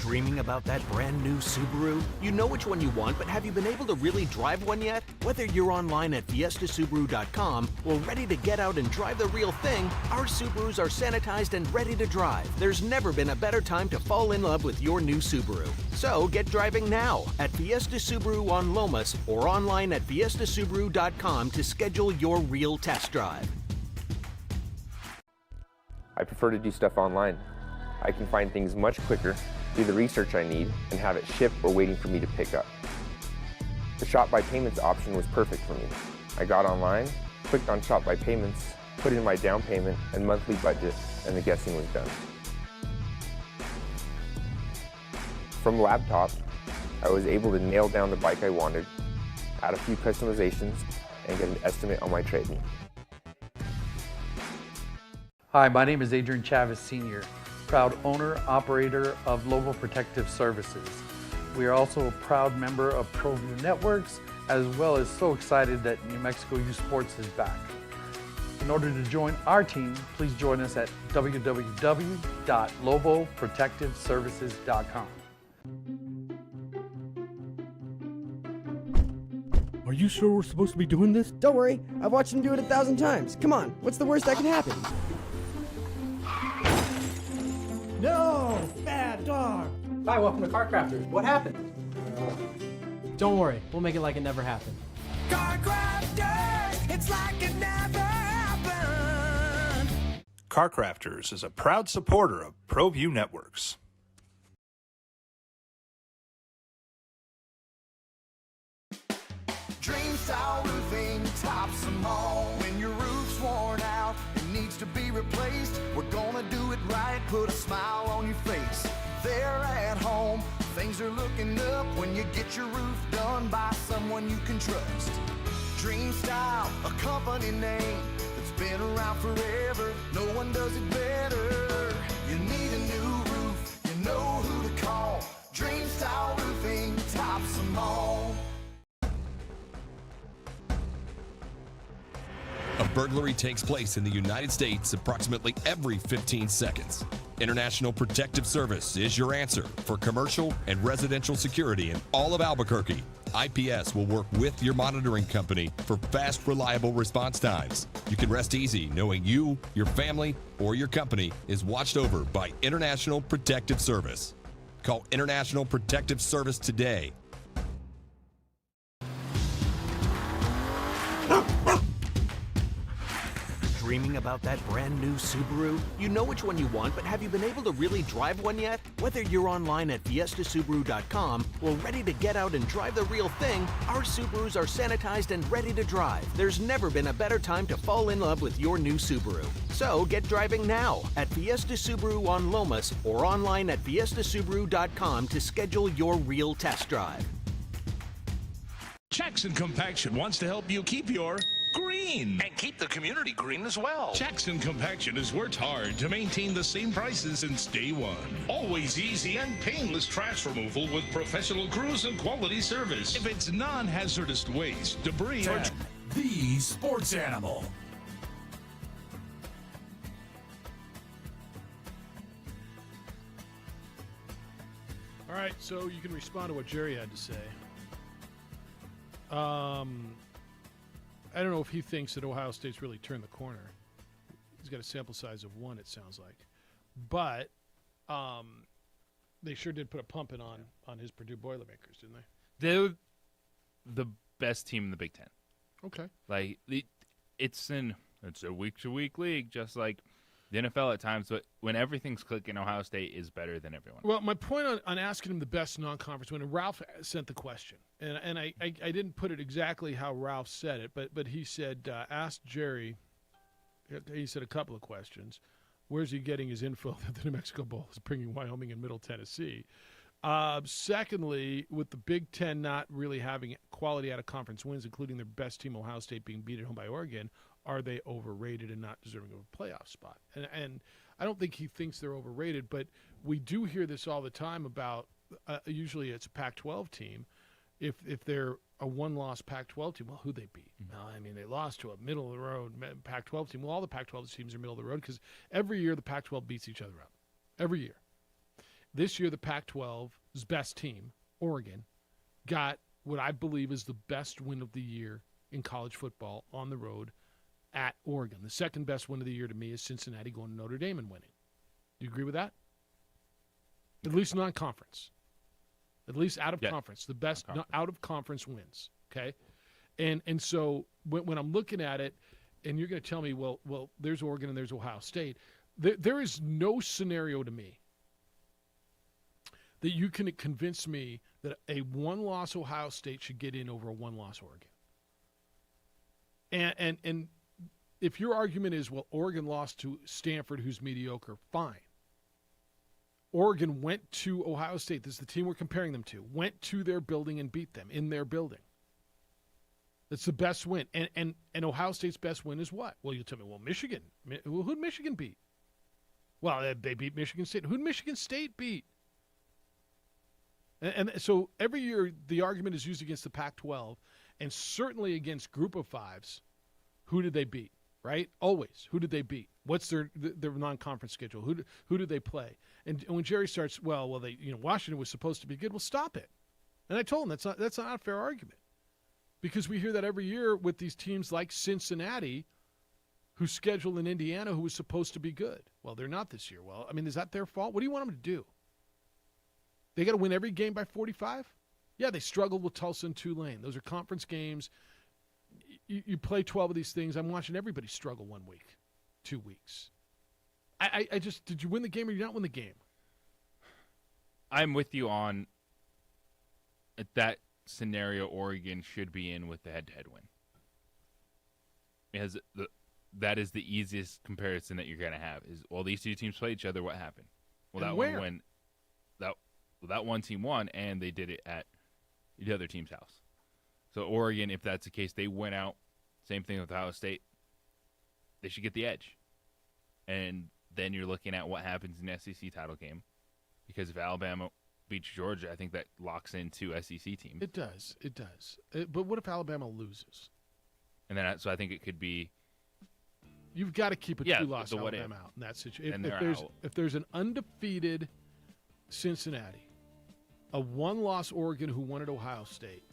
Dreaming about that brand new Subaru? You know which one you want, but have you been able to really drive one yet? Whether you're online at fiestasubaru.com or ready to get out and drive the real thing, our Subarus are sanitized and ready to drive. There's never been a better time to fall in love with your new Subaru. So get driving now at Fiesta Subaru on Lomas or online at fiestasubaru.com to schedule your real test drive. I prefer to do stuff online. I can find things much quicker, do the research I need, and have it shipped or waiting for me to pick up. The Shop by Payments option was perfect for me. I got online, clicked on Shop by Payments, put in my down payment and monthly budget, and the guessing was done. From laptop, I was able to nail down the bike I wanted, add a few customizations, and get an estimate on my trade-in. Hi, my name is Adrian Chavez Sr., proud owner, operator of Lobo Protective Services. We are also a proud member of ProView Networks, as well as so excited that New Mexico Youth Sports is back. In order to join our team, please join us at www.loboprotectiveservices.com. Are you sure we're supposed to be doing this? Don't worry, I've watched him do it 1,000 times. Come on, what's the worst that can happen? No! Bad dog! Hi, welcome to Car Crafters. What happened? Don't worry, we'll make it like it never happened. Car Crafters, it's like it never happened. Car Crafters is a proud supporter of ProView Networks. Dream Style Roofing tops them all. When your roof's worn out and needs to be replaced, we're gonna do it right, put a smile on your face. They're at home, things are looking up when you get your roof done by someone you can trust. Dream Style, a company name that's been around forever, no one does it better. You need a new roof, you know who to call. Dream Style Roofing tops them all. A burglary takes place in the United States approximately every 15 seconds. International Protective Service is your answer for commercial and residential security in all of Albuquerque. IPS will work with your monitoring company for fast, reliable response times. You can rest easy knowing you, your family, or your company is watched over by International Protective Service. Call International Protective Service today. Dreaming about that brand new Subaru? You know which one you want, but have you been able to really drive one yet? Whether you're online at fiestasubaru.com or ready to get out and drive the real thing, our Subarus are sanitized and ready to drive. There's never been a better time to fall in love with your new Subaru. So get driving now at Fiesta Subaru on Lomas or online at fiestasubaru.com to schedule your real test drive. Jackson Compaction wants to help you keep your green. And keep the community green as well. Jackson Compaction has worked hard to maintain the same prices since day one. Always easy and painless trash removal with professional crews and quality service. If it's non-hazardous waste, debris... The Sports Animal. All right, so you can respond to what Jerry had to say. I don't know if he thinks that Ohio State's really turned the corner. He's got a sample size of 1, it sounds like. But they sure did put a pumping on his Purdue Boilermakers, didn't they? They're the best team in the Big Ten. Okay. Like, it's a week-to-week league, just like the NFL at times, but when everything's clicking, Ohio State is better than everyone. Well, my point on asking him the best non-conference win, and Ralph sent the question, and I didn't put it exactly how Ralph said it, but he said, ask Jerry, he said a couple of questions. Where's he getting his info that the New Mexico Bowl is bringing Wyoming and Middle Tennessee? Secondly, with the Big Ten not really having quality out-of-conference wins, including their best team, Ohio State, being beat at home by Oregon, are they overrated and not deserving of a playoff spot? And I don't think he thinks they're overrated, but we do hear this all the time about usually it's a Pac-12 team. If they're a one-loss Pac-12 team, well, who they beat? Well, I mean, they lost to a middle-of-the-road Pac-12 team. Well, all the Pac-12 teams are middle of the road because every year the Pac-12 beats each other up. Every year. This year the Pac-12's best team, Oregon, got what I believe is the best win of the year in college football on the road at Oregon. The second best win of the year to me is Cincinnati going to Notre Dame and winning. Do you agree with that? At least non-conference. At least out of conference. The best out of conference wins. Okay? And so when I'm looking at it, and you're going to tell me, well, there's Oregon and there's Ohio State, there is no scenario to me that you can convince me that a one-loss Ohio State should get in over a one-loss Oregon. And if your argument is, well, Oregon lost to Stanford, who's mediocre, fine. Oregon went to Ohio State. This is the team we're comparing them to. Went to their building and beat them in their building. That's the best win. And Ohio State's best win is what? Well, you'll tell me, well, Michigan. Well, who'd Michigan beat? Well, they beat Michigan State. Who'd Michigan State beat? And so every year the argument is used against the Pac-12 and certainly against Group of Fives. Who did they beat? Right? Always. Who did they beat? What's their non-conference schedule? Who did they play? And when Jerry starts, they Washington was supposed to be good. Well, stop it. And I told him that's not a fair argument, because we hear that every year with these teams like Cincinnati, who schedule in Indiana, who was supposed to be good. Well, they're not this year. Well, I mean, is that their fault? What do you want them to do? They got to win every game by 45? Yeah, they struggled with Tulsa and Tulane. Those are conference games. You play 12 of these things. I'm watching everybody struggle 1 week, 2 weeks. I just, did you win the game or did you not win the game? I'm with you on that scenario. Oregon should be in with the head-to-head win, because that is the easiest comparison that you're going to have. Is, well, these two teams play each other. What happened? Well, that one win. That one team won, and they did it at the other team's house. So Oregon, if that's the case, they went out. Same thing with Ohio State. They should get the edge. And then you're looking at what happens in the SEC title game. Because if Alabama beats Georgia, I think that locks in 2 SEC teams. It does. But what if Alabama loses? And then, so I think it could be... You've got to keep a 2-loss Alabama out in that situation. If there's an undefeated Cincinnati, a one-loss Oregon who won at Ohio State,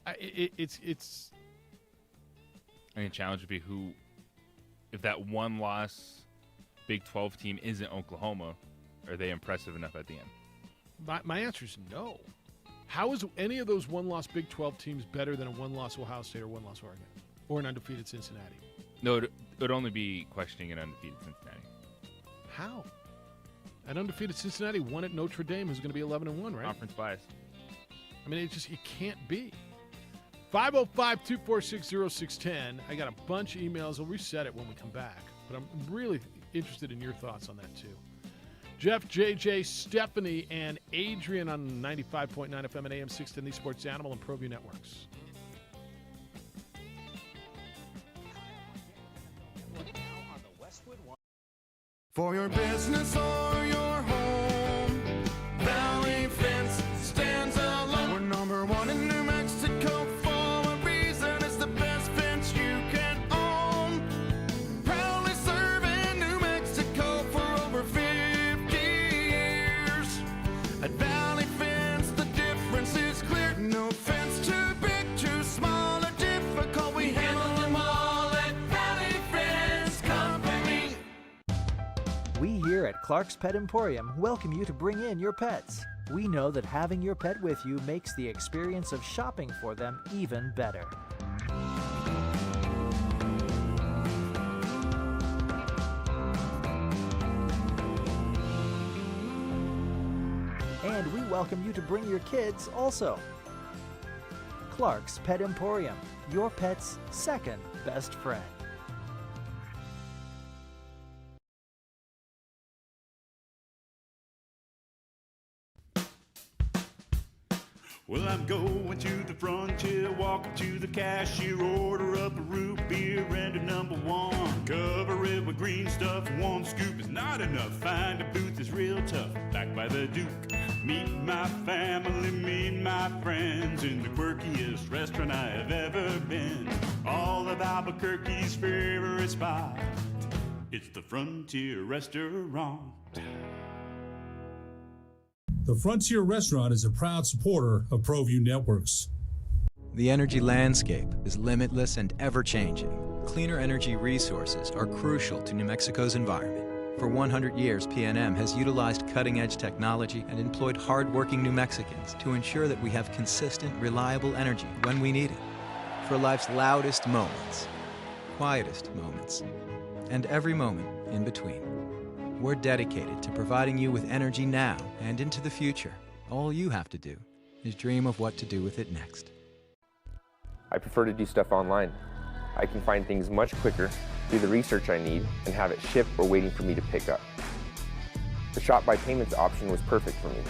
it's. I think the challenge would be who, if that one-loss Big 12 team isn't Oklahoma, are they impressive enough at the end? My answer is no. How is any of those one-loss Big 12 teams better than a one-loss Ohio State or one-loss Oregon or an undefeated Cincinnati? No, it would only be questioning an undefeated Cincinnati. How? An undefeated Cincinnati won at Notre Dame, who's going to be 11-1, right? Conference bias. I mean, it can't be. 505-246-0610. I got a bunch of emails. I'll reset it when we come back. But I'm really interested in your thoughts on that, too. Jeff, JJ, Stephanie, and Adrian on 95.9 FM and AM 610, the Sports Animal and ProView Networks. For your business or your home, Valley Fence stands alone. We're number one in New Mexico for a reason. It's the best fence you can own. Proudly serving New Mexico for over 50 years. At Valley Fence, the difference is clear. No fence too big, too small, or difficult. We handle them all at Valley Fence Company. We here at Clark's Pet Emporium welcome you to bring in your pets. We know that having your pet with you makes the experience of shopping for them even better. And we welcome you to bring your kids also. Clark's Pet Emporium, your pet's second best friend. Well, I'm going to the frontier, walk up to the cashier, order up a root beer and a number one. Cover it with green stuff, one scoop is not enough. Find a booth that's real tough, backed by the Duke. Meet my family, meet my friends in the quirkiest restaurant I have ever been. All of Albuquerque's favorite spot, it's the Frontier Restaurant. The Frontier Restaurant is a proud supporter of ProView Networks. The energy landscape is limitless and ever-changing. Cleaner energy resources are crucial to New Mexico's environment. For 100 years, PNM has utilized cutting-edge technology and employed hard-working New Mexicans to ensure that we have consistent, reliable energy when we need it. For life's loudest moments, quietest moments, and every moment in between. We're dedicated to providing you with energy now and into the future. All you have to do is dream of what to do with it next. I prefer to do stuff online. I can find things much quicker, do the research I need, and have it shipped or waiting for me to pick up. The Shop by Payments option was perfect for me.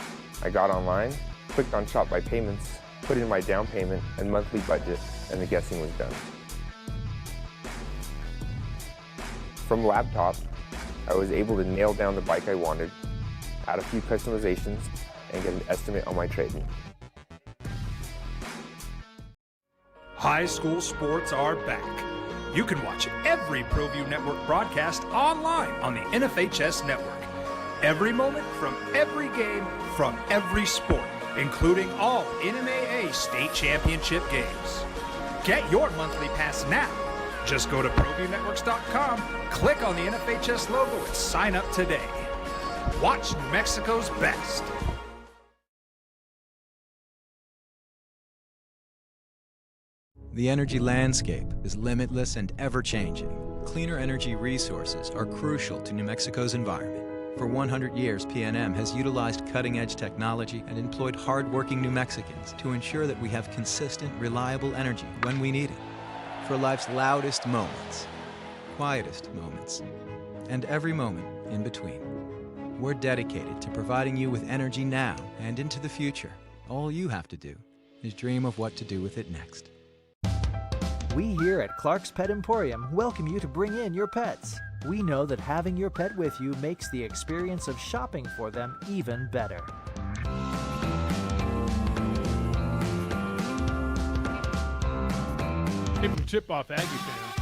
I got online, clicked on Shop by Payments, put in my down payment and monthly budget, and the guessing was done. From laptop, I was able to nail down the bike I wanted, add a few customizations, and get an estimate on my trade-in. High school sports are back. You can watch every ProView Network broadcast online on the NFHS Network. Every moment from every game from every sport, including all NMAA state championship games. Get your monthly pass now. Just go to ProViewNetworks.com, click on the NFHS logo, and sign up today. Watch New Mexico's best. The energy landscape is limitless and ever-changing. Cleaner energy resources are crucial to New Mexico's environment. For 100 years, PNM has utilized cutting-edge technology and employed hard-working New Mexicans to ensure that we have consistent, reliable energy when we need it. For life's loudest moments, quietest moments, and every moment in between. We're dedicated to providing you with energy now and into the future. All you have to do is dream of what to do with it next. We here at Clark's Pet Emporium welcome you to bring in your pets. We know that having your pet with you makes the experience of shopping for them even better. From tip-off Aggie fans.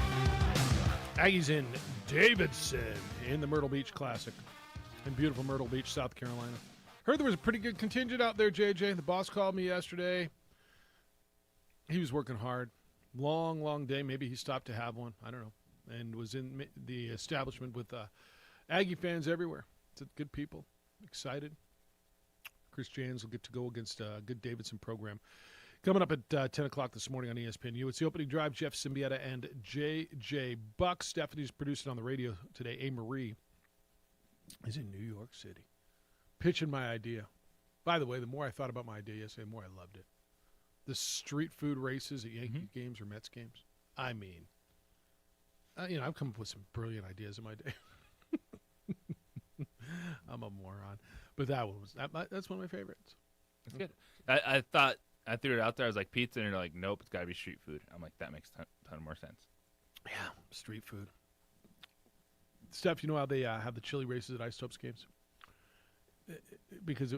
Aggies in Davidson in the Myrtle Beach Classic in beautiful Myrtle Beach, South Carolina. Heard there was a pretty good contingent out there, JJ. The boss called me yesterday. He was working hard. Long day. Maybe he stopped to have one. I don't know. And was in the establishment with Aggie fans everywhere. It's good people. Excited. Chris Jans will get to go against a good Davidson program. Coming up at 10 o'clock this morning on ESPNU, it's the opening drive. Jeff Symbieta and J.J. Buck. Stephanie's producing on the radio today. A. Marie is in New York City pitching my idea. By the way, the more I thought about my idea yesterday, the more I loved it. The street food races at Yankee games or Mets games. I mean, I've come up with some brilliant ideas in my day. I'm a moron. But that's one of my favorites. That's good. I thought I threw it out there. I was like, pizza, and you're like, nope, it's got to be street food. I'm like, that makes a ton more sense. Yeah, street food. Steph, you know how they have the chili races at Isotopes games? Because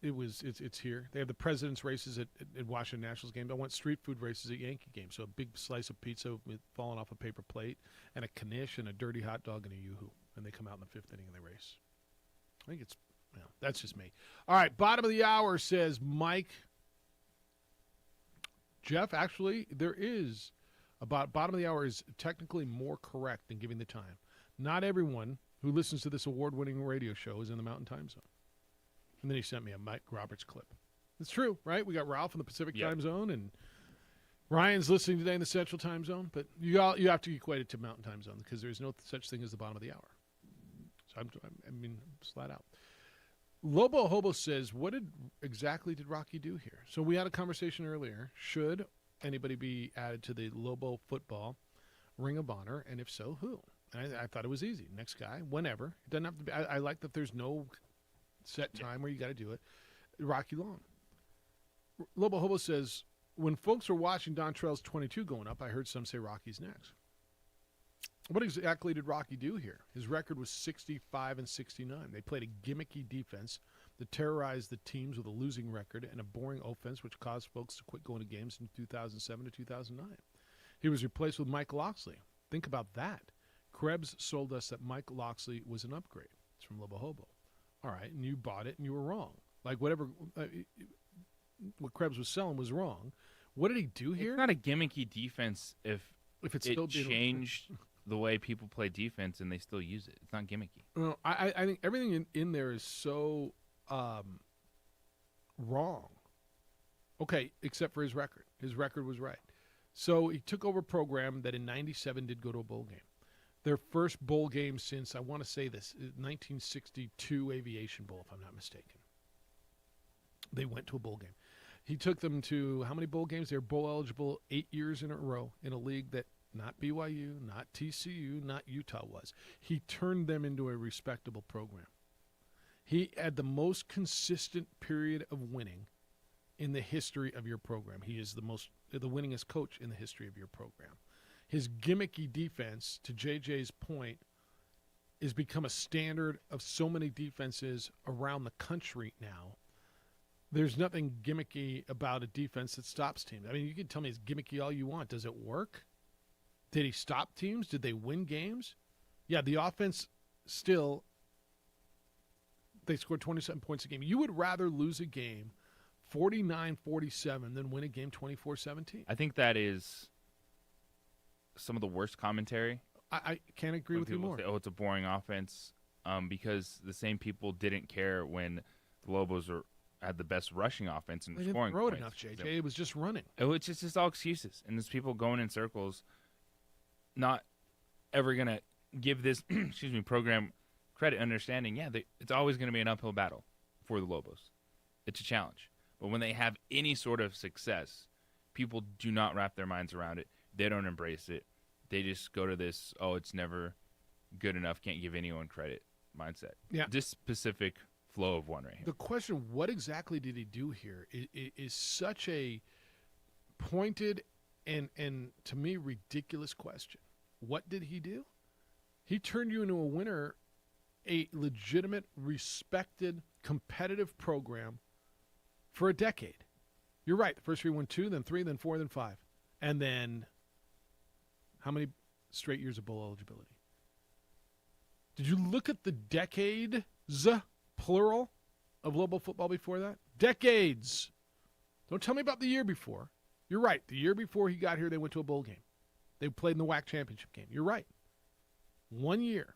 it's here. They have the President's races at Washington Nationals games. I want street food races at Yankee games. So a big slice of pizza with falling off a paper plate, and a knish, and a dirty hot dog, and a yoo-hoo. And they come out in the fifth inning and they race. I think it's, that's just me. All right, bottom of the hour says Mike. Jeff, actually, there is bottom of the hour is technically more correct than giving the time. Not everyone who listens to this award-winning radio show is in the Mountain Time Zone. And then he sent me a Mike Roberts clip. It's true, right? We got Ralph in the Pacific Time Zone, and Ryan's listening today in the Central Time Zone. But you have to equate it to Mountain Time Zone because there's no such thing as the bottom of the hour. So I mean, flat out. Lobo Hobo says, what exactly did Rocky do here? So we had a conversation earlier. Should anybody be added to the Lobo Football Ring of Honor? And if so, who? And I thought it was easy. Next guy, whenever. It doesn't have to be. I like that there's no set time where you got to do it. Rocky Long. Lobo Hobo says, when folks were watching Dontrell's 22 going up, I heard some say Rocky's next. What exactly did Rocky do here? His record was 65-69. They played a gimmicky defense that terrorized the teams with a losing record and a boring offense, which caused folks to quit going to games from 2007 to 2009. He was replaced with Mike Loxley. Think about that. Krebs sold us that Mike Loxley was an upgrade. It's from Lobo Hobo. All right, and you bought it and you were wrong. Like whatever what Krebs was selling was wrong. What did he do here? It's not a gimmicky defense if it's still changed the way people play defense and they still use it. It's not gimmicky. Well, I think everything in there is so wrong. Okay, except for his record. His record was right. So he took over a program that in 97 did go to a bowl game. Their first bowl game since, I want to say this, 1962 Aviation Bowl, if I'm not mistaken. They went to a bowl game. He took them to how many bowl games? They were bowl eligible 8 years in a row in a league that not BYU, not TCU, not Utah was. He turned them into a respectable program. He had the most consistent period of winning in the history of your program. He is the winningest coach in the history of your program. His gimmicky defense, to JJ's point, has become a standard of so many defenses around the country now. There's nothing gimmicky about a defense that stops teams. I mean, you can tell me it's gimmicky all you want. Does it work? Did he stop teams? Did they win games? Yeah, the offense still, they scored 27 points a game. You would rather lose a game 49-47 than win a game 24-17. I think that is some of the worst commentary. I can't agree with you more. Say, it's a boring offense because the same people didn't care when the Lobos had the best rushing offense and they scoring didn't throw it points. enough, JJ. It was just running. It's just all excuses. And there's people going in circles not ever going to give this program credit, understanding, it's always going to be an uphill battle for the Lobos. It's a challenge. But when they have any sort of success, people do not wrap their minds around it. They don't embrace it. They just go to this, it's never good enough, can't give anyone credit mindset. Yeah. This specific flow of one right here. The question, what exactly did he do here, is such a pointed and to me, ridiculous question. What did he do? He turned you into a winner, a legitimate, respected, competitive program for a decade. You're right. The first 3 won 2, then 3, then 4, then 5. And then how many straight years of bowl eligibility? Did you look at the decades, plural, of Lobo football before that? Decades. Don't tell me about the year before. You're right. The year before he got here, they went to a bowl game. They played in the WAC championship game. You're right. 1 year.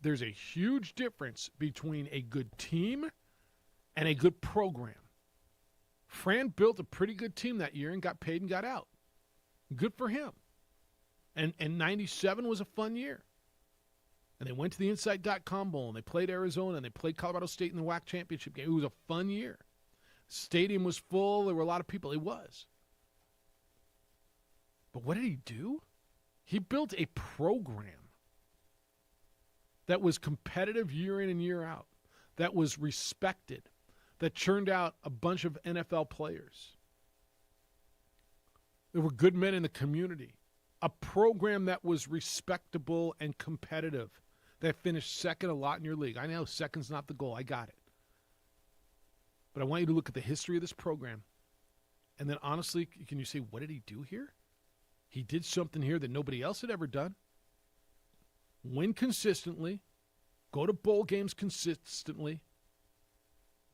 There's a huge difference between a good team and a good program. Fran built a pretty good team that year and got paid and got out. Good for him. And 97 was a fun year. And they went to the Insight.com Bowl, and they played Arizona, and they played Colorado State in the WAC championship game. It was a fun year. Stadium was full. There were a lot of people. It was. But what did he do? He built a program that was competitive year in and year out, that was respected, that churned out a bunch of NFL players. There were good men in the community. A program that was respectable and competitive, that finished second a lot in your league. I know second's not the goal. I got it. But I want you to look at the history of this program. And then honestly, can you say, what did he do here? He did something here that nobody else had ever done. Win consistently. Go to bowl games consistently.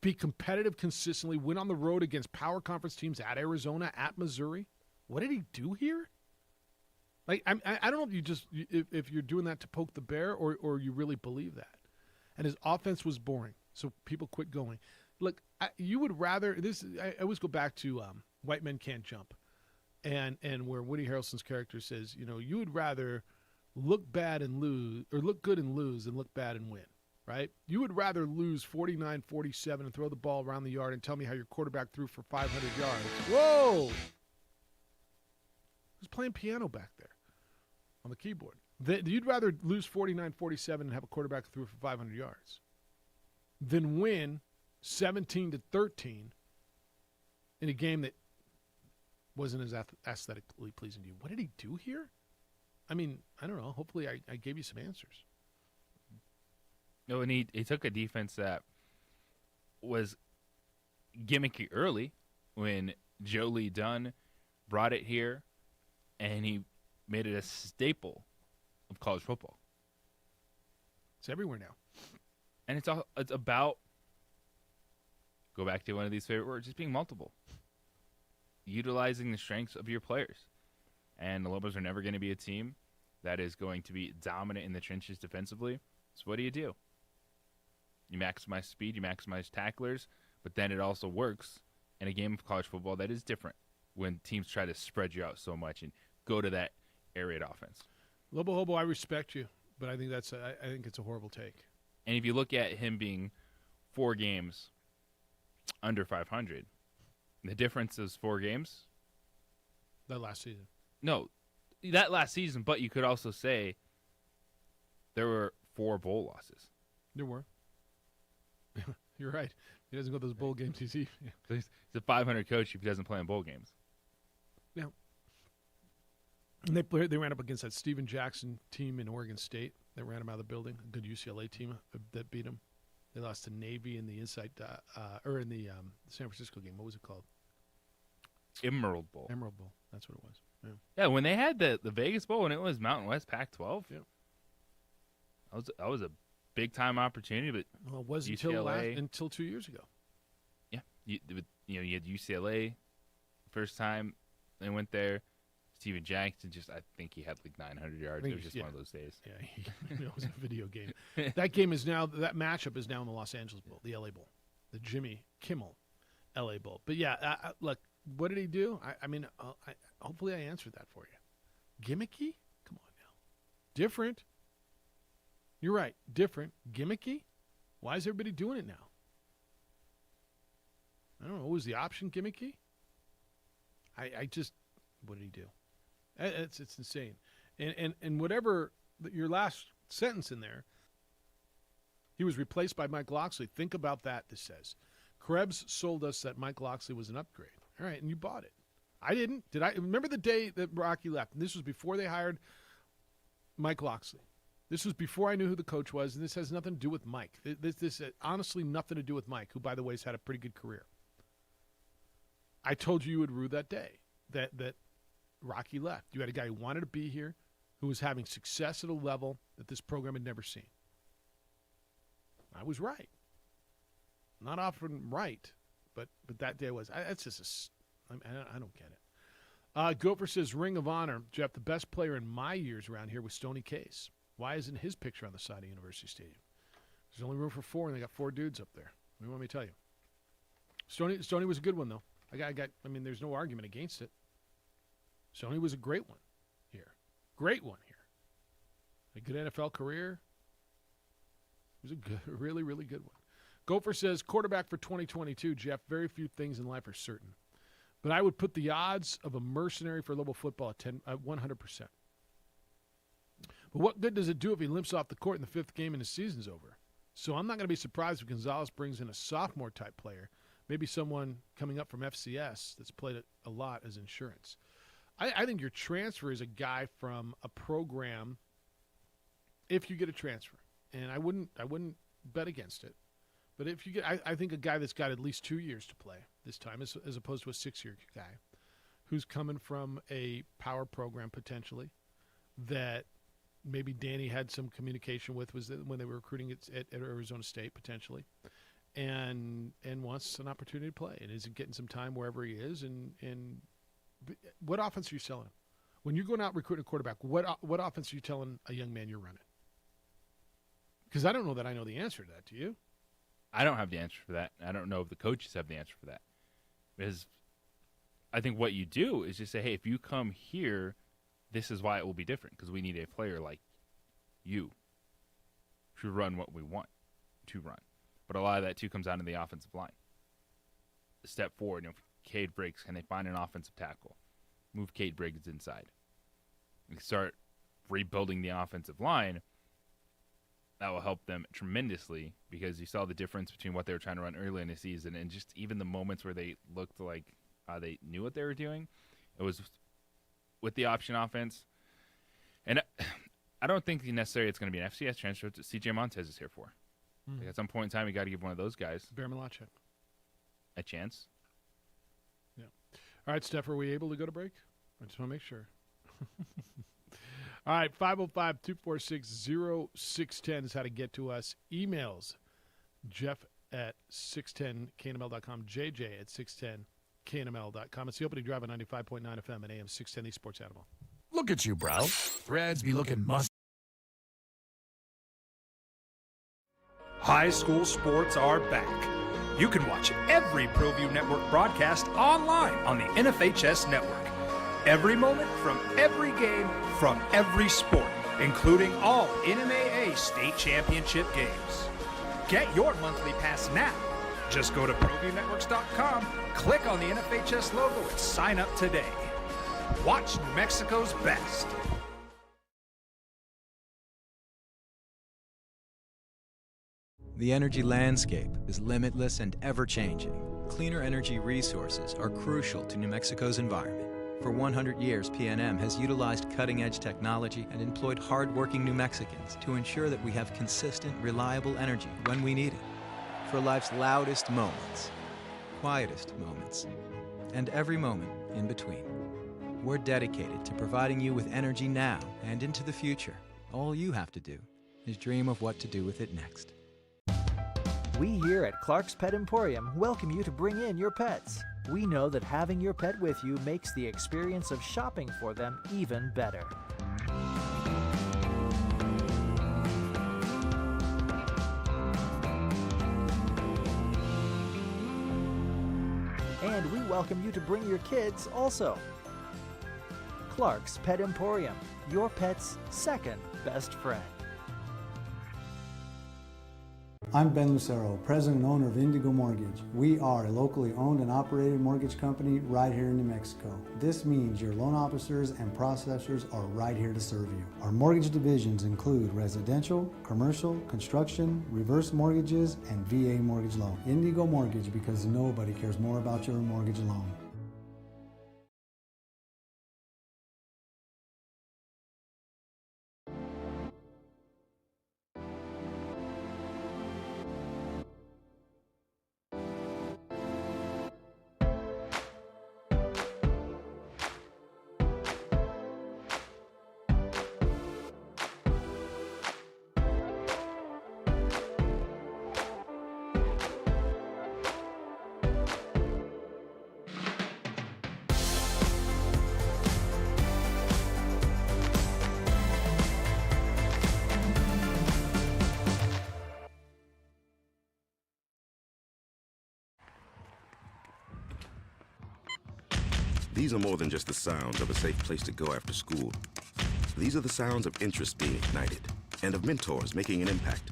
Be competitive consistently. Win on the road against power conference teams at Arizona, at Missouri. What did he do here? Like, I don't know if you just if you're doing that to poke the bear or you really believe that. And his offense was boring, so people quit going. Look, you would rather this. I always go back to White Men Can't Jump, and where Woody Harrelson's character says, you would rather look bad and lose, or look good and lose, than look bad and win. Right? You would rather lose 49-47 and throw the ball around the yard and tell me how your quarterback threw for 500 yards. Whoa! Who's playing piano back there on the keyboard? You'd rather lose 49-47 and have a quarterback who threw for 500 yards than win 17-13 in a game that wasn't as aesthetically pleasing to you. What did he do here? I mean, I don't know. Hopefully I gave you some answers. No, and he took a defense that was gimmicky early when Joe Lee Dunn brought it here, and he made it a staple of college football. It's everywhere now. And it's about, go back to one of these favorite words, just being multiple. Utilizing the strengths of your players. And the Lobos are never going to be a team that is going to be dominant in the trenches defensively. So what do? You maximize speed, you maximize tacklers, but then it also works in a game of college football that is different when teams try to spread you out so much and go to that air raid offense. Lobo Hobo, I respect you, but I think I think it's a horrible take. And if you look at him being 4 games under 500, the difference is 4 games. That last season. No, that last season, but you could also say there were 4 bowl losses. There were. You're right. He doesn't go to those bowl games. He's a 500 coach if he doesn't play in bowl games. Yeah. And they ran up against that Steven Jackson team in Oregon State that ran him out of the building. A good UCLA team that beat him. They lost to Navy in the or in the San Francisco game. What was it called? Emerald Bowl. Emerald Bowl. That's what it was. Yeah. Yeah, when they had the Vegas Bowl and it was Mountain West Pac-12. Yeah. That was a big time opportunity, but it was UCLA, until 2 years ago. Yeah, you had UCLA first time they went there. Steven Jackson I think he had like 900 yards. It was just one of those days. Yeah, it was a video game. That matchup is now in the Los Angeles Bowl, the LA Bowl, the Jimmy Kimmel LA Bowl. But yeah, look, what did he do? Hopefully I answered that for you. Gimmicky? Come on now. Different. You're right. Different. Gimmicky? Why is everybody doing it now? I don't know. Was the option gimmicky? What did he do? It's insane. And whatever your last sentence in there, he was replaced by Mike Locksley. Think about that, this says. Krebs sold us that Mike Locksley was an upgrade. All right, and you bought it. I didn't. Did I? Remember the day that Rocky left? And this was before they hired Mike Locksley. This was before I knew who the coach was, and this has nothing to do with Mike. This honestly nothing to do with Mike, who, by the way, has had a pretty good career. I told you would rue that day that Rocky left. You had a guy who wanted to be here, who was having success at a level that this program had never seen. I was right. Not often right, but that day was. I don't get it. Gopher says, Ring of Honor. Jeff, the best player in my years around here was Stoney Case. Why isn't his picture on the side of University Stadium? There's only room for 4, and they got 4 dudes up there. What do you want me to tell you? Stoney was a good one, though. I mean, there's no argument against it. Sony was a great one here. Great one here. A good NFL career. It was a good, really, really good one. Gopher says, quarterback for 2022, Jeff, very few things in life are certain. But I would put the odds of a mercenary for level football at 100%. But what good does it do if he limps off the court in the 5th game and the season's over? So I'm not going to be surprised if Gonzalez brings in a sophomore-type player, maybe someone coming up from FCS that's played a lot as insurance. I think your transfer is a guy from a program if you get a transfer. And I wouldn't bet against it. But if you get, I think a guy that's got at least 2 years to play this time, as opposed to a 6-year guy, who's coming from a power program potentially, that maybe Danny had some communication with when they were recruiting at Arizona State potentially, and wants an opportunity to play and is getting some time wherever he is. And what offense are you selling him? When you're going out recruiting a quarterback, what offense are you telling a young man you're running? Because I don't know that I know the answer to that. Do you? I don't have the answer for that. I don't know if the coaches have the answer for that. Because I think what you do is just say, hey, if you come here, this is why it will be different, because we need a player like you to run what we want to run. But a lot of that, too, comes down to the offensive line. Step forward, if Cade breaks, can they find an offensive tackle? Move Cade Briggs inside. We start rebuilding the offensive line. That will help them tremendously, because you saw the difference between what they were trying to run early in the season and just even the moments where they looked like they knew what they were doing. It was with the option offense. And I don't think necessarily it's going to be an FCS transfer that CJ Montez is here for. Like at some point in time, you got to give one of those guys Bear Malachek a chance. Yeah. All right, Steph, are we able to go to break? I just want to make sure. All right, 505-246-0610 is how to get to us. Emails, Jeff at 610knml.com, JJ at 610knml.com. It's the opening drive on 95.9 FM and AM 610, the Sports Animal. Look at you, bro. Threads be looking must. High school sports are back. You can watch every ProView Network broadcast online on the NFHS network. Every moment from every game from every sport, including all NMAA state championship games. Get your monthly pass now. Just go to ProViewNetworks.com, click on the NFHS logo, and sign up today. Watch New Mexico's best. The energy landscape is limitless and ever-changing. Cleaner energy resources are crucial to New Mexico's environment. For 100 years, PNM has utilized cutting-edge technology and employed hard-working New Mexicans to ensure that we have consistent, reliable energy when we need it. For life's loudest moments, quietest moments, and every moment in between. We're dedicated to providing you with energy now and into the future. All you have to do is dream of what to do with it next. We here at Clark's Pet Emporium welcome you to bring in your pets. We know that having your pet with you makes the experience of shopping for them even better. And we welcome you to bring your kids also. Clark's Pet Emporium, your pet's second best friend. I'm Ben Lucero, president and owner of Indigo Mortgage. We are a locally owned and operated mortgage company right here in New Mexico. This means your loan officers and processors are right here to serve you. Our mortgage divisions include residential, commercial, construction, reverse mortgages, and VA mortgage loan. Indigo Mortgage, because nobody cares more about your mortgage loan. These are more than just the sounds of a safe place to go after school. These are the sounds of interest being ignited and of mentors making an impact.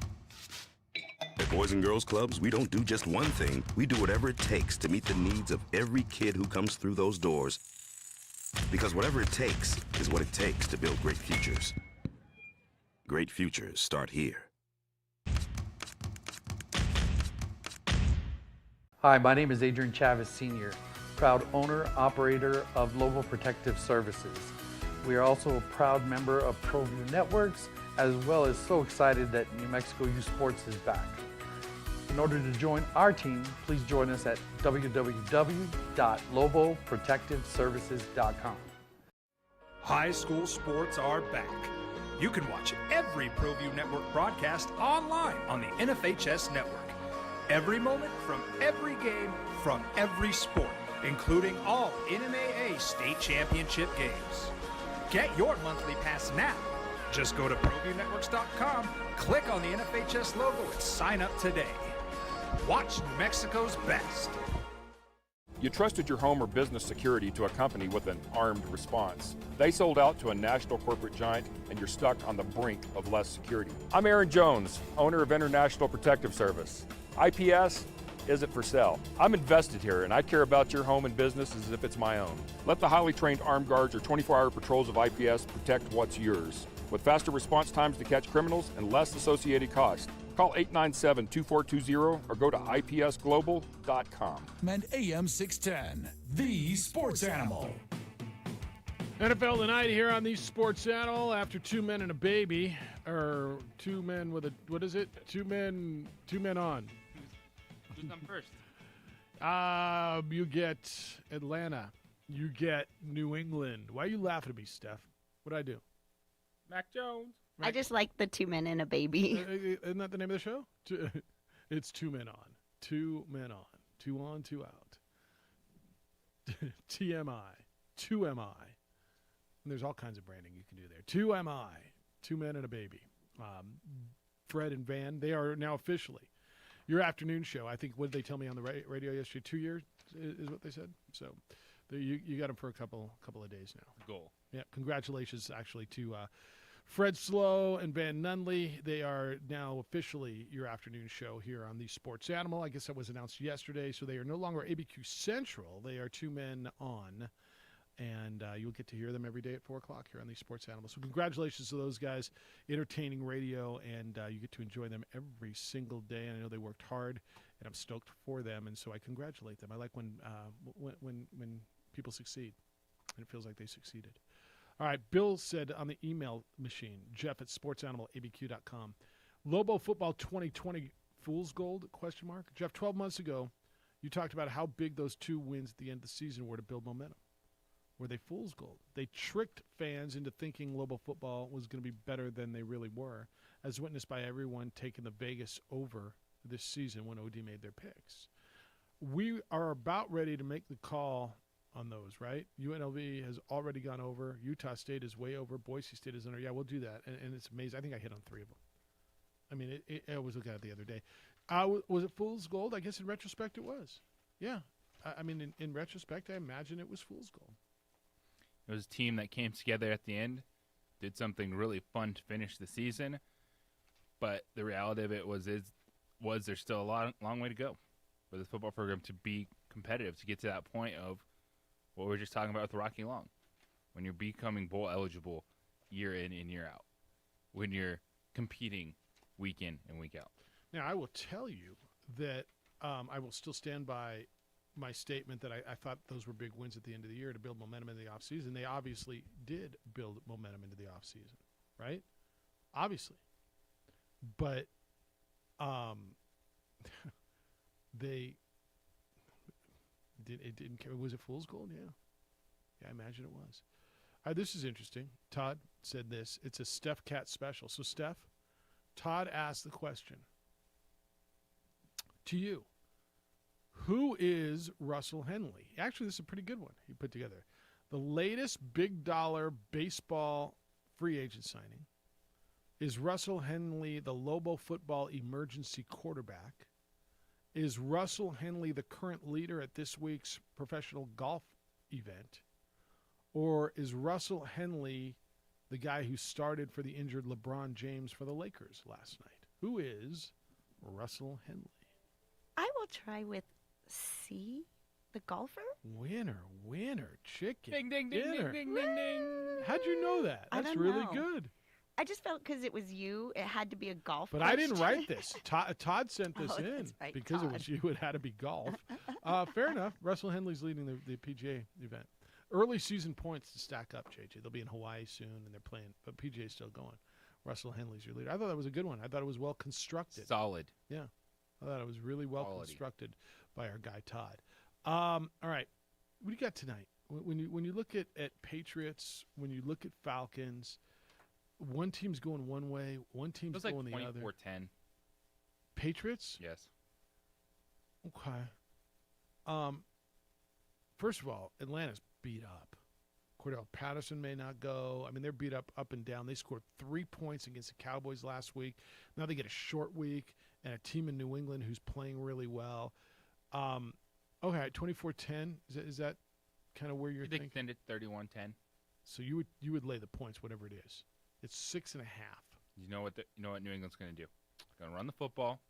At Boys and Girls Clubs, we don't do just one thing. We do whatever it takes to meet the needs of every kid who comes through those doors. Because whatever it takes is what it takes to build great futures. Great futures start here. Hi, my name is Adrian Chavez Sr., proud owner, operator of Lobo Protective Services. We are also a proud member of ProView Networks, as well as so excited that New Mexico Youth Sports is back. In order to join our team, please join us at www.loboprotectiveservices.com. High school sports are back. You can watch every ProView Network broadcast online on the NFHS network. Every moment from every game from every sport, including all NMAA state championship games. Get your monthly pass now. Just go to ProViewNetworks.com, click on the NFHS logo, and sign up today. Watch New Mexico's best. You trusted your home or business security to a company with an armed response. They sold out to a national corporate giant, and you're stuck on the brink of less security. I'm Aaron Jones, owner of International Protective Service. IPS isn't for sale. I'm invested here, and I care about your home and business as if it's my own. Let the highly trained armed guards or 24-hour patrols of IPS protect what's yours, with faster response times to catch criminals and less associated costs. Call 897-2420 or go to ipsglobal.com. And AM 610, the sports animal. NFL tonight here on the Sports Animal after Two Men and a Baby, or two men with a, what is it? Two men on. Who's on first? You get Atlanta. You get New England. Why are you laughing at me, Steph? What'd I do? Mac Jones. I just like the 2 men and a baby. Isn't that the name of the show? It's Two Men On. 2 Men On. 2 on, 2 out. TMI. 2MI. And there's all kinds of branding you can do there. 2MI. 2 Men and a Baby. Fred and Van, they are now officially your afternoon show. I think, what did they tell me on the radio yesterday? 2 years is what they said. So you got them for a couple of days now. Goal. Yeah, congratulations actually to Fred Slow and Van Nunley. They are now officially your afternoon show here on the Sports Animal. I guess that was announced yesterday, so they are no longer ABQ Central. They are 2 Men On, and you'll get to hear them every day at 4 o'clock here on the Sports Animal. So congratulations to those guys, entertaining radio, and you get to enjoy them every single day. And I know they worked hard, and I'm stoked for them, and so I congratulate them. I like when people succeed, and it feels like they succeeded. All right, Bill said on the email machine, Jeff at sportsanimалabq.com, Lobo Football 2020 Fool's Gold, ? Jeff, 12 months ago, you talked about how big those 2 wins at the end of the season were to build momentum. Were they fool's gold? They tricked fans into thinking Lobo football was going to be better than they really were, as witnessed by everyone taking the Vegas over this season when OD made their picks. We are about ready to make the call on those, right? UNLV has already gone over. Utah State is way over. Boise State is under. Yeah, we'll do that. And it's amazing. I think I hit on 3 of them. I mean, I was looking at it the other day. Was it fool's gold? I guess in retrospect it was. Yeah. I mean, in retrospect, I imagine it was fool's gold. It was a team that came together at the end, did something really fun to finish the season. But the reality of it was there's still a long way to go for the football program to be competitive, to get to that point of what we were just talking about with Rocky Long, when you're becoming bowl eligible year in and year out, when you're competing week in and week out. Now, I will tell you that I will still stand by my statement that I thought those were big wins at the end of the year to build momentum in the offseason. They obviously did build momentum into the offseason, right? Obviously. But it didn't care. Was it fool's gold? Yeah. Yeah, I imagine it was. All right, this is interesting. Todd said this. It's a Steph Cat special. So, Steph, Todd asked the question to you. Who is Russell Henley? Actually, this is a pretty good one he put together. The latest big dollar baseball free agent signing. Is Russell Henley the Lobo football emergency quarterback? Is Russell Henley the current leader at this week's professional golf event? Or is Russell Henley the guy who started for the injured LeBron James for the Lakers last night? Who is Russell Henley? I will try with C, the golfer. Winner, chicken Ding, ding, ding, dinner. ding, ding, ding, ding. How'd you know that? I That's don't really know. good. I just felt because it was you, it had to be a golf But I didn't question. write this. Todd sent this Oh, in that's right, because it Todd. was you. It had to be golf. Fair enough. Russell Henley's leading the PGA event. Early season points to stack up, JJ. They'll be in Hawaii soon, and they're playing, but PGA's still going. Russell Henley's your leader. I thought that was a good one. I thought it was well constructed. Solid. Yeah. I thought it was really well Quality. constructed by our guy Todd. All right. What do you got tonight? When you look at Patriots, when you look at Falcons, one team's going one way, one It team's was like going the other. 24-10. Patriots? Yes. Okay. First of all, Atlanta's beat up. Cordell Patterson may not go. I mean, they're beat up and down. They scored 3 points against the Cowboys last week. Now they get a short week and a team in New England who's playing really well. Okay, 24-10. Is that kind of where you're thinking? Extended 31-10. So you would lay the points, whatever it is. It's 6.5. You know what New England's going to do? Going to run the football.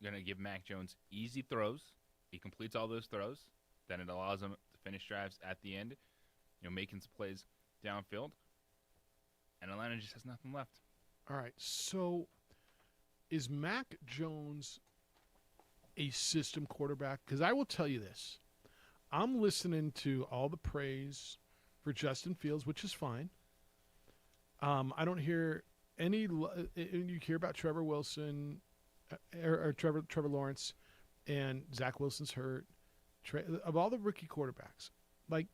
Going to give Mac Jones easy throws. He completes all those throws. Then it allows him to finish drives at the end, making some plays downfield. And Atlanta just has nothing left. All right. So is Mac Jones a system quarterback? Because I will tell you this. I'm listening to all the praise for Justin Fields, which is fine. I don't hear any. You hear about Trevor Wilson or Trevor Lawrence, and Zach Wilson's hurt. Of all the rookie quarterbacks, like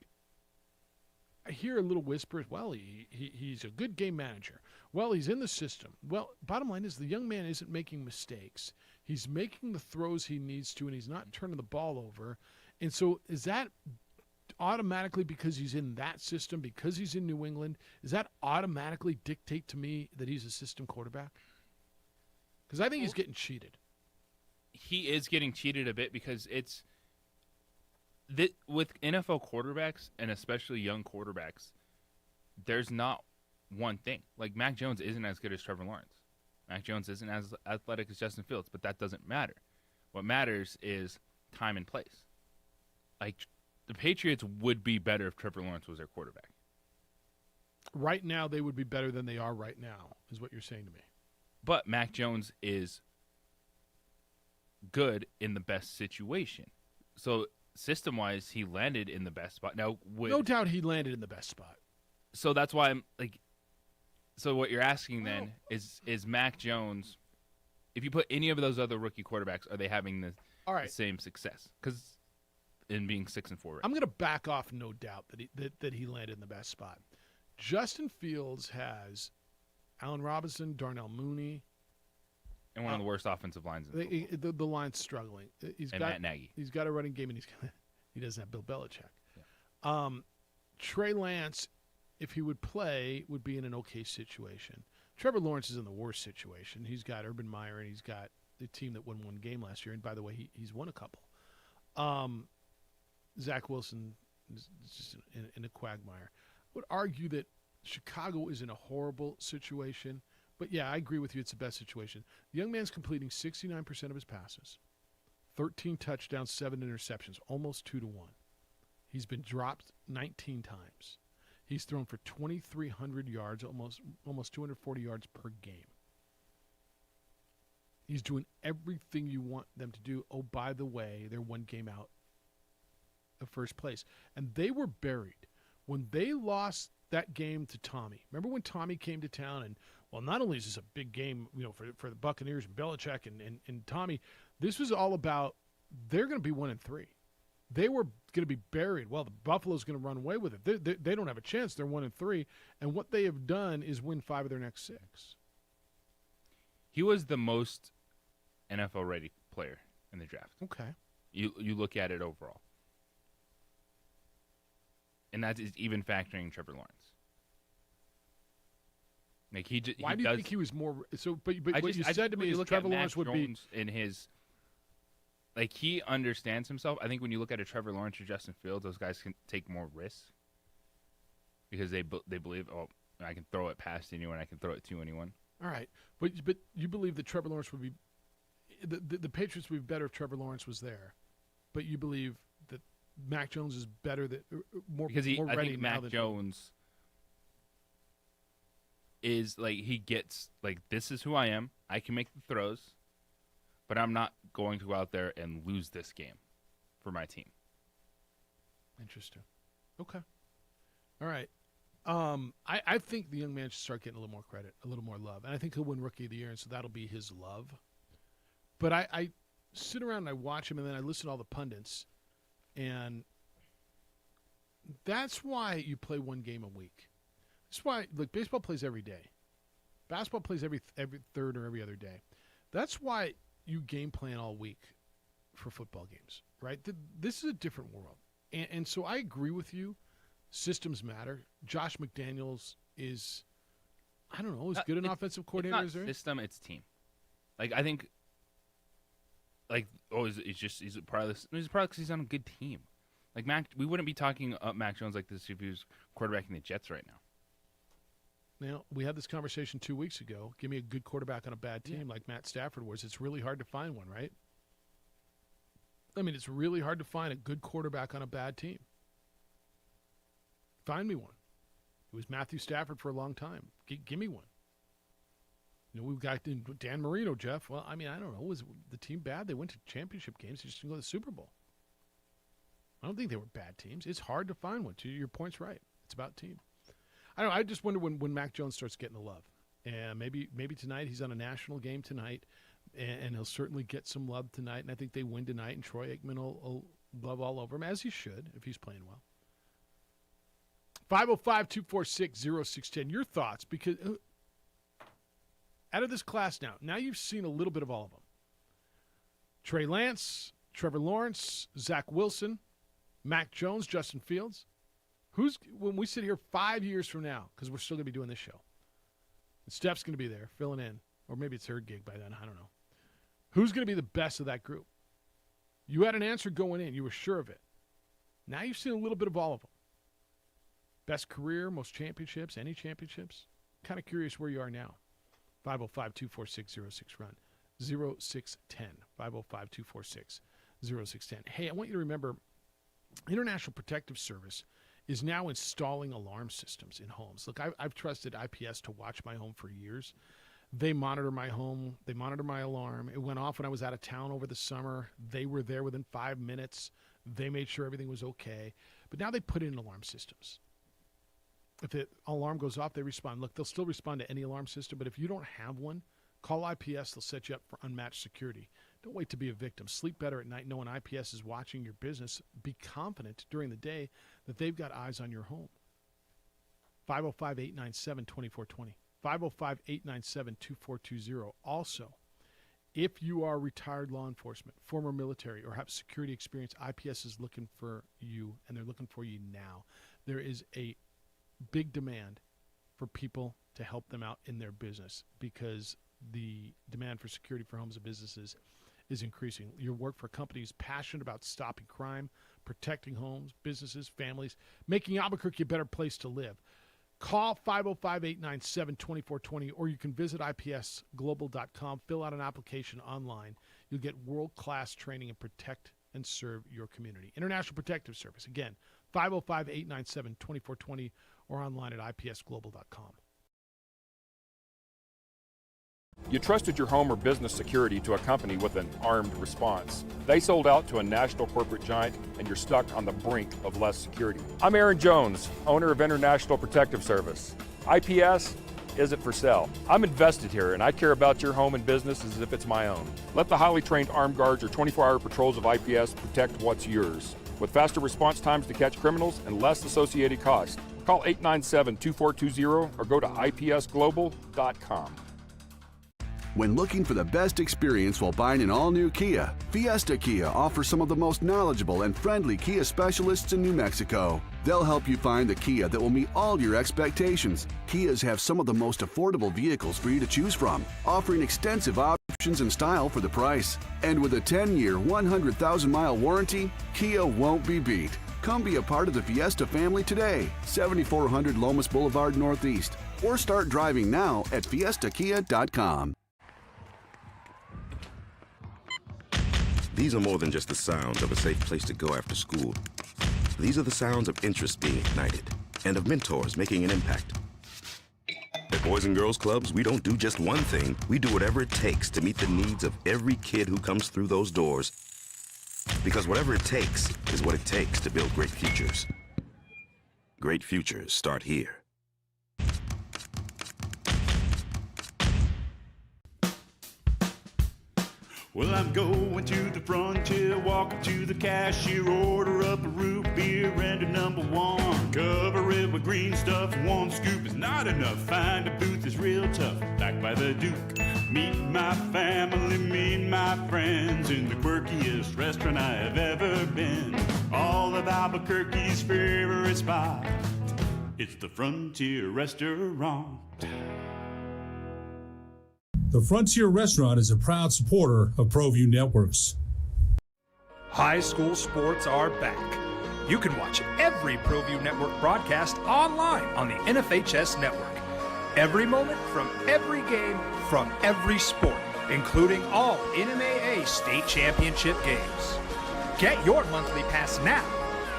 I hear a little whispers. Well, he's a good game manager. Well, he's in the system. Well, bottom line is the young man isn't making mistakes. He's making the throws he needs to, and he's not turning the ball over. And so, is that automatically because he's in that system, because he's in New England, does that automatically dictate to me that he's a system quarterback? Because I think he's getting cheated. He is getting cheated a bit because it's with NFL quarterbacks, and especially young quarterbacks, there's not one thing. Like, Mac Jones isn't as good as Trevor Lawrence. Mac Jones isn't as athletic as Justin Fields, but that doesn't matter. What matters is time and place. Like, the Patriots would be better if Trevor Lawrence was their quarterback. Right now, they would be better than they are right now, is what you're saying to me. But Mac Jones is good in the best situation. So, system-wise, he landed in the best spot. Now, no doubt he landed in the best spot. So that's why I'm like. So what you're asking then is Mac Jones? If you put any of those other rookie quarterbacks, are they having the same success? Because in being 6-4, right? I'm going to back off. No doubt that he landed in the best spot. Justin Fields has Allen Robinson, Darnell Mooney, and one of the worst offensive lines in the football. The line's struggling. Matt Nagy. He's got a running game, and he doesn't have Bill Belichick. Yeah. Trey Lance, if he would play, would be in an okay situation. Trevor Lawrence is in the worst situation. He's got Urban Meyer, and he's got the team that won one game last year. And by the way, he's won a couple. Zach Wilson is just in a quagmire. I would argue that Chicago is in a horrible situation. But, yeah, I agree with you. It's the best situation. The young man's completing 69% of his passes, 13 touchdowns, 7 interceptions, almost 2-1. He's been dropped 19 times. He's thrown for 2,300 yards, almost 240 yards per game. He's doing everything you want them to do. Oh, by the way, they're one game out of first place. And they were buried. When they lost that game to Tommy, remember when Tommy came to town and, well, not only is this a big game, for the Buccaneers and Belichick and Tommy, this was all about they're going to be 1-3. They were going to be buried. Well, the Buffalo's going to run away with it. They don't have a chance. They're 1-3, and what they have done is win 5 of their next 6. He was the most NFL-ready player in the draft. Okay. You look at it overall, and that is even factoring Trevor Lawrence. Like Why do you think he was more? So, but what you said to me is Trevor Lawrence would be in his. Like, he understands himself. I think when you look at a Trevor Lawrence or Justin Fields, those guys can take more risks. because they believe, oh, I can throw it past anyone, I can throw it to anyone. All right, but you believe that Trevor Lawrence would be the Patriots would be better if Trevor Lawrence was there, but you believe that Mac Jones is better more because more I ready think now Mac than Jones is like he gets like this is who I am. I can make the throws, but I'm not going to go out there and lose this game for my team. Interesting. Okay. All right. I think the young man should start getting a little more credit, a little more love. And I think he'll win Rookie of the Year, and so that'll be his love. But I sit around and I watch him, and then I listen to all the pundits, and that's why you play one game a week. That's why, look, baseball plays every day. Basketball plays every third or every other day. That's why you game plan all week for football games, right? This is a different world. And so I agree with you. Systems matter. Josh McDaniels is, I don't know, as good an offensive coordinator as there is. It's not system, it's team. Like, I think, like, he's probably because he's on a good team. Like, we wouldn't be talking up Mac Jones like this if he was quarterbacking the Jets right now. Now, we had this conversation 2 weeks ago. Give me a good quarterback on a bad team like Matt Stafford was. It's really hard to find one, right? I mean, it's really hard to find a good quarterback on a bad team. Find me one. It was Matthew Stafford for a long time. Give me one. You know, we've got Dan Marino, Jeff. Well, I mean, I don't know. Was the team bad? They went to championship games. They just didn't go to the Super Bowl. I don't think they were bad teams. It's hard to find one. Your point's right. It's about team. I don't know. I just wonder when Mac Jones starts getting the love. And maybe tonight he's on a national game tonight, and he'll certainly get some love tonight. And I think they win tonight, and Troy Aikman will love all over him, as he should if he's playing well. 505-246-0610. Your thoughts, because out of this class now you've seen a little bit of all of them. Trey Lance, Trevor Lawrence, Zach Wilson, Mac Jones, Justin Fields. When we sit here 5 years from now, because we're still going to be doing this show, and Steph's going to be there filling in, or maybe it's her gig by then, I don't know. Who's going to be the best of that group? You had an answer going in. You were sure of it. Now you've seen a little bit of all of them. Best career, most championships, any championships? Kind of curious where you are now. 505-246-0610. 0610. 505-246-0610. Hey, I want you to remember, International Protective Service is now installing alarm systems in homes. Look, I've trusted IPS to watch my home for years. They monitor my home. They monitor my alarm. It went off when I was out of town over the summer. They were there within 5 minutes. They made sure everything was okay. But now they put in alarm systems. If the alarm goes off, they respond. Look, they'll still respond to any alarm system, but if you don't have one, call IPS. They'll set you up for unmatched security. Don't wait to be a victim. Sleep better at night knowing IPS is watching your business. Be confident during the day that they've got eyes on your home. 505-897-2420. 505-897-2420. Also, if you are retired law enforcement, former military, or have security experience, IPS is looking for you, and they're looking for you now. There is a big demand for people to help them out in their business because the demand for security for homes and businesses is increasing. You work for companies passionate about stopping crime, protecting homes, businesses, families, making Albuquerque a better place to live. Call 505-897-2420, or you can visit ipsglobal.com, fill out an application online. You'll get world-class training and protect and serve your community. International Protective Service. Again, 505-897-2420 or online at ipsglobal.com. You trusted your home or business security to a company with an armed response. They sold out to a national corporate giant, and you're stuck on the brink of less security. I'm Aaron Jones, owner of International Protective Service. IPS isn't for sale. I'm invested here, and I care about your home and business as if it's my own. Let the highly trained armed guards or 24-hour patrols of IPS protect what's yours. With faster response times to catch criminals and less associated costs. Call 897-2420 or go to ipsglobal.com. When looking for the best experience while buying an all-new Kia, Fiesta Kia offers some of the most knowledgeable and friendly Kia specialists in New Mexico. They'll help you find the Kia that will meet all your expectations. Kias have some of the most affordable vehicles for you to choose from, offering extensive options options and style for the price. And with a 10-year, 100,000-mile warranty, Kia won't be beat. Come be a part of the Fiesta family today, 7400 Lomas Boulevard Northeast, or start driving now at fiestakia.com. These are more than just the sounds of a safe place to go after school. These are the sounds of interest being ignited and of mentors making an impact. At Boys and Girls Clubs, we don't do just one thing. We do whatever it takes to meet the needs of every kid who comes through those doors. Because whatever it takes is what it takes to build great futures. Great futures start here. Well, I'm going to the frontier, walk up to the cashier, order up a root beer and a number one. Cover it with green stuff, one scoop is not enough. Find a booth is real tough, back by the Duke. Meet my family, meet my friends in the quirkiest restaurant I have ever been. All of Albuquerque's favorite spot, it's the Frontier Restaurant. The Frontier Restaurant is a proud supporter of ProView Networks. High school sports are back. You can watch every ProView Network broadcast online on the NFHS network. Every moment from every game from every sport, including all NMAA state championship games. Get your monthly pass now.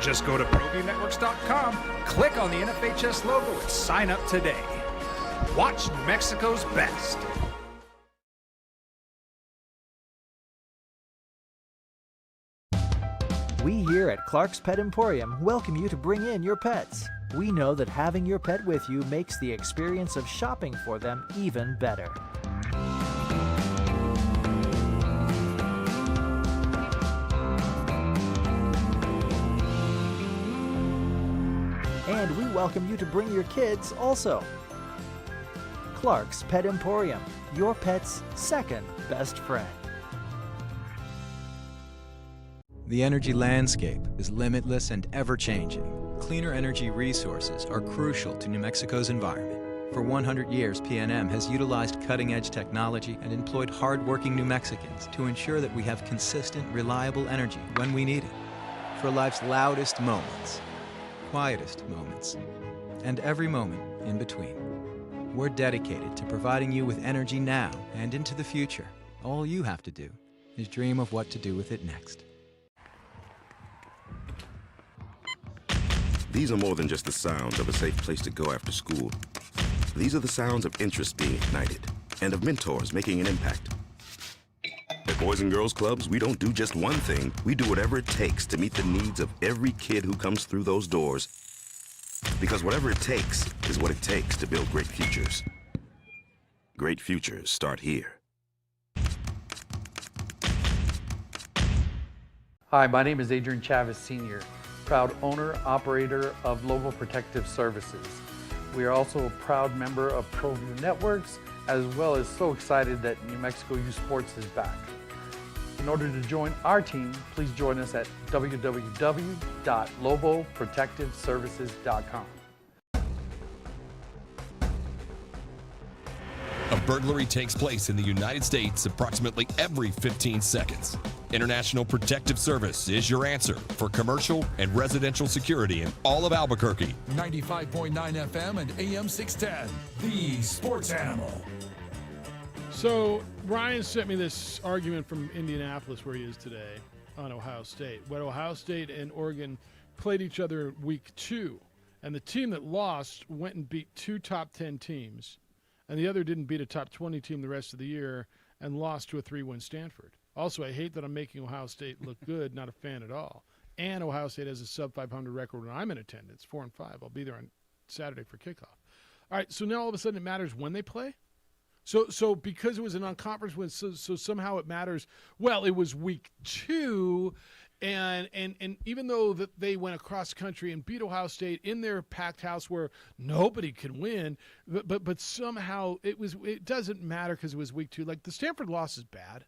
Just go to ProViewNetworks.com, click on the NFHS logo, and sign up today. Watch New Mexico's best. We here at Clark's Pet Emporium welcome you to bring in your pets. We know that having your pet with you makes the experience of shopping for them even better. And we welcome you to bring your kids also. Clark's Pet Emporium, your pet's second best friend. The energy landscape is limitless and ever-changing. Cleaner energy resources are crucial to New Mexico's environment. For 100 years, PNM has utilized cutting-edge technology and employed hard-working New Mexicans to ensure that we have consistent, reliable energy when we need it. For life's loudest moments, quietest moments, and every moment in between. We're dedicated to providing you with energy now and into the future. All you have to do is dream of what to do with it next. These are more than just the sounds of a safe place to go after school. These are the sounds of interest being ignited and of mentors making an impact. At Boys and Girls Clubs, we don't do just one thing. We do whatever it takes to meet the needs of every kid who comes through those doors. Because whatever it takes is what it takes to build great futures. Great futures start here. Hi, my name is Adrian Chavez Sr., proud owner, operator of Lobo Protective Services. We are also a proud member of ProView Networks, as well as so excited that New Mexico Youth Sports is back. In order to join our team, please join us at www.loboprotectiveservices.com. A burglary takes place in the United States approximately every 15 seconds. International Protective Service is your answer for commercial and residential security in all of Albuquerque. 95.9 FM and AM 610, the sports animal. So Ryan sent me this argument from Indianapolis, where he is today, on Ohio State. When Ohio State and Oregon played each other week 2, and the team that lost went and beat 2 top 10 teams, and the other didn't beat a top 20 team the rest of the year and lost to a 3-win Stanford. Also, I hate that I'm making Ohio State look good, not a fan at all. And Ohio State has a sub-500 record when I'm in attendance, 4-5. I'll be there on Saturday for kickoff. All right, so now all of a sudden it matters when they play? So because it was a non-conference win, so somehow it matters. Well, it was week 2, and even though that they went across country and beat Ohio State in their packed house where nobody can win, but somehow it doesn't matter because it was week 2. Like, the Stanford loss is bad.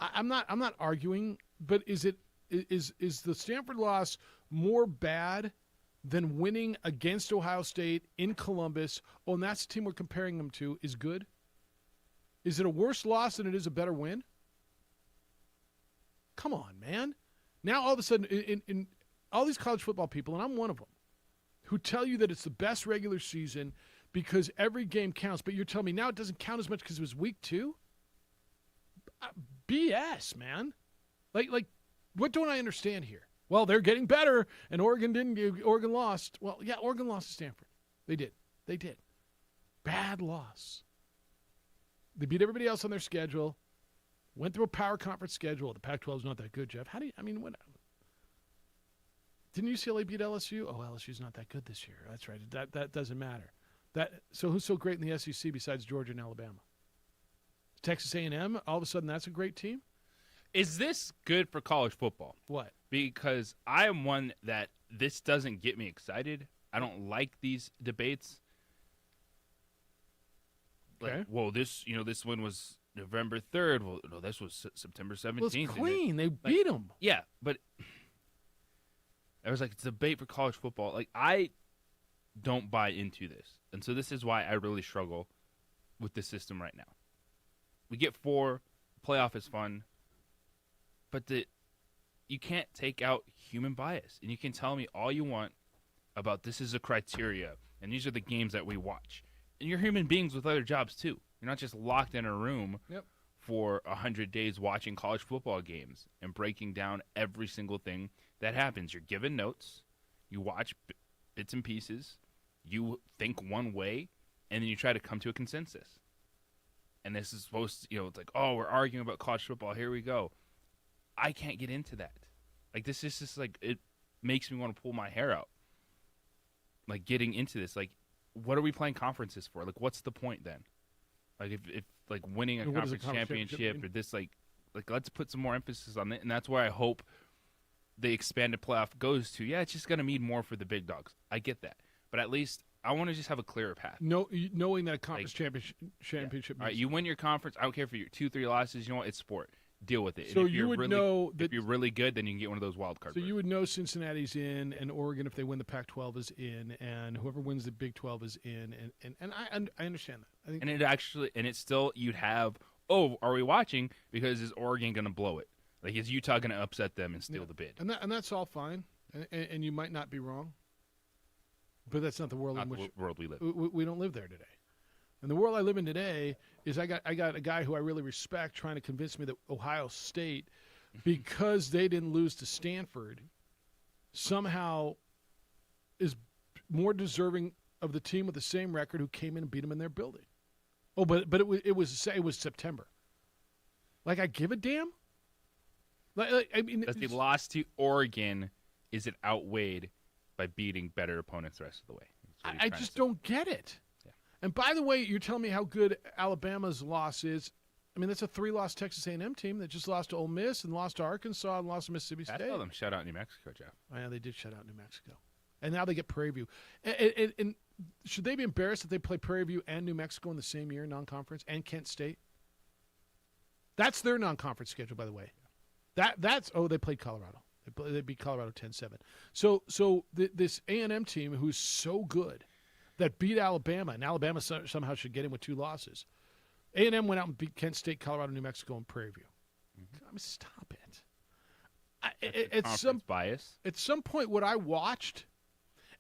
I'm not arguing, but is the Stanford loss more bad than winning against Ohio State in Columbus? Oh, and that's the team we're comparing them to, is good. Is it a worse loss than it is a better win? Come on, man. Now all of a sudden, in all these college football people, and I'm one of them, who tell you that it's the best regular season because every game counts, but you're telling me now it doesn't count as much because it was week 2? BS, man. Like, what don't I understand here? Well, they're getting better, and Oregon lost. Well, yeah, Oregon lost to Stanford. They did. Bad loss. They beat everybody else on their schedule. Went through a power conference schedule. The Pac-12 is not that good, Jeff. What? Didn't UCLA beat LSU? Oh, LSU's not that good this year. That's right. That doesn't matter. So who's so great in the SEC besides Georgia and Alabama? Texas A&M, all of a sudden that's a great team? Is this good for college football? What? Because I am one that this doesn't get me excited. I don't like these debates. Okay. Like, well, this one was November 3rd. Well, no, this was September 17th. Well, it's clean. They beat them. Yeah, but I was like, it's a debate for college football. Like, I don't buy into this. And so this is why I really struggle with the system right now. We get 4. Playoff is fun. But you can't take out human bias. And you can tell me all you want about this is a criteria, and these are the games that we watch. And you're human beings with other jobs, too. You're not just locked in a room for 100 days watching college football games and breaking down every single thing that happens. You're given notes. You watch bits and pieces. You think one way, and then you try to come to a consensus. And this is supposed to, it's like, oh, we're arguing about college football. Here we go. I can't get into that. Like, this is just like, it makes me want to pull my hair out. Like, getting into this. Like, what are we playing conferences for? Like, what's the point then? Like, if like winning a conference championship or this, like let's put some more emphasis on it. And that's where I hope the expanded playoff goes to. Yeah, it's just going to mean more for the big dogs. I get that. But at least I want to just have a clearer path. Knowing that a conference championship. All right, you win your conference. I don't care if you're 2-3 losses. You know what? It's sport. Deal with it. So and if you would know that if you're really good, then you can get one of those wild cards. So you would know Cincinnati's in, and Oregon, if they win the Pac-12, is in, and whoever wins the Big 12 is in, and I understand that. I think, and it's still you'd have. Oh, are we watching? Because is Oregon going to blow it? Like, is Utah going to upset them and steal the bid? And that's all fine, and you might not be wrong. But that's not the world in which world we live. We don't live there today. And the world I live in today is I got a guy who I really respect trying to convince me that Ohio State, because they didn't lose to Stanford, somehow is more deserving of the team with the same record who came in and beat them in their building. Oh, but it was September. Like, I give a damn. Like I mean, that they lost to Oregon, is it outweighed by beating better opponents the rest of the way? I just don't get it. Yeah. And by the way, you're telling me how good Alabama's loss is. I mean, that's a 3-loss Texas A&M team that just lost to Ole Miss and lost to Arkansas and lost to Mississippi State. I saw them shut out New Mexico, Jeff. Oh, yeah, they did shut out New Mexico. And now they get Prairie View. And should they be embarrassed that they play Prairie View and New Mexico in the same year, non-conference, and Kent State? That's their non-conference schedule, by the way. They played Colorado. They beat Colorado 10-7. So this A&M team who's so good that beat Alabama, and Alabama somehow should get in with 2 losses. A&M went out and beat Kent State, Colorado, New Mexico, and Prairie View. Mm-hmm. I mean, stop it. Bias. At some point, what I watched,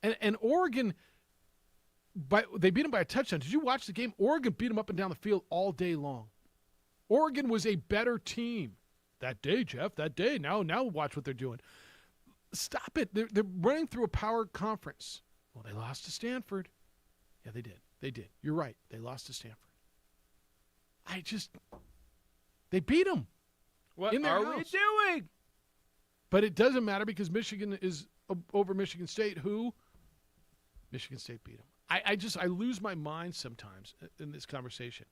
and Oregon, they beat them by a touchdown. Did you watch the game? Oregon beat them up and down the field all day long. Oregon was a better team that day, Jeff. That day. Now watch what they're doing. Stop it. They're running through a power conference. Well, they lost to Stanford. Yeah, they did. They did. You're right. They lost to Stanford. They beat them. What are we doing? But it doesn't matter because Michigan is over Michigan State. Who? Michigan State beat them. I lose my mind sometimes in this conversation.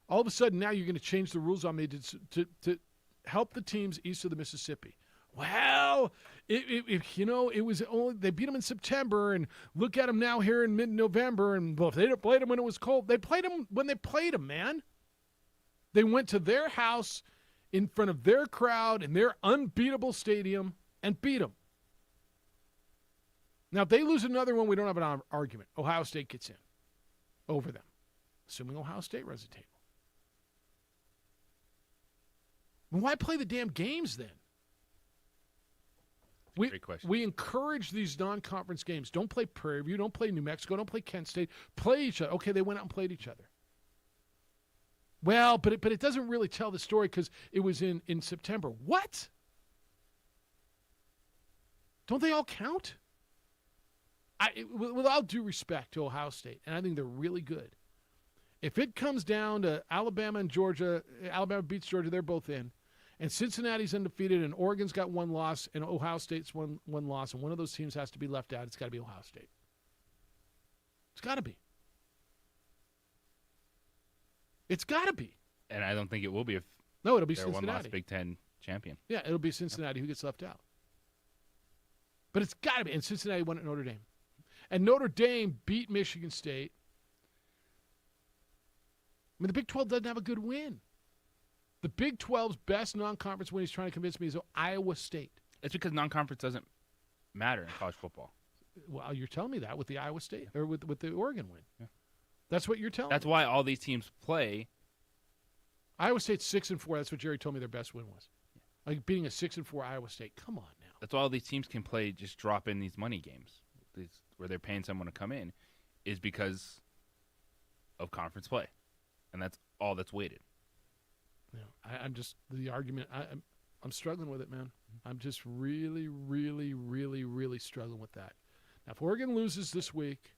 All of a sudden now you're going to change the rules on me to help the teams east of the Mississippi. Well, it was only they beat them in September, and look at them now here in mid-November. And well, if they didn't play them when it was cold, they played them when they played them, man. They went to their house in front of their crowd in their unbeatable stadium and beat them. Now, if they lose another one, we don't have an argument. Ohio State gets in over them, assuming Ohio State runs the table. Why play the damn games then? Great question. We encourage these non-conference games. Don't play Prairie View. Don't play New Mexico. Don't play Kent State. Play each other. Okay, they went out and played each other. Well, but it doesn't really tell the story because it was in September. What? Don't they all count? With all due respect to Ohio State, and I think they're really good, if it comes down to Alabama and Georgia, Alabama beats Georgia, they're both in, and Cincinnati's undefeated, and Oregon's got one loss, and Ohio State's one loss, and one of those teams has to be left out, it's got to be Ohio State. It's got to be. It's got to be. And I don't think it will be if it'll be they're Cincinnati. one-loss Big Ten champion. Yeah, it'll be Cincinnati who gets left out. But it's got to be. And Cincinnati won at Notre Dame. And Notre Dame beat Michigan State. I mean, the Big 12 doesn't have a good win. The Big 12's best non-conference win he's trying to convince me is Iowa State. It's because non-conference doesn't matter in college football. Well, you're telling me that with the Iowa State or with the Oregon win. Yeah. That's what you're telling me. That's why all these teams play. Iowa State's 6-4. That's what Jerry told me their best win was. Yeah. Like beating a 6-4 Iowa State. Come on now. That's why all these teams can play, just drop in these money games where they're paying someone to come in, is because of conference play. And that's all that's weighted. Yeah, I'm just, the argument, I'm struggling with it, man. I'm just really, really, really, really struggling with that. Now, if Oregon loses this week,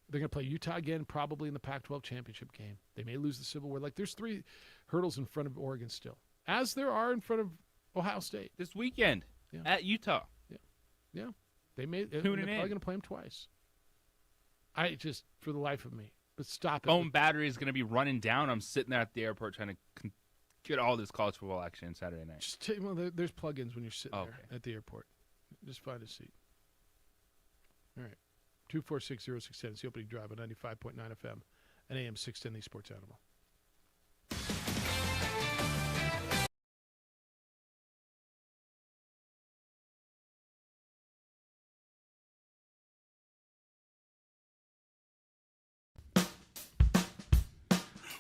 they're going to play Utah again, probably in the Pac-12 championship game. They may lose the Civil War. Like, there's 3 hurdles in front of Oregon still, as there are in front of Ohio State. This weekend at Utah. Yeah. They're probably going to play them twice. I just, for the life of me, but stop it. Phone battery is going to be running down. I'm sitting there at the airport trying to get all this college football action Saturday night. Just there's plug-ins when you're sitting there at the airport. Just find a seat. All right. 246-0610. It's the opening drive on 95.9 FM and AM 610, the Sports Animal.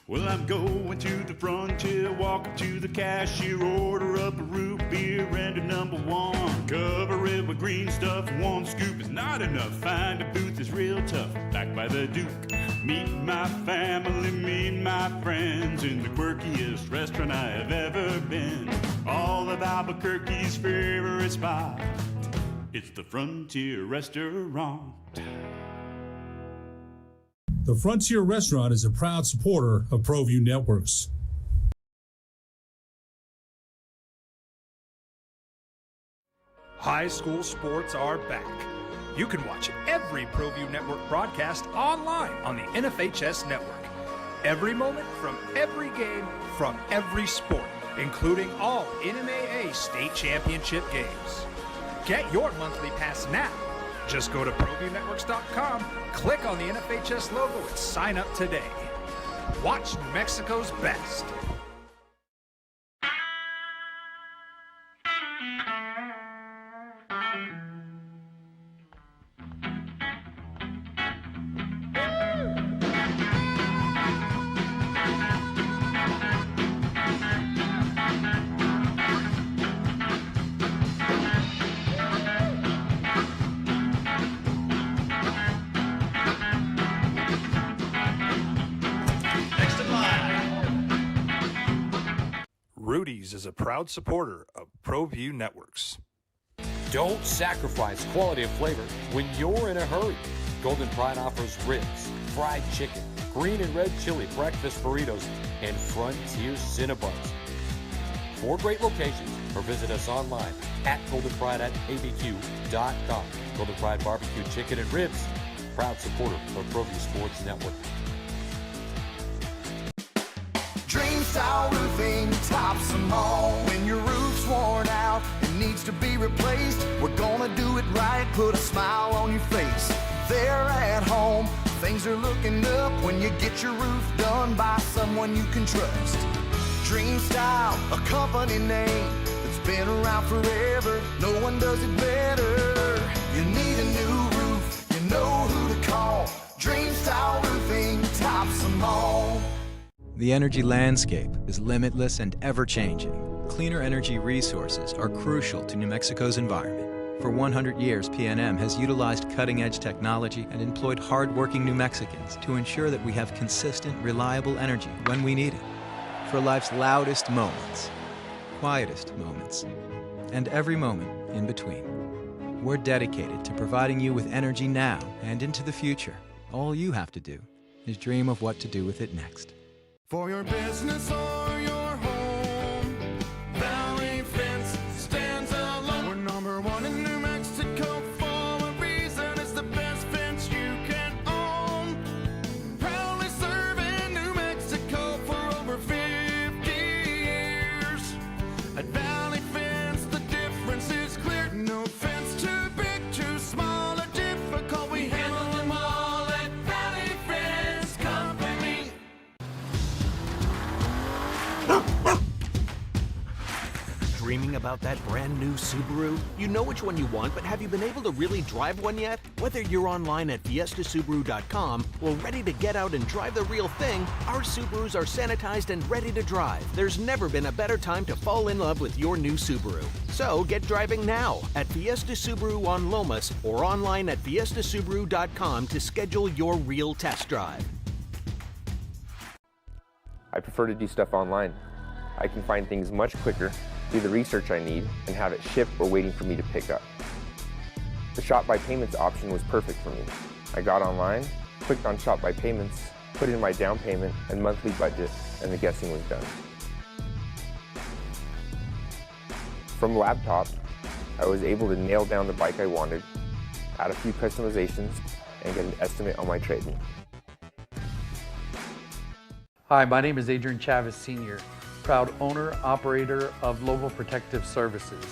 Well, I'm going to the frontier, walk up to the cashier, order up a root beer and a number 1. Cover it with green stuff, 1 scoop is not enough. Find a booth is real tough, back by the Duke. Meet my family, meet my friends in the quirkiest restaurant I have ever been. All of Albuquerque's favorite spot, it's the Frontier Restaurant. The Frontier Restaurant is a proud supporter of ProView Networks. High school sports are back. You can watch every ProView Network broadcast online on the NFHS network. Every moment from every game from every sport, including all NMAA state championship games. Get your monthly pass now. Just go to ProViewNetworks.com, click on the NFHS logo, and sign up today. Watch New Mexico's best. Rudy's is a proud supporter of ProView Networks. Don't sacrifice quality and flavor when you're in a hurry. Golden Pride offers ribs, fried chicken, green and red chili breakfast burritos, and Frontier Cinnabons. 4 great locations, or visit us online at goldenpride@abq.com. Golden Pride Barbecue Chicken and Ribs, proud supporter of ProView Sports Network. Dream Style Roofing tops them all. When your roof's worn out and needs to be replaced, we're gonna do it right, put a smile on your face. There at home, things are looking up when you get your roof done by someone you can trust. Dream Style, a company name that's been around forever. No one does it better. You need a new roof, you know who to call. Dream Style Roofing tops them all. The energy landscape is limitless and ever-changing. Cleaner energy resources are crucial to New Mexico's environment. For 100 years, PNM has utilized cutting-edge technology and employed hard-working New Mexicans to ensure that we have consistent, reliable energy when we need it. For life's loudest moments, quietest moments, and every moment in between. We're dedicated to providing you with energy now and into the future. All you have to do is dream of what to do with it next. For your business or your home, Valley Fence stands alone. We're number one in New Mexico for a reason. It's the best fence you can own. Proudly serving New Mexico for over 50 years. At Valley Fence, the difference is clear. No fence too big, too small, or difficult. We handle them all at Valley Fence Company. Dreaming about that brand new Subaru? You know which one you want, but have you been able to really drive one yet? Whether you're online at fiestasubaru.com or ready to get out and drive the real thing, our Subarus are sanitized and ready to drive. There's never been a better time to fall in love with your new Subaru. So get driving now at Fiesta Subaru on Lomas or online at fiestasubaru.com to schedule your real test drive. I prefer to do stuff online. I can find things much quicker, do the research I need, and have it shipped or waiting for me to pick up. The Shop by Payments option was perfect for me. I got online, clicked on Shop by Payments, put in my down payment and monthly budget, and the guessing was done. From laptop, I was able to nail down the bike I wanted, add a few customizations, and get an estimate on my trade-in. Hi, my name is Adrian Chavez Sr., proud owner, operator of Lobo Protective Services.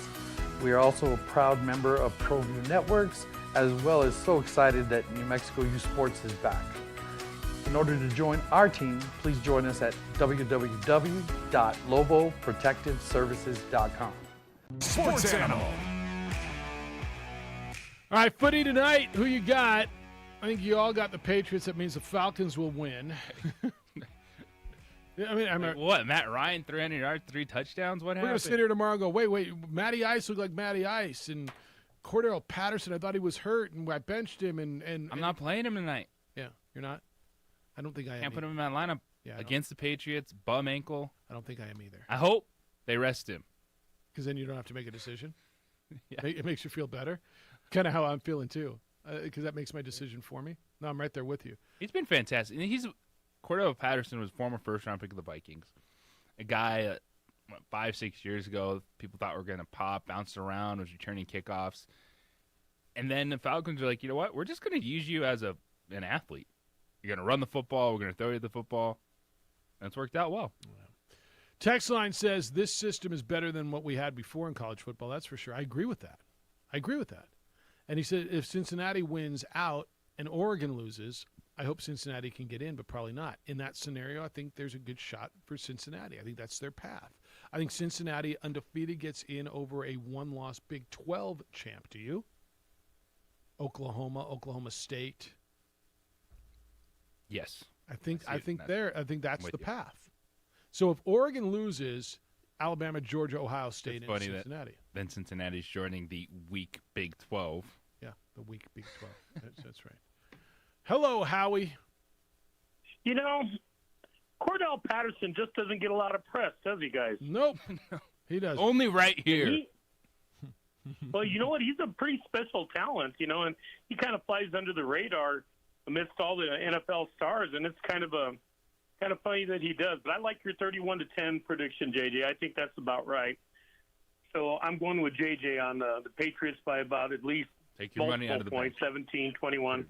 We are also a proud member of ProView Networks, as well as so excited that New Mexico Youth Sports is back. In order to join our team, please join us at www.loboprotectiveservices.com. Sports Animal. All right, footy tonight. Who you got? I think you all got the Patriots. That means the Falcons will win. I mean, what? Matt Ryan, 300 yards, 3 touchdowns? What happened? We're going to sit here tomorrow and go, wait, Matty Ice looked like Matty Ice. And Cordero Patterson, I thought he was hurt, and I benched him. And I'm not playing him tonight. Yeah, you're not? I don't think I am. Can't put him in my lineup against the Patriots, bum ankle. I don't think I am either. I hope they rest him. Because then you don't have to make a decision. Yeah. It makes you feel better. Kind of how I'm feeling, too. Because that makes my decision for me. No, I'm right there with you. He's been fantastic. Cordero Patterson was former first-round pick of the Vikings. A guy 5-6 years ago, people thought were going to pop, bounced around, was returning kickoffs. And then the Falcons are like, you know what? We're just going to use you as an athlete. You're going to run the football. We're going to throw you the football. And it's worked out well. Text line says this system is better than what we had before in college football. That's for sure. I agree with that. And he said if Cincinnati wins out and Oregon loses, I hope Cincinnati can get in, but probably not. In that scenario, I think there's a good shot for Cincinnati. I think that's their path. I think Cincinnati undefeated gets in over a one-loss Big 12 champ. Do you? Oklahoma State. Yes. I think that's the path. So if Oregon loses, Alabama, Georgia, Ohio State, and Cincinnati. Then Cincinnati's joining the weak Big 12. Yeah, the weak Big 12. That's right. Hello, Howie. You know, Cordell Patterson just doesn't get a lot of press, does he, guys? Nope. He doesn't. Only right here. Well, you know what? He's a pretty special talent, and he kind of flies under the radar amidst all the NFL stars, and it's kind of funny that he does. But I like your 31-10 prediction, JJ. I think that's about right. So I'm going with JJ on the Patriots by about at least take your money out of the points, 17-21.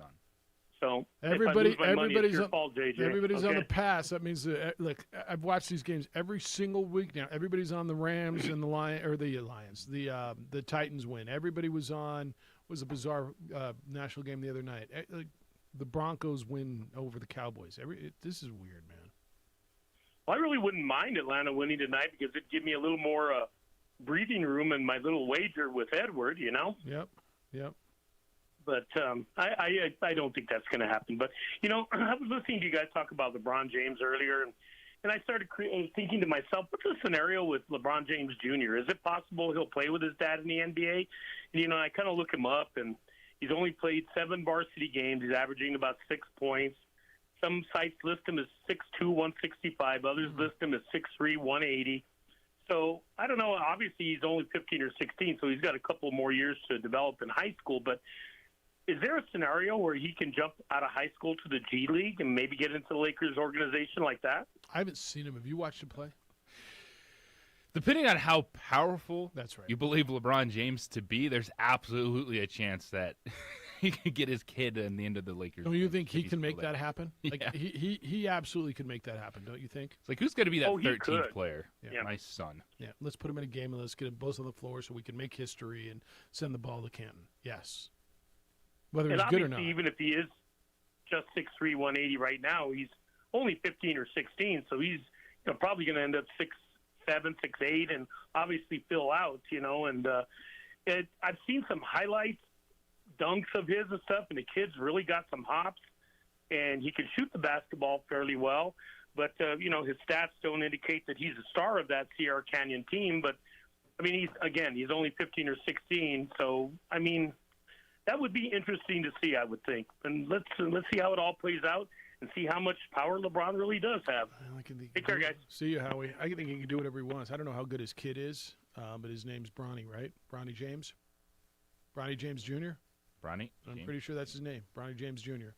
So everybody's okay. on the pass. That means look, I've watched these games every single week now. Everybody's on the Rams and the Lions. The Titans win. Everybody was on. Was a bizarre national game the other night. The Broncos win over the Cowboys. This is weird, man. Well, I really wouldn't mind Atlanta winning tonight because it'd give me a little more breathing room in my little wager with Edward. Yep. But I don't think that's going to happen. But, I was listening to you guys talk about LeBron James earlier, and And I started thinking to myself, what's the scenario with LeBron James Jr.? Is it possible he'll play with his dad in the NBA? And, I kind of look him up, and he's only played 7 varsity games. He's averaging about 6 points. Some sites list him as 6'2", 165. Others list him as 6'3", 180. So, I don't know. Obviously, he's only 15 or 16, so he's got a couple more years to develop in high school. But is there a scenario where he can jump out of high school to the G League and maybe get into the Lakers organization like that? I haven't seen him. Have you watched him play? Depending on how powerful that's right. you believe LeBron James to be, there's absolutely a chance that he could get his kid in the end of the Lakers. Don't you think he can make there. that happen? Like Yeah. he absolutely could make that happen, don't you think? It's like, who's going to be that he 13th could. player? Yeah. My son. Yeah, let's put him in a game and let's get them both on the floor so we can make history and send the ball to Canton. Yes. Whether And he's good or obviously, not. even if he is just 6'3", 180 right now, he's only 15 or 16, so he's probably going to end up 6'7", 6'8", and obviously fill out, and I've seen some highlights, dunks of his and stuff, and the kid's really got some hops, and he can shoot the basketball fairly well, but, his stats don't indicate that he's a star of that Sierra Canyon team, but, he's only 15 or 16, so, that would be interesting to see, I would think. And let's see how it all plays out and see how much power LeBron really does have. Take care, guys. See you, Howie. I think he can do whatever he wants. I don't know how good his kid is, but his name's Bronny, right? Bronny James? Bronny James Jr.? Bronny? I'm pretty sure that's his name, Bronny James Jr.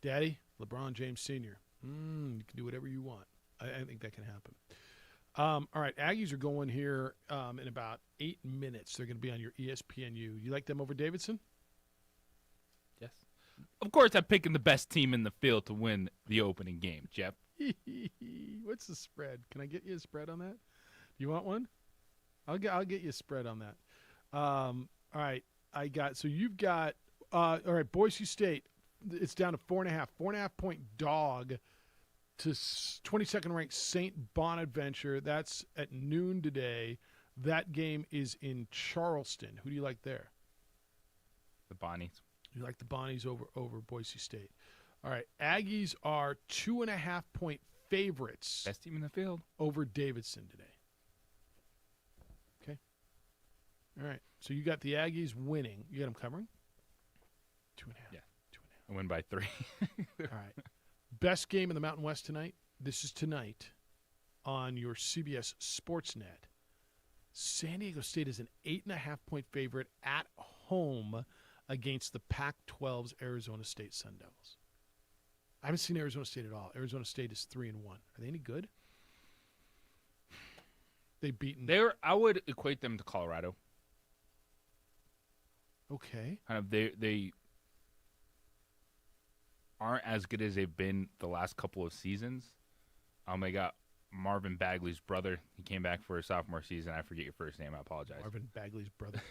Daddy, LeBron James Sr. You can do whatever you want. I think that can happen. All right, Aggies are going here in about 8 minutes. They're going to be on your ESPNU. You like them over Davidson? Yes. Of course, I'm picking the best team in the field to win the opening game, Jeff. What's the spread? Can I get you a spread on that? You want one? I'll get you a spread on that. All right, you've got all right, Boise State. It's down to 4.5. 4.5 point dog to 22nd ranked St. Bonaventure. That's at noon today. That game is in Charleston. Who do you like there? The Bonnies. You like the Bonnies over Boise State. All right. Aggies are 2.5 point favorites. Best team in the field. Over Davidson today. Okay. All right. So you got the Aggies winning. You got them covering? 2.5. Yeah. 2.5. I win by 3. All right. Best game in the Mountain West tonight. This is tonight on your CBS Sportsnet. San Diego State is an 8.5 point favorite at home against the Pac-12's Arizona State Sun Devils. I haven't seen Arizona State at all. Arizona State is 3-1. Are they any good? They've beaten. I would equate them to Colorado. Okay. Kind of they aren't as good as they've been the last couple of seasons. They got Marvin Bagley's brother. He came back for his sophomore season. I forget your first name. I apologize. Marvin Bagley's brother.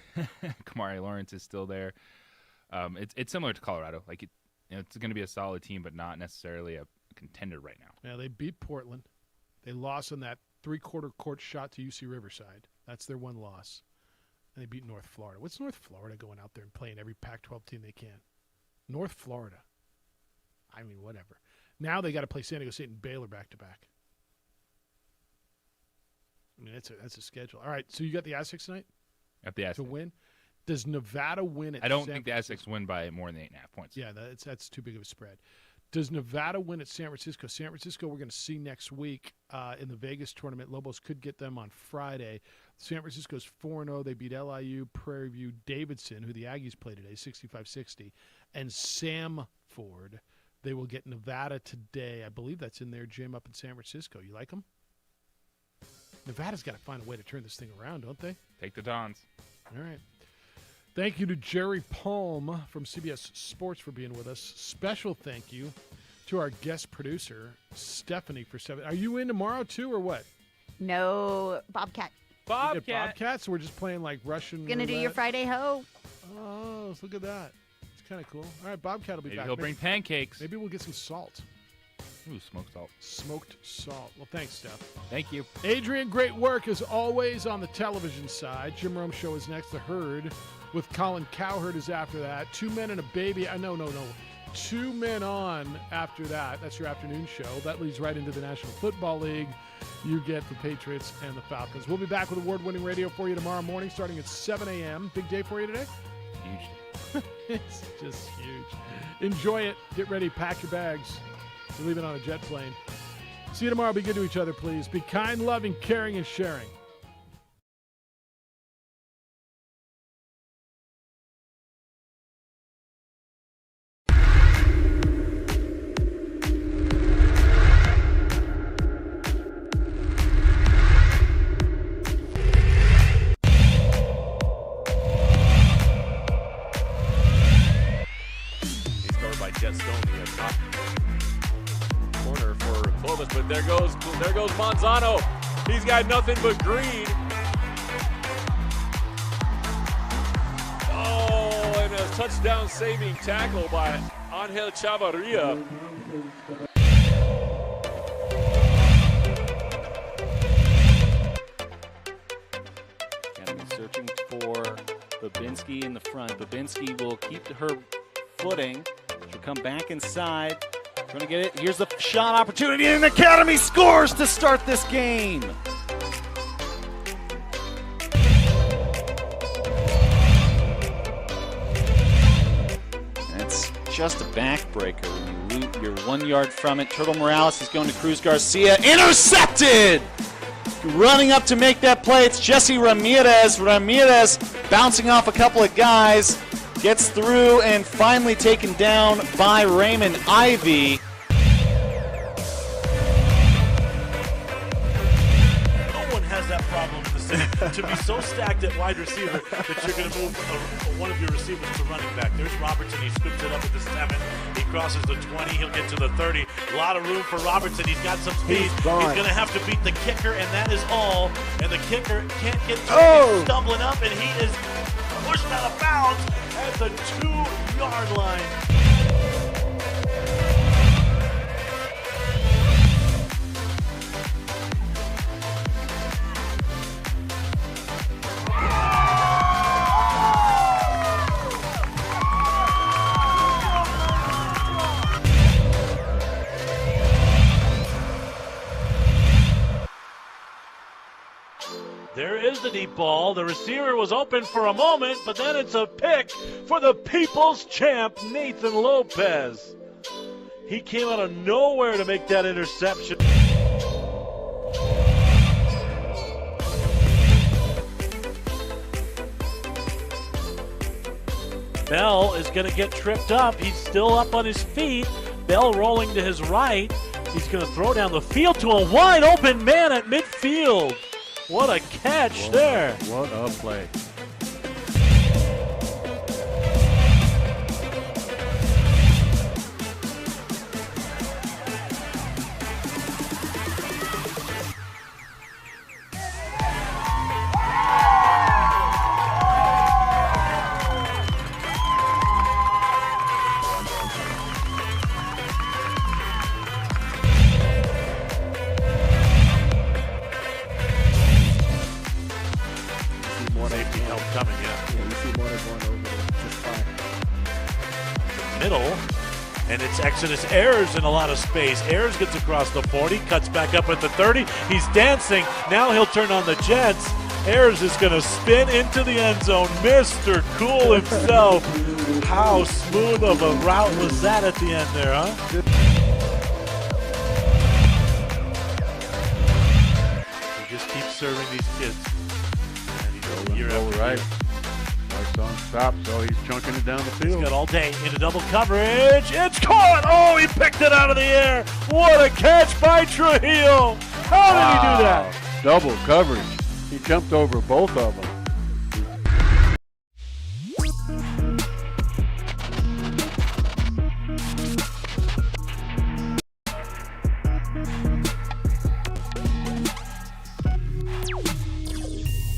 Kamari Lawrence is still there. It's similar to Colorado. Like it's going to be a solid team, but not necessarily a contender right now. Yeah, they beat Portland. They lost on that 3/4 court shot to UC Riverside. That's their one loss. And they beat North Florida. What's North Florida going out there and playing every Pac-12 team they can? North Florida. Whatever. Now they got to play San Diego State and Baylor back-to-back. That's a schedule. All right, so you got the Aztecs tonight? Got the Aztecs. To win? Does Nevada win at I don't think the Aztecs win by more than 8.5 points. Yeah, that's too big of a spread. Does Nevada win at San Francisco? San Francisco we're going to see next week in the Vegas tournament. Lobos could get them on Friday. San Francisco's 4-0. They beat LIU, Prairie View, Davidson, who the Aggies play today, 65-60, and Samford. They will get Nevada today. I believe that's in their gym up in San Francisco. You like them? Nevada's got to find a way to turn this thing around, don't they? Take the Dons. All right. Thank you to Jerry Palm from CBS Sports for being with us. Special thank you to our guest producer, Stephanie, for 7. Are you in tomorrow, too, or what? No, Bobcat. You get Bobcats? We're just playing like Russian Gonna do your roulette? Friday ho. Oh, look at that. It's kind of cool. All right, Bobcat will be Maybe back. he'll bring pancakes. Maybe we'll get some salt. Ooh, smoked salt. Smoked salt. Well, thanks, Steph. Thank you. Adrian, great work as always on the television side. Jim Rome Show is next. The Herd with Colin Cowherd is after that. 2 Men and a Baby. No. 2 men on after that. That's your afternoon show. That leads right into the National Football League. You get the Patriots and the Falcons. We'll be back with award-winning radio for you tomorrow morning starting at 7 a.m. Big day for you today? Huge. It's just huge. Enjoy it. Get ready. Pack your bags. We're leaving on a jet plane. See you tomorrow. Be good to each other, please. Be kind, loving, caring, and sharing. But there goes Manzano. He's got nothing but green. Oh, and a touchdown saving tackle by Angel Chavarria. Academy searching for Babinski in the front. Babinski will keep her footing. She'll come back inside. Going to get it. Here's the shot opportunity, and Academy scores to start this game. That's just a backbreaker when you're 1 yard from it. Turtle Morales is going to Cruz Garcia. Intercepted! Running up to make that play, it's Jesse Ramirez. Ramirez bouncing off a couple of guys. Gets through and finally taken down by Raymond Ivey. No one has that problem in the city. To be so stacked at wide receiver that you're going to move one of your receivers to running back. There's Robertson. He scoops it up at the 7. He crosses the 20. He'll get to the 30. A lot of room for Robertson. He's got some speed. He's going to have to beat the kicker, and that is all. And the kicker can't get to him. He's stumbling up, and he is pushed out of bounds at the 2-yard line. There is the deep ball. The receiver was open for a moment, but then it's a pick for the people's champ, Nathan Lopez. He came out of nowhere to make that interception. Bell is going to get tripped up. He's still up on his feet. Bell rolling to his right. He's going to throw down the field to a wide open man at midfield. What a catch there. What a play. Exodus Ayers in a lot of space. Ayers gets across the 40, cuts back up at the 30. He's dancing. Now he'll turn on the Jets. Ayers is going to spin into the end zone. Mr. Cool himself. How smooth of a route was that at the end there, huh? He just keeps serving these kids. And he's right. On stop, so he's chunking it down the field. He's got all day into double coverage. It's caught! Oh, he picked it out of the air. What a catch by Trujillo. How did he do that? Double coverage. He jumped over both of them.